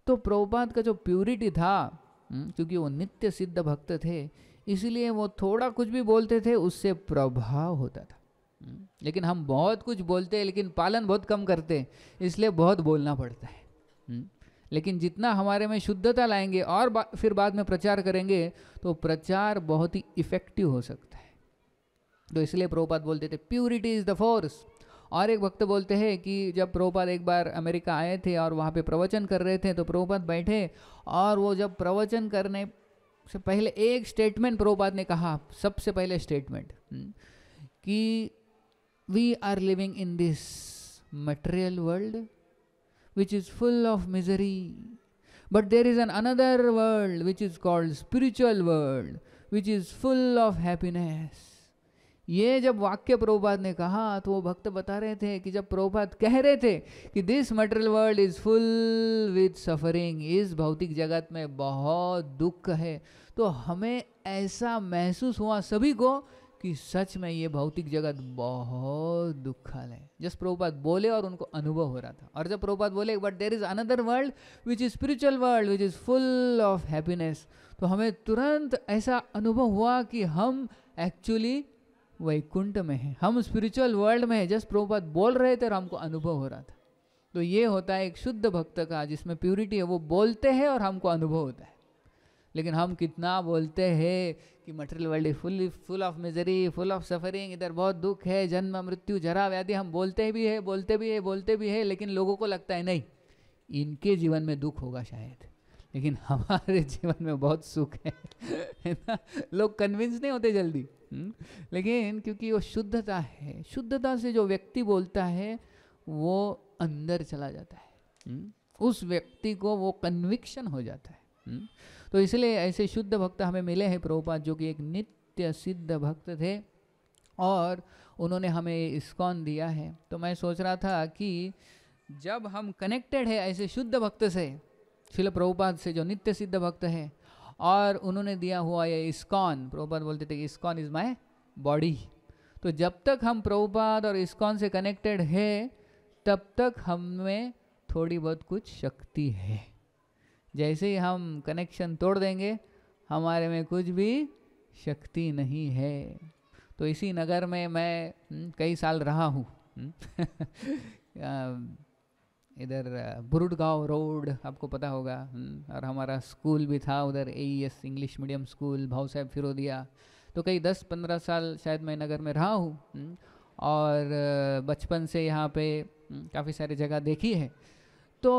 तो प्रभुपाद का जो प्यूरिटी था, क्योंकि वो नित्य सिद्ध भक्त थे, इसलिए वो थोड़ा कुछ भी बोलते थे उससे प्रभाव होता था। लेकिन हम बहुत कुछ बोलते हैं लेकिन पालन बहुत कम करते हैं, इसलिए बहुत बोलना पड़ता है। लेकिन जितना हमारे में शुद्धता लाएंगे और फिर बाद में प्रचार करेंगे तो प्रचार बहुत ही इफेक्टिव हो सकता है। तो इसलिए प्रभुपाद बोलते थे प्यूरिटी इज़ द फोर्स। और एक भक्त बोलते हैं कि जब प्रभुपाद एक बार अमेरिका आए थे और वहाँ पे प्रवचन कर रहे थे, तो प्रभुपाद बैठे और वो जब प्रवचन करने से पहले एक स्टेटमेंट प्रभुपाद ने कहा, सबसे पहले स्टेटमेंट, कि we are living in this material world which is full of misery, but there is another world which is called spiritual world which is full of happiness। ये जब वाक्य प्रभुपाद ने कहा तो वो भक्त बता रहे थे कि जब प्रभुपाद कह रहे थे कि this material world is full with suffering, इस भौतिक जगत में बहुत दुख है, तो हमें ऐसा महसूस हुआ सभी को कि सच में ये भौतिक जगत बहुत दुखद है। जस्ट प्रभुपाद बोले और उनको अनुभव हो रहा था। और जब प्रभुपाद बोले but there is another world which is spiritual world which is full of happiness, तो हमें तुरंत ऐसा अनुभव हुआ कि हम एक्चुअली वैकुंठ में हैं, हम स्पिरिचुअल वर्ल्ड में हैं। जस्ट प्रभुपाद बोल रहे थे और हमको अनुभव हो रहा था। तो ये होता है एक शुद्ध भक्त का, जिसमें प्यूरिटी है। वो बोलते हैं और हमको अनुभव होता है। लेकिन हम कितना बोलते हैं कि material world is full of misery, full of suffering, इधर बहुत दुख है, जन्म मृत्यु जरा व्याधि। हम बोलते भी है, बोलते भी है, बोलते भी है, लेकिन लोगों को लगता है नहीं इनके जीवन में दुख होगा शायद, लेकिन हमारे जीवन में बहुत सुख है ना। लोग कन्विंस नहीं होते जल्दी। लेकिन क्योंकि वो शुद्धता है, शुद्धता से जो व्यक्ति बोलता है वो अंदर चला जाता है, उस व्यक्ति को वो कन्विक्शन हो जाता है। तो इसलिए ऐसे शुद्ध भक्त हमें मिले हैं प्रभुपाद, जो कि एक नित्य सिद्ध भक्त थे और उन्होंने हमें इस्कॉन दिया है। तो मैं सोच रहा था कि जब हम कनेक्टेड है ऐसे शुद्ध भक्त से, श्रील प्रभुपाद से जो नित्य सिद्ध भक्त है, और उन्होंने दिया हुआ ये इस्कॉन, प्रभुपाद बोलते थे कि इस्कॉन इज़ माय बॉडी। तो जब तक हम प्रभुपाद और इस्कॉन से कनेक्टेड है तब तक हमें थोड़ी बहुत कुछ शक्ति है। जैसे ही हम कनेक्शन तोड़ देंगे हमारे में कुछ भी शक्ति नहीं है। तो इसी नगर में मैं कई साल रहा हूँ। इधर बुरुडगांव रोड आपको पता होगा, और हमारा स्कूल भी था उधर, AES इंग्लिश मीडियम स्कूल, भाऊ साहब फिरोदिया। तो कई 10-15 साल शायद मैं नगर में रहा हूँ और बचपन से यहाँ पे काफ़ी सारी जगह देखी है। तो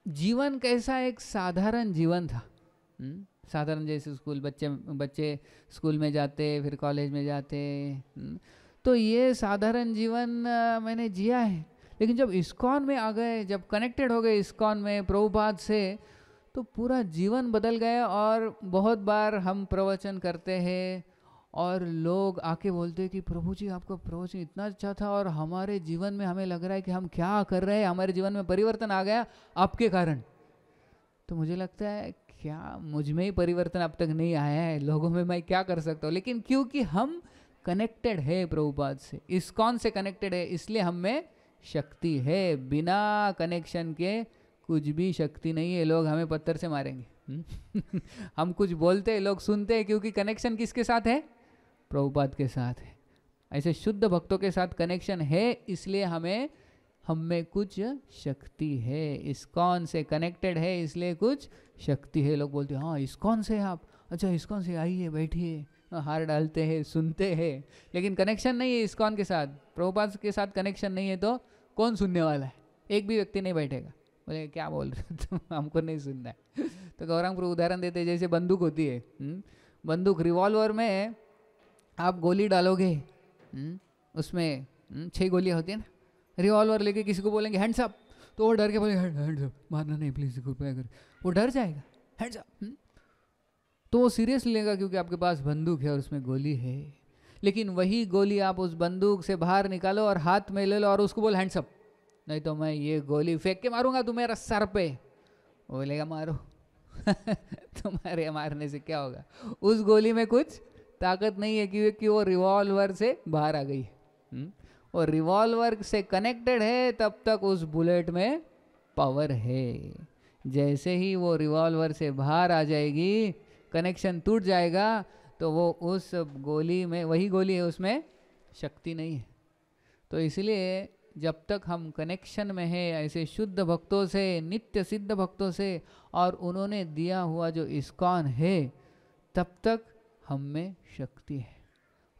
जीवन कैसा, एक साधारण जीवन था। साधारण जैसे स्कूल, बच्चे स्कूल में जाते, फिर कॉलेज में जाते। तो ये साधारण जीवन मैंने जिया है। लेकिन जब इस्कॉन में आ गए, जब कनेक्टेड हो गए इस्कॉन में प्रभुपाद से, तो पूरा जीवन बदल गया। और बहुत बार हम प्रवचन करते हैं और लोग आके बोलते हैं कि प्रभु जी आपका प्रवचन इतना अच्छा था और हमारे जीवन में हमें लग रहा है कि हम क्या कर रहे हैं, हमारे जीवन में परिवर्तन आ गया आपके कारण। तो मुझे लगता है क्या मुझ में ही परिवर्तन अब तक नहीं आया है, लोगों में मैं क्या कर सकता हूँ। लेकिन क्योंकि हम कनेक्टेड है प्रभुपाद से, इस्कॉन से कनेक्टेड है, इसलिए हम में शक्ति है। बिना कनेक्शन के कुछ भी शक्ति नहीं है। लोग हमें पत्थर से मारेंगे। हम कुछ बोलते हैं, लोग सुनते हैं, क्योंकि कनेक्शन किसके साथ है? प्रभुपाद के साथ है। ऐसे शुद्ध भक्तों के साथ कनेक्शन है, इसलिए हम में कुछ शक्ति है। इस्कॉन से कनेक्टेड है इसलिए कुछ शक्ति है। लोग बोलते हैं हाँ इस्कॉन से आप, अच्छा इस्कॉन से आइए बैठिए, हार डालते हैं, सुनते हैं, लेकिन कनेक्शन नहीं है इस्कॉन के साथ, प्रभुपाद के साथ कनेक्शन नहीं है, तो कौन सुनने वाला है? एक भी व्यक्ति नहीं बैठेगा। बोले क्या बोल रहे हो तुम, हमको नहीं सुनना है। तो गौरांग उदाहरण देते हैं, जैसे बंदूक होती है, बंदूक रिवॉल्वर में आप गोली डालोगे, उसमें 6 गोलियाँ होती है ना। रिवॉल्वर लेके किसी को बोलेंगे हैंड्स अप, तो वो डर के बोलेंगे हैंड्स अप, मारना नहीं प्लीज़, कृपया कर, वो डर जाएगा, हैंड्स अप। तो वो सीरियस लेगा क्योंकि आपके पास बंदूक है और उसमें गोली है। लेकिन वही गोली आप उस बंदूक से बाहर निकालो और हाथ में ले लो और उसको बोल हैंड्स अप, नहीं तो मैं ये गोली फेंक के मारूंगा तुम्हारा सर पे। वो बोलेगा मारो। तुम्हारे मारने से क्या होगा? उस गोली में कुछ ताकत नहीं है क्योंकि वो रिवॉल्वर से बाहर आ गई है। और रिवॉल्वर से कनेक्टेड है तब तक उस बुलेट में पावर है। जैसे ही वो रिवॉल्वर से बाहर आ जाएगी, कनेक्शन टूट जाएगा, तो वो उस गोली में, वही गोली है, उसमें शक्ति नहीं है। तो इसलिए जब तक हम कनेक्शन में हैं ऐसे शुद्ध भक्तों से, नित्य सिद्ध भक्तों से, और उन्होंने दिया हुआ जो इस्कॉन है, तब तक हम में शक्ति है।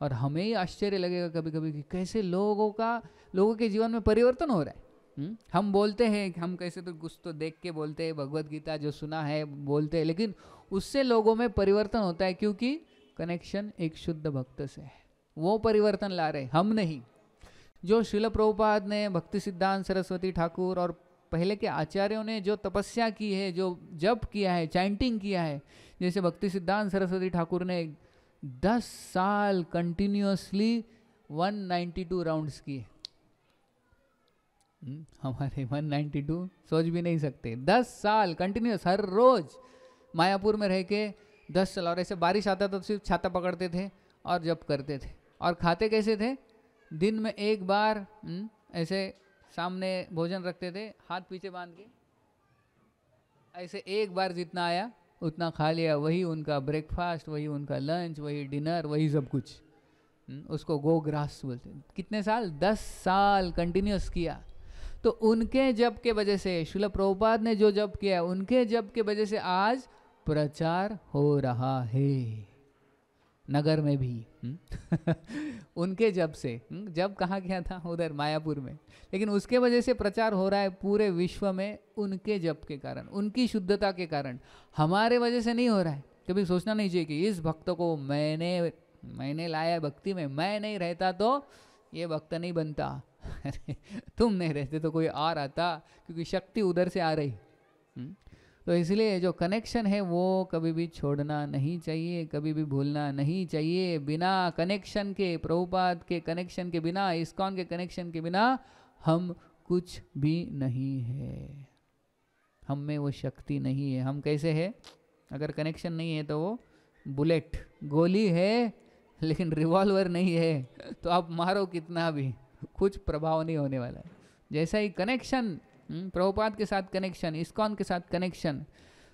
और हमें ही आश्चर्य लगेगा कभी कभी कि कैसे लोगों के जीवन में परिवर्तन हो रहा है। हम बोलते हैं, हम कैसे तो कुछ तो देख के बोलते हैं, भगवत गीता जो सुना है बोलते हैं, लेकिन उससे लोगों में परिवर्तन होता है क्योंकि कनेक्शन एक शुद्ध भक्त से है। वो परिवर्तन ला रहे, हम नहीं। जो श्रील प्रभुपाद ने, भक्ति सिद्धांत सरस्वती ठाकुर और पहले के आचार्यों ने जो तपस्या की है, जो जप किया है, चैंटिंग किया है, जैसे भक्ति सिद्धांत सरस्वती ठाकुर ने 10 साल कंटिन्यूसली 192 राउंड्स किए। हमारे 192 सोच भी नहीं सकते। 10 साल कंटिन्यूस, हर रोज मायापुर में रह के 10 साल। और ऐसे बारिश आता तो सिर्फ छाता पकड़ते थे और जप करते थे। और खाते कैसे थे? दिन में एक बार ऐसे सामने भोजन रखते थे, हाथ पीछे बांध के, ऐसे एक बार जितना आया उतना खा लिया। वही उनका ब्रेकफास्ट, वही उनका लंच, वही डिनर, वही सब कुछ। उसको गो ग्रास बोलते हैं। कितने साल? 10 साल कंटिन्यूस किया। तो उनके जप के वजह से, शिल प्रभुपाद ने जो जप किया उनके जप के वजह से आज प्रचार हो रहा है नगर में भी। उनके जप से, जब कहाँ गया था उधर मायापुर में, लेकिन उसके वजह से प्रचार हो रहा है पूरे विश्व में उनके जप के कारण, उनकी शुद्धता के कारण। हमारे वजह से नहीं हो रहा है। कभी सोचना नहीं चाहिए कि इस भक्त को मैंने लाया भक्ति में, मैं नहीं रहता तो ये भक्त नहीं बनता। तुम नहीं रहते तो कोई और आता, क्योंकि शक्ति उधर से आ रही। तो इसलिए जो कनेक्शन है वो कभी भी छोड़ना नहीं चाहिए, कभी भी भूलना नहीं चाहिए। बिना कनेक्शन के, प्रभुपाद के कनेक्शन के बिना, इस्कॉन के कनेक्शन के बिना हम कुछ भी नहीं है। हम में वो शक्ति नहीं है। हम कैसे है? अगर कनेक्शन नहीं है तो वो बुलेट, गोली है लेकिन रिवॉल्वर नहीं है, तो आप मारो कितना भी, कुछ प्रभाव नहीं होने वाला है। जैसा ही कनेक्शन, प्रभुपाद के साथ कनेक्शन, इस्कॉन के साथ कनेक्शन,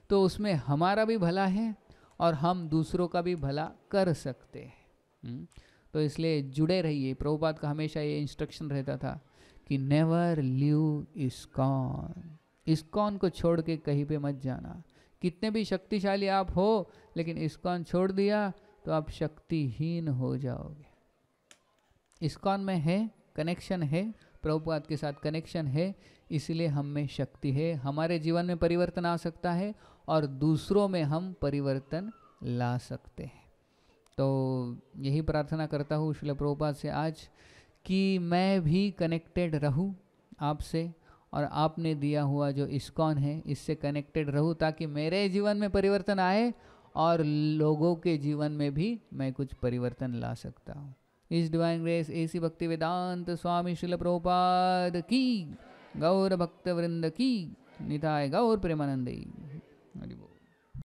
तो उसमें हमारा भी भला है और हम दूसरों का भी भला कर सकते हैं। तो इसलिए जुड़े रहिए। प्रभुपाद का हमेशा ये इंस्ट्रक्शन रहता था कि नेवर लीव इस्कॉन, इस्कॉन को छोड़ के कहीं पे मत जाना। कितने भी शक्तिशाली आप हो, लेकिन इस्कॉन छोड़ दिया तो आप शक्तिहीन हो जाओगे। इस्कॉन में है, कनेक्शन है, प्रभुपाद के साथ कनेक्शन है, इसलिए हम में शक्ति है। हमारे जीवन में परिवर्तन आ सकता है और दूसरों में हम परिवर्तन ला सकते हैं। तो यही प्रार्थना करता हूँ श्रील प्रभुपाद से आज कि मैं भी कनेक्टेड रहूँ आपसे, और आपने दिया हुआ जो इस्कॉन है इससे कनेक्टेड रहूँ, ताकि मेरे जीवन में परिवर्तन आए और लोगों के जीवन में भी मैं कुछ परिवर्तन ला सकता हूँ। इस डिवाइन ग्रेस एसी भक्ति वेदांत स्वामी श्रील प्रभुपाद की, गौर भक्त वृंद की, निताय गौर प्रेमानंदी। हरि बोल।